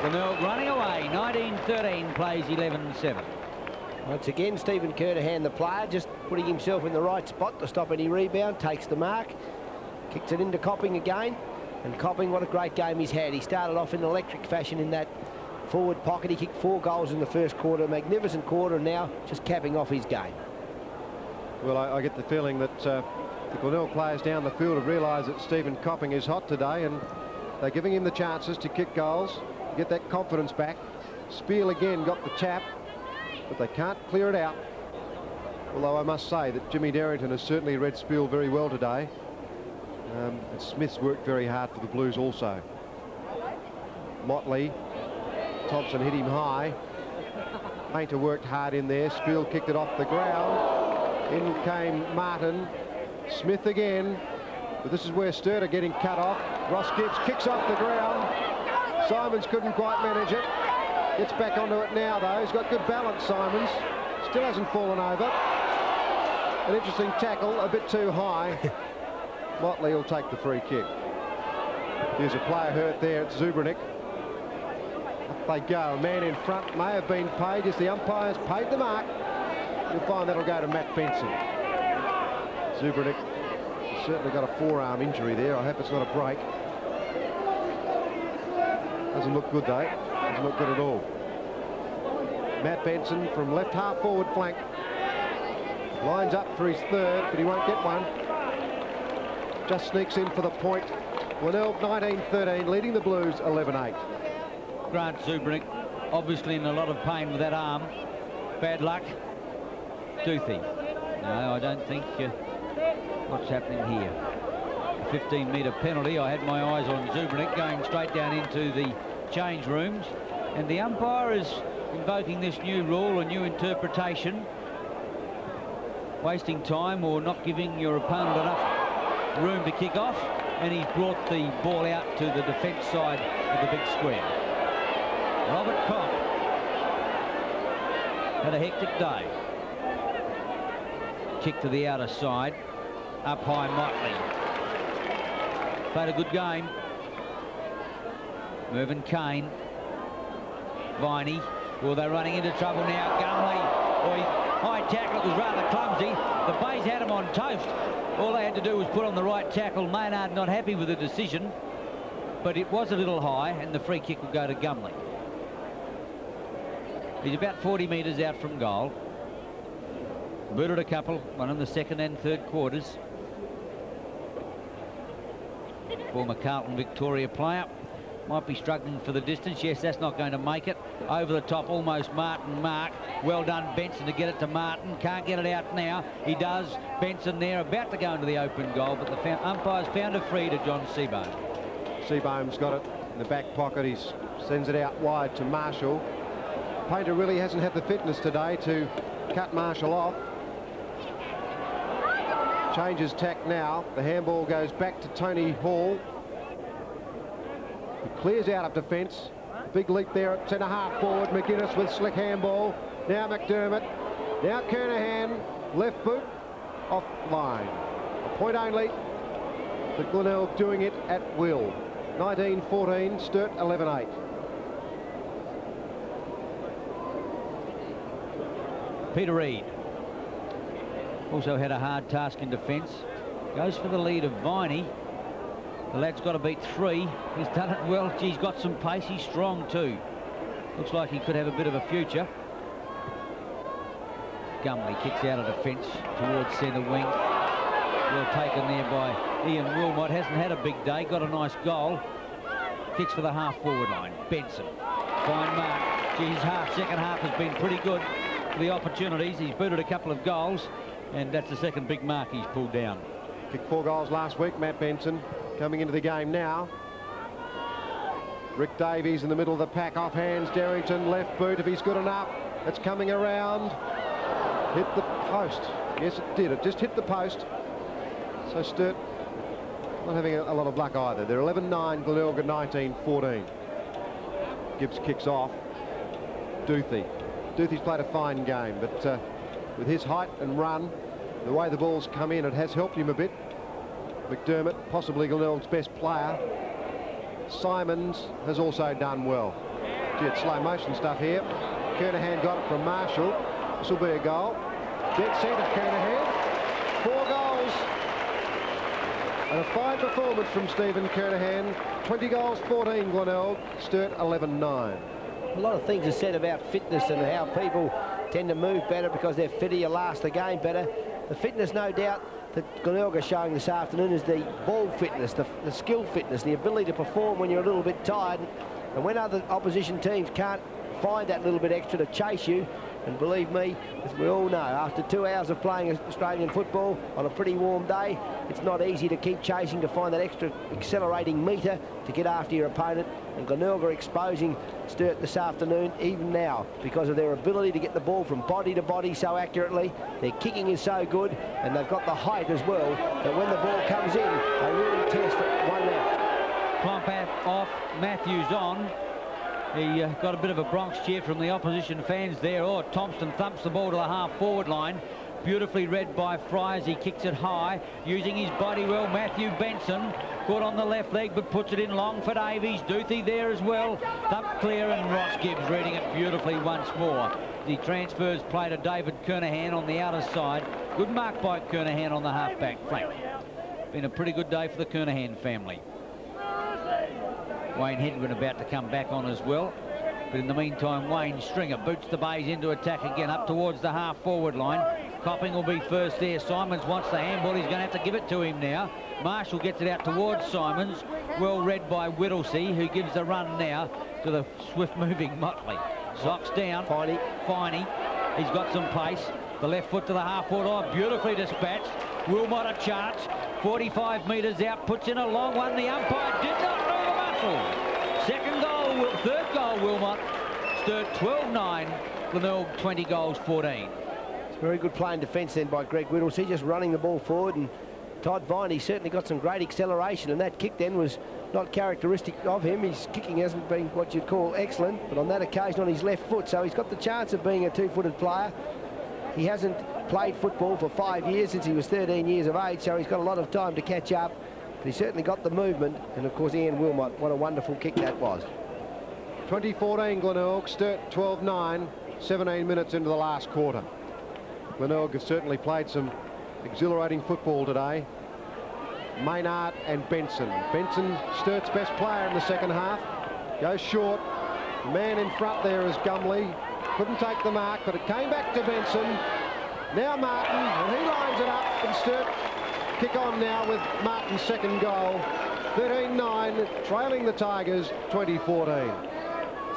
Glenelg running away. 19-13, plays 11-7. Once again, Stephen Kernahan, the player, just putting himself in the right spot to stop any rebound, takes the mark, kicks it into Copping again. And Copping, what a great game he's had. He started off in electric fashion in that forward pocket. He kicked 4 goals in the first quarter, magnificent quarter, and now just capping off his game. Well, I get the feeling that the Glenelg players down the field have realised that Stephen Copping is hot today, and they're giving him the chances to kick goals, get that confidence back. Spiel again got the tap, but they can't clear it out. Although I must say that Jimmy Darrington has certainly read Spiel very well today. And Smith's worked very hard for the Blues also. Motley. Thompson hit him high. Painter worked hard in there. Spiel kicked it off the ground. In came Martin. Smith again. But this is where Sturt are getting cut off. Ross Gibbs kicks off the ground. Simons couldn't quite manage it. Gets back onto it now, though. He's got good balance, Simons. Still hasn't fallen over. An interesting tackle, a bit too high. Motley will take the free kick. There's a player hurt there. It's Zubernick. Up they go. A man in front may have been paid as the umpires paid the mark. You'll find that'll go to Matt Benson. Zubernick certainly got a forearm injury there. I hope it's not a break. Doesn't look good, though. Doesn't look good at all. Matt Benson from left half forward flank. Lines up for his 3rd, but he won't get one. Just sneaks in for the point. Glenelg 19-13, leading the Blues 11-8. Grant Zubernick obviously in a lot of pain with that arm. Bad luck. Duthie. No, I don't think what's happening here. A 15-metre penalty. I had my eyes on Zubernick going straight down into the change rooms, and the umpire is invoking this new rule, a new interpretation, wasting time or not giving your opponent enough room to kick off, and he's brought the ball out to the defence side of the big square. Robert Cobb had a hectic day. Kick to the outer side. Up high, Motley. Played a good game. Mervyn Kane. Viney. Well, they're running into trouble now. Gumley. Boy, high tackle. It was rather clumsy. The Bays had him on toast. All they had to do was put on the right tackle. Maynard not happy with the decision, but it was a little high, and the free kick will go to Gumley. He's about 40 metres out from goal. Booted a couple, one in the 2nd and 3rd quarters. Former Carlton Victoria player. Might be struggling for the distance. Yes, that's not going to make it. Over the top, almost Martin mark. Well done, Benson, to get it to Martin. Can't get it out now. He does. Benson there, about to go into the open goal, but the umpires found a free to John Seabohm. Seabohm's got it in the back pocket. He sends it out wide to Marshall. Painter really hasn't had the fitness today to cut Marshall off. changes tack now. The handball goes back to Tony Hall. He clears out of defence. Big leap there at centre-half forward. McGuinness with slick handball. Now McDermott. Now Kernahan. Left boot. Off line. A point only. But Glenelg doing it at will. 19-14. Sturt 11-8. Peter Reid also had a hard task in defence. Goes for the lead of Viney. The lad's got to beat 3. He's done it well. He's got some pace. He's strong too. Looks like he could have a bit of a future. Gumley kicks out of defence towards centre wing. Well taken there by Ian Wilmot. Hasn't had a big day. Got a nice goal. Kicks for the half-forward line. Benson. Fine mark. Gee, his second half has been pretty good for the opportunities. He's booted a couple of goals, and that's the second big mark he's pulled down. Kicked 4 goals last week, Matt Benson. Coming into the game now. Rick Davies in the middle of the pack. Off hands. Derrington. Left boot if he's good enough. It's coming around. Hit the post. Yes, it did. It just hit the post. So Sturt not having a lot of luck either. They're 11-9. Glenelg at 19-14. Gibbs kicks off. Duthie's played a fine game, but with his height and run, the way the ball's come in, it has helped him a bit. McDermott, possibly Glenelg's best player. Simons has also done well. Gee, it's slow motion stuff here. Kernahan got it from Marshall. This will be a goal. Dead centre, Kernahan. 4 goals. And a fine performance from Stephen Kernahan. 20 goals, 14 Glenelg. Sturt 11-9. A lot of things are said about fitness and how people tend to move better because they're fitter, you last the game better. The fitness, no doubt, that Glenelg are showing this afternoon is the ball fitness, the skill fitness, the ability to perform when you're a little bit tired. And when other opposition teams can't find that little bit extra to chase you, and believe me, as we all know, after 2 hours of playing Australian football on a pretty warm day, it's not easy to keep chasing to find that extra accelerating metre to get after your opponent. And Glenelg are exposing Sturt this afternoon, even now, because of their ability to get the ball from body to body so accurately. Their kicking is so good, and they've got the height as well, that when the ball comes in, they really test it one out. Clompat off, Matthews on. He got a bit of a Bronx cheer from the opposition fans there. Oh, Thompson thumps the ball to the half-forward line. Beautifully read by Fry as he kicks it high, using his body well. Matthew Benson caught on the left leg, but puts it in long for Davies. Duthie there as well. Thumped clear, and Ross Gibbs reading it beautifully once more. The transfers play to David Kernahan on the outer side. Good mark by Kernahan on the half-back flank. Been a pretty good day for the Kernahan family. Wayne Hedgren about to come back on as well. But in the meantime, Wayne Stringer boots the bays into attack again up towards the half-forward line. Copping will be first there. Simons wants the handball. He's going to have to give it to him now. Marshall gets it out towards Simons. Well read by Whittlesey, who gives the run now to the swift-moving Motley. Socks down. Finey. He's got some pace. The left foot to the half-forward line. Beautifully dispatched. Wilmot a chance. 45 metres out. Puts in a long one. The umpire did not move a muscle. Second goal, third goal, Wilmot. Sturt 12-9. Glenelg 20 goals, 14. It's very good play in defence then by Greg Whittlesey, just running the ball forward. And Todd Viney certainly got some great acceleration, and that kick then was not characteristic of him. His kicking hasn't been what you'd call excellent, but on that occasion on his left foot, so he's got the chance of being a two-footed player. He hasn't played football for 5 years, since he was 13 years of age, so he's got a lot of time to catch up. But he certainly got the movement, and of course Ian Wilmot, what a wonderful kick that was. 2014 Glenelg, Sturt 12-9, 17 minutes into the last quarter. Glenelg has certainly played some exhilarating football today. Maynard and Benson. Benson, Sturt's best player in the second half. Goes short. The man in front there is Gumley. Couldn't take the mark, but it came back to Benson. Now Martin, and he lines it up, and Sturt kick on now with Martin's second goal. 13-9, trailing the Tigers 2014.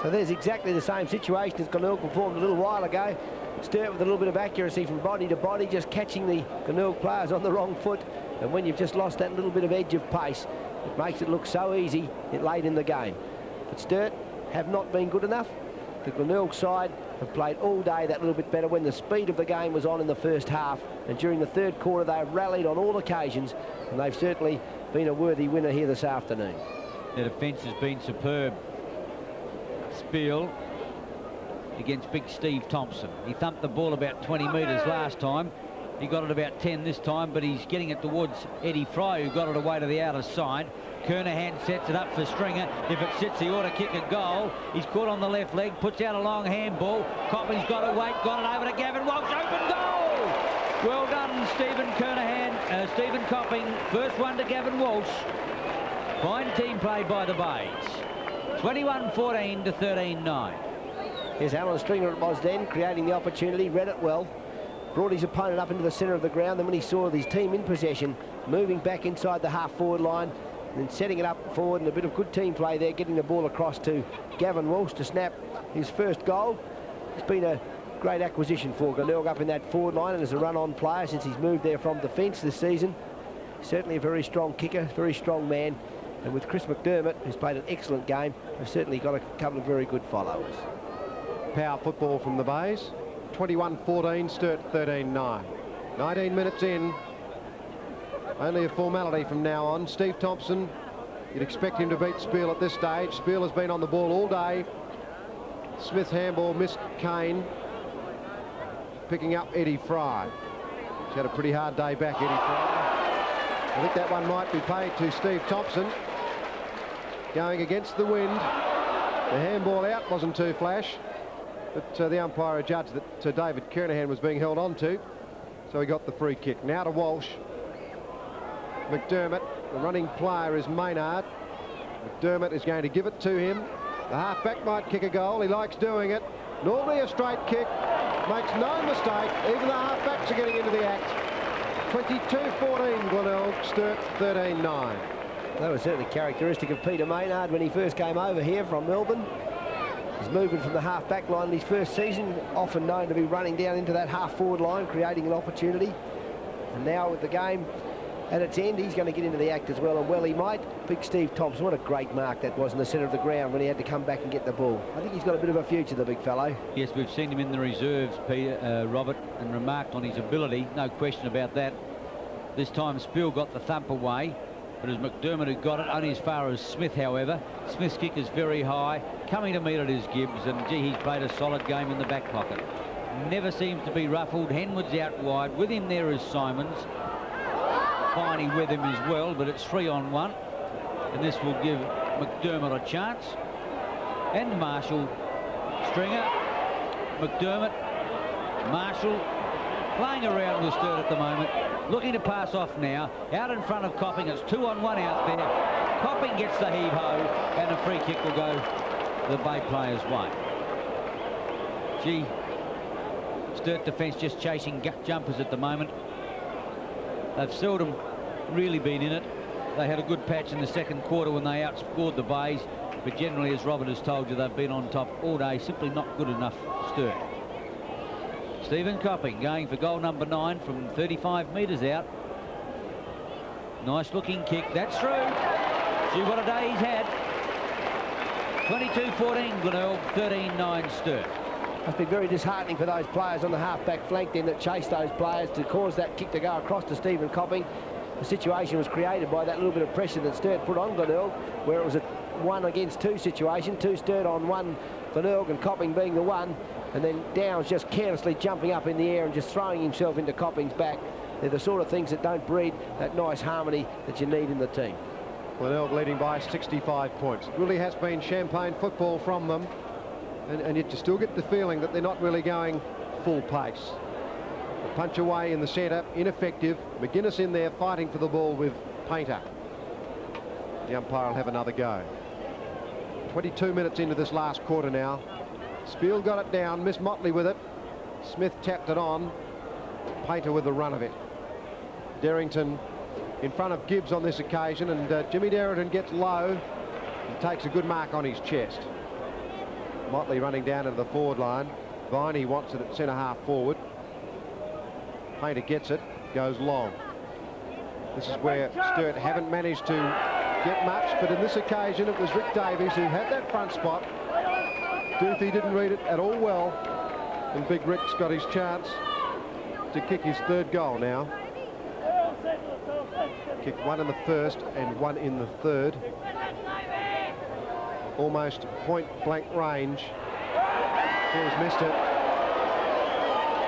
So there's exactly the same situation as Glenelg performed a little while ago. Sturt with a little bit of accuracy from body to body, just catching the Glenelg players on the wrong foot. And when you've just lost that little bit of edge of pace, it makes it look so easy late in the game. But Sturt have not been good enough. the Glenelg side have played all day that little bit better when the speed of the game was on in the first half, and during the third quarter they have rallied on all occasions, and they've certainly been a worthy winner here this afternoon. The defence has been superb. Spiel against big Steve Thompson. He thumped the ball about 20 metres last time. He got it about 10 this time, but he's getting it towards Eddie Fry, who got it away to the outer side. Kernahan sets it up for Stringer. If it sits, he ought to kick a goal. He's caught on the left leg, puts out a long handball. Copping's got to wait, got it over to Gavin Walsh. Open goal! Well done, Stephen Kernahan. Stephen Copping, first one to Gavin Walsh. Fine team play by the Bays. 21-14 to 13-9. Here's Alan Stringer, it was then, creating the opportunity, read it well. Brought his opponent up into the centre of the ground. Then when he saw his team in possession, moving back inside the half-forward line, and then setting it up forward, and a bit of good team play there, getting the ball across to Gavin Walsh to snap his first goal. It's been a great acquisition for Glenelg up in that forward line, and as a run-on player since he's moved there from defence this season. Certainly a very strong kicker, very strong man, and with Chris McDermott, who's played an excellent game, we've certainly got a couple of very good followers. Power football from the Bays. 21-14, Sturt 13-9. 19 minutes in. Only a formality from now on. Steve Thompson, you'd expect him to beat Spiel at this stage. Spiel has been on the ball all day. Smith's handball missed Kane. Picking up Eddie Fry. He's had a pretty hard day back, Eddie Fry. I think that one might be paid to Steve Thompson. Going against the wind. The handball out wasn't too flash. But the umpire judged that David Kernahan was being held on to, so he got the free kick. Now to Walsh. McDermott, the running player is Maynard. McDermott is going to give it to him. The half-back might kick a goal. He likes doing it. Normally a straight kick. Makes no mistake. Even the half-backs are getting into the act. 22-14 Glenelg, Sturt 13-9. That was certainly characteristic of Peter Maynard when he first came over here from Melbourne. He's moving from the half-back line in his first season, often known to be running down into that half-forward line, creating an opportunity. And now with the game at its end, he's going to get into the act as well, and well he might. Big Steve Thompson, what a great mark that was in the centre of the ground when he had to come back and get the ball. I think he's got a bit of a future, the big fellow. Yes, we've seen him in the reserves, Peter, Robert, and remarked on his ability, no question about that. This time Spiel got the thump away, but it was McDermott who got it, only as far as Smith, however. Smith's kick is very high, coming to meet it is Gibbs, and gee, he's played a solid game in the back pocket. Never seems to be ruffled. Henwood's out wide. With him there is Simons. Finey with him as well, but it's 3-on-1, and this will give McDermott a chance. And Marshall, Stringer, McDermott, Marshall, playing around with Sturt at the moment, looking to pass off now. Out in front of Copping, it's 2-on-1 out there. Copping gets the heave-ho, and a free kick will go the Bay players' way. Gee, Sturt defence just chasing jumpers at the moment. They've seldom really been in it. They had a good patch in the second quarter when they outscored the Bays, but generally, as Robert has told you, they've been on top all day, simply not good enough, Sturt. Stephen Copping going for goal number 9 from 35 metres out. Nice looking kick, that's through. See what a day he's had. 22-14 Glenelg, 13-9 Sturt. Must be very disheartening for those players on the half-back flank then that chased those players to cause that kick to go across to Stephen Copping. The situation was created by that little bit of pressure that Sturt put on Glenelg, where it was a 1-against-2 situation, 2 Sturt on 1 Glenelg, and Copping being the one, and then Downs just carelessly jumping up in the air and just throwing himself into Copping's back. They're the sort of things that don't breed that nice harmony that you need in the team. Glenelg leading by 65 points. It really has been champagne football from them. And yet you still get the feeling that they're not really going full pace. The punch away in the centre, ineffective. McGuinness in there fighting for the ball with Painter. The umpire will have another go. 22 minutes into this last quarter now. Spiel got it down, Miss Motley with it. Smith tapped it on. Painter with the run of it. Derrington in front of Gibbs on this occasion, and Jimmy Derrington gets low. He takes a good mark on his chest. Motley running down into the forward line. Viney wants it at centre half forward. Painter gets it, goes long. This is where Sturt haven't managed to get much, but in this occasion it was Rick Davies who had that front spot. Duthie didn't read it at all well, and Big Rick's got his chance to kick his third goal now. Kicked one in the first and one in the third. Almost point-blank range. He's missed it.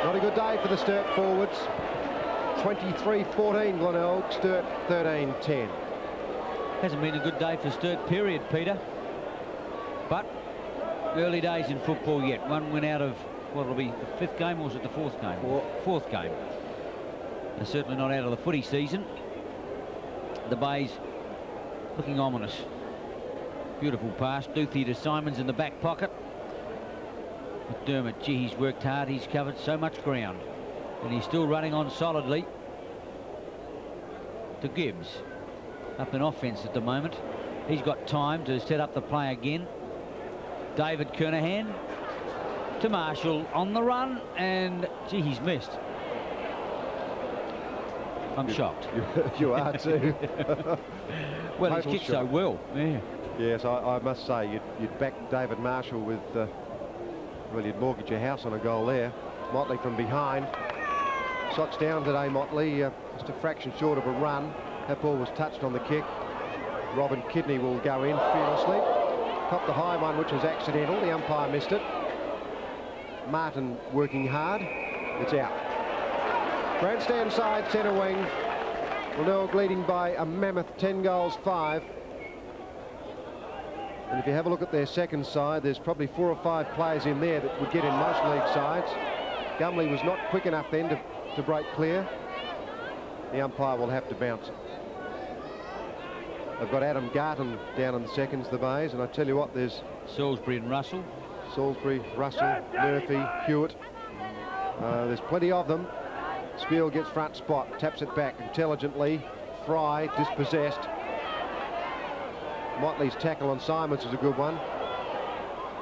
Not a good day for the Sturt forwards. 23-14 Glenelg, Sturt 13-10. Hasn't been a good day for Sturt, period, Peter. But early days in football yet. One win out of, what will be the fifth game, or was it the fourth game? Fourth game. They're certainly not out of the footy season. The Bays looking ominous. Beautiful pass. Duthie to Simons in the back pocket. McDermott, gee, he's worked hard. He's covered so much ground. And he's still running on solidly. To Gibbs. Up in offence at the moment. He's got time to set up the play again. David Kernahan to Marshall on the run. And, gee, he's missed. I'm shocked. You are too. Well, he's kicked so well. Yeah. Yes, I must say, you'd back David Marshall with, well, you'd mortgage your house on a goal there. Motley from behind. Shots down today, Motley, just a fraction short of a run. That ball was touched on the kick. Robin Kidney will go in fearlessly. Copped the high one, which was accidental. The umpire missed it. Martin working hard. It's out. Grandstand side, centre wing. Glenelg leading by a mammoth 10-5. And if you have a look at their second side, there's probably 4 or 5 players in there that would get in most league sides. Gumley was not quick enough then to break clear. The umpire will have to bounce it. They've got Adam Garton down in the seconds, the Bays, and I tell you what, there's Salisbury and Russell. Salisbury, Russell, Murphy, Hewitt. There's plenty of them. Spiel gets front spot, taps it back intelligently. Fry dispossessed. Motley's tackle on Simons is a good one.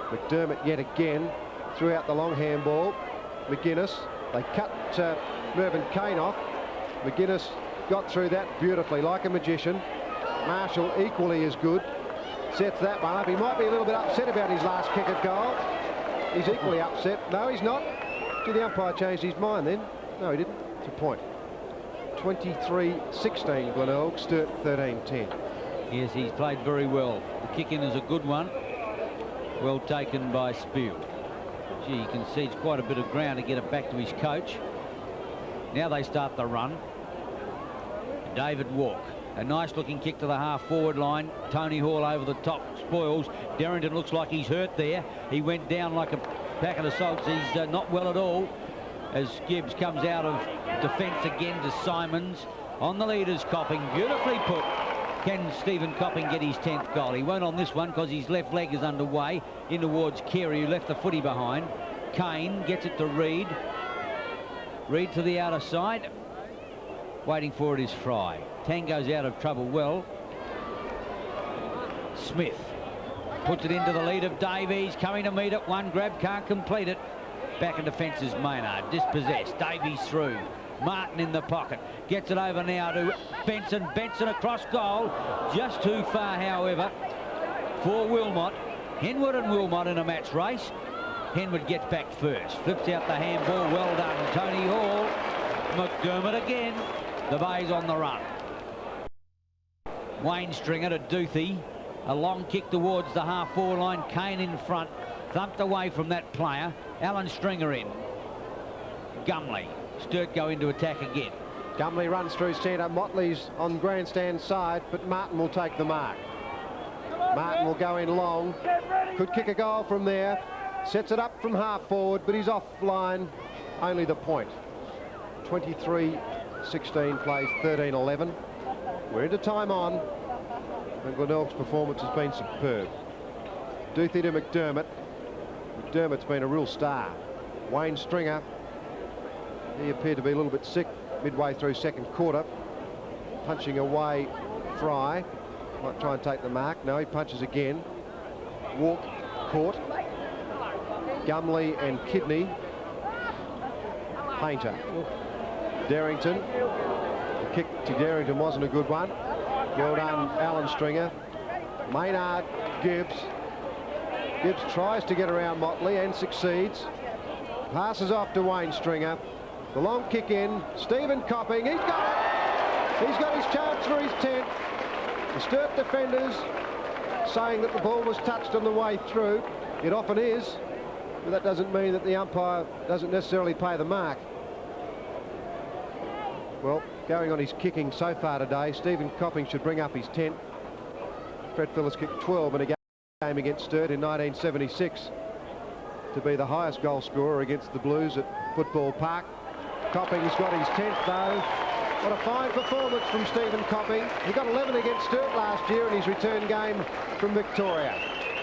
McDermott yet again threw out the long handball. McGuinness, they cut Mervyn Kane off. McGuinness got through that beautifully like a magician. Marshall equally as good. Sets that one up. He might be a little bit upset about his last kick at goal. He's equally upset. No, he's not. Did the umpire change his mind then? No, he didn't. It's a point. 23-16 Glenelg, Sturt 13-10. Yes, he's played very well. The kick-in is a good one. Well taken by Spiel. Gee, he concedes quite a bit of ground to get it back to his coach. Now they start the run. David Walk. A nice looking kick to the half-forward line. Tony Hall over the top spoils. Derrington looks like he's hurt there. He went down like a packet of salts. He's not well at all. As Gibbs comes out of defence again to Simons. On the leaders, Copping. Beautifully put. Can Stephen Copping get his 10th goal? He won't on this one because his left leg is underway. In towards Carey, who left the footy behind. Kane gets it to Reid. Reid to the outer side. Waiting for it is Fry. Tango's out of trouble well. Smith puts it into the lead of Davies. Coming to meet it. One grab, can't complete it. Back in defence is Maynard. Dispossessed. Davies through. Martin in the pocket. Gets it over now to Benson. Benson across goal. Just too far, however, for Wilmot. Henwood and Wilmot in a match race. Henwood gets back first. Flips out the handball. Well done, Tony Hall. McDermott again. The Bays on the run. Wayne Stringer to Duthie. A long kick towards the half-forward line. Kane in front. Thumped away from that player. Alan Stringer in. Gumley. Sturt go into attack again. Gumley runs through centre. Motley's on grandstand side, but Martin will take the mark. Martin will go in long. Could kick a goal from there. Sets it up from half forward, but he's offline. Only the point. 23-16 plays 13-11. We're into time on. And Glenelg's performance has been superb. Duthie to McDermott. McDermott's been a real star. Wayne Stringer. He appeared to be a little bit sick midway through second quarter. Punching away Fry. Might try and take the mark. No, he punches again. Walk caught. Gumley and Kidney. Painter. Derrington. The kick to Derrington wasn't a good one. Well done, Alan Stringer. Maynard, Gibbs. Gibbs tries to get around Motley and succeeds. Passes off to Wayne Stringer. The long kick in. Stephen Copping. He's got it. He's got his chance for his 10th. The Sturt defenders saying that the ball was touched on the way through. It often is, but that doesn't mean that the umpire doesn't necessarily pay the mark. Well, going on his kicking so far today, Stephen Copping should bring up his 10th. Fred Phillips kicked 12 in a game against Sturt in 1976 to be the highest goal scorer against the Blues at Football Park. Copping's got his 10th though. What a fine performance from Stephen Copping. He got 11 against Sturt last year in his return game from Victoria.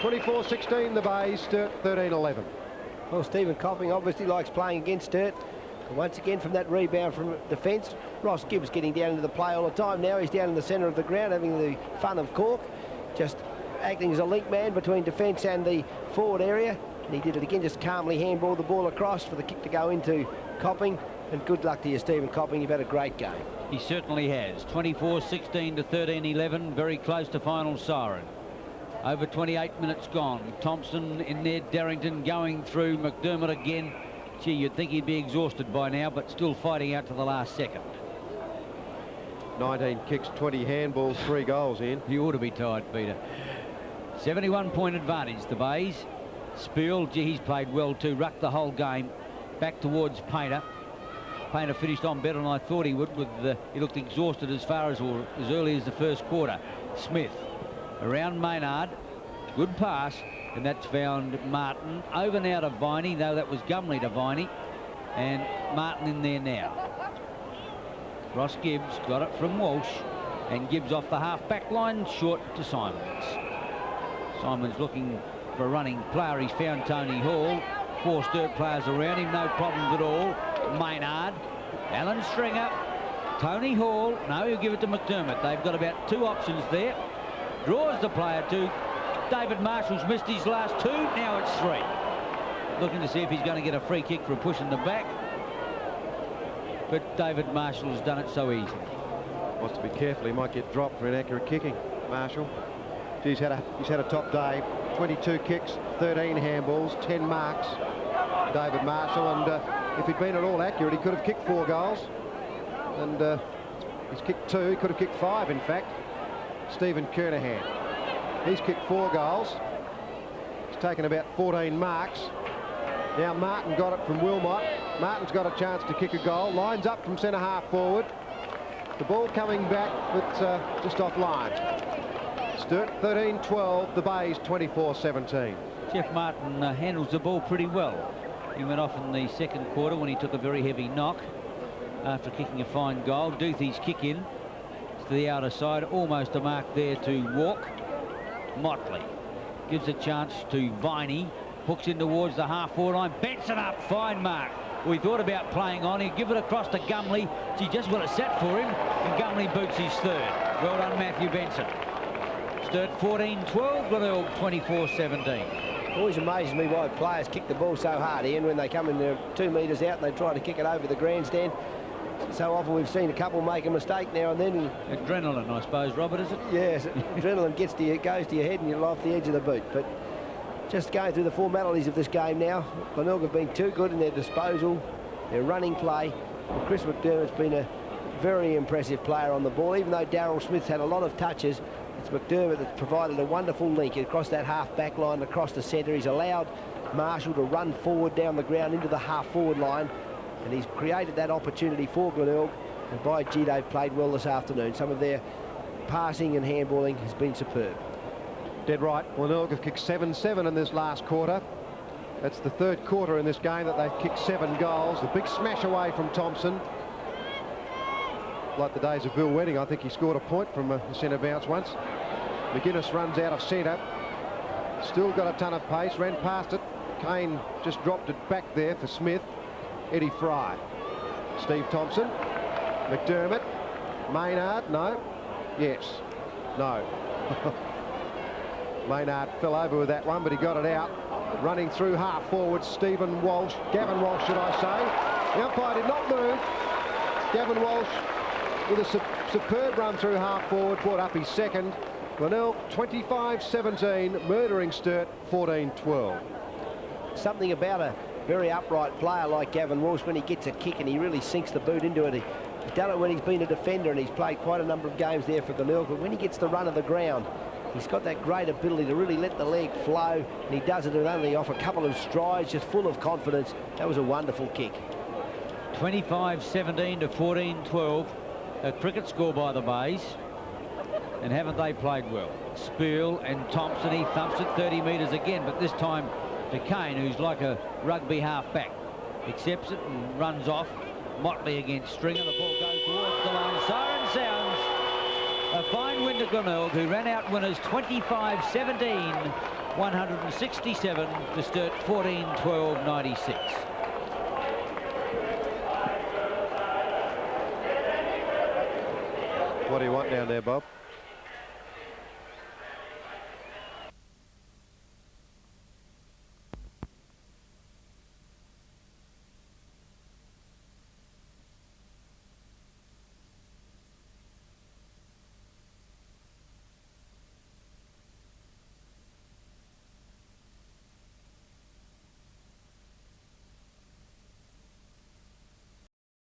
24-16 the Bays, Sturt 13-11. Well, Stephen Copping obviously likes playing against Sturt. And once again from that rebound from defence, Ross Gibbs getting down into the play all the time. Now he's down in the centre of the ground having the fun of cork, just acting as a link man between defence and the forward area. And he did it again, just calmly handball the ball across for the kick to go into Copping. And good luck to you, Stephen Copping. You've had a great game. He certainly has. 24-16 to 13-11, very close to final siren. Over 28 minutes gone. Thompson in there, Darrington going through, McDermott again. Gee, you'd think he'd be exhausted by now, but still fighting out to the last second. 19 kicks, 20 handballs, 3 goals in. You ought to be tired, Peter. 71-point advantage, the Bays. Spiel, gee, he's played well too. Rucked the whole game. Back towards Painter. Painter finished on better than I thought he would. He looked exhausted as far as early as the first quarter. Smith around Maynard. Good pass. And that's found Martin. Over now to Viney, though that was Gumley to Viney. And Martin in there now. Ross Gibbs got it from Walsh. And Gibbs off the half-back line, short to Simons. Simons looking for a running player. He's found Tony Hall. 4 Sturt players around him, no problems at all. Maynard, Alan Stringer, Tony Hall. No, he'll give it to McDermott. They've got about 2 options there. Draws the player to David Marshall's missed his last 2. Now it's 3. Looking to see if he's going to get a free kick for a push in the back. But David Marshall has done it so easily. Wants to be careful. He might get dropped for inaccurate kicking. Marshall. He's had a top day. 22 kicks, 13 handballs, 10 marks. David Marshall, and if he'd been at all accurate, he could have kicked 4 goals. And he's kicked 2. He could have kicked 5, in fact. Stephen Kernahan. He's kicked 4 goals. He's taken about 14 marks. Now Martin got it from Wilmot. Martin's got a chance to kick a goal. Lines up from centre half forward. The ball coming back, but just off line. Sturt 13-12, the Bays 24-17. Jeff Martin handles the ball pretty well. He went off in the second quarter when he took a very heavy knock after kicking a fine goal. Duthie's kick in to the outer side, almost a mark there to Walk. Motley gives a chance to Viney, hooks in towards the half-forward line. Benson up, fine mark. We thought about playing on. He'd give it across to Gumley. She just got it set for him, and Gumley boots his 3rd. Well done, Matthew Benson. Sturt 14-12, Glenelg 24-17. Always amazes me why players kick the ball so hard, Ian, when they come in there 2 metres out and they try to kick it over the grandstand. So often we've seen a couple make a mistake now and then. Adrenaline, I suppose, Robert, is it? Yes, adrenaline gets to you, goes to your head and you're off the edge of the boot. But just going through the formalities of this game now, Glenelg have been too good in their disposal, their running play. And Chris McDermott's been a very impressive player on the ball. Even though Darryl Smith's had a lot of touches, it's McDermott that's provided a wonderful link across that half-back line, across the centre. He's allowed Marshall to run forward down the ground into the half-forward line, and he's created that opportunity for Glenelg. And by gee, they've played well this afternoon. Some of their passing and handballing has been superb. Dead right. Glenelg have kicked 7-7 in this last quarter. That's the 3rd quarter in this game that they've kicked 7 goals. The big smash away from Thompson. Like the days of Bill Wedding, I think he scored a point from a centre bounce once. McGuinness runs out of centre. Still got a ton of pace. Ran past it. Kane just dropped it back there for Smith. Eddie Fry. Steve Thompson. McDermott. Maynard. No. Yes. No. Maynard fell over with that one, but he got it out. Running through half forward, Stephen Walsh. Gavin Walsh, should I say. The umpire did not move. Gavin Walsh with a superb run through half forward, brought up his 2nd. Glenelg 25-17, murdering Sturt 14-12. Something about a very upright player like Gavin Walsh, when he gets a kick and he really sinks the boot into it. He's done it when he's been a defender, and he's played quite a number of games there for Glenelg, but when he gets the run of the ground, he's got that great ability to really let the leg flow, and he does it only off a couple of strides, just full of confidence. That was a wonderful kick. 25-17 to 14-12. A cricket score by the Bays. And haven't they played well? Spiel and Thompson, he thumps it 30 metres again, but this time to Kane, who's like a rugby half-back. Accepts it and runs off. Motley against Stringer. The ball goes towards the line. Siren sounds. A fine win to Glenelg, who ran out winners 25-17, 167 to Sturt 14-12, 96. What do you want down there, Bob?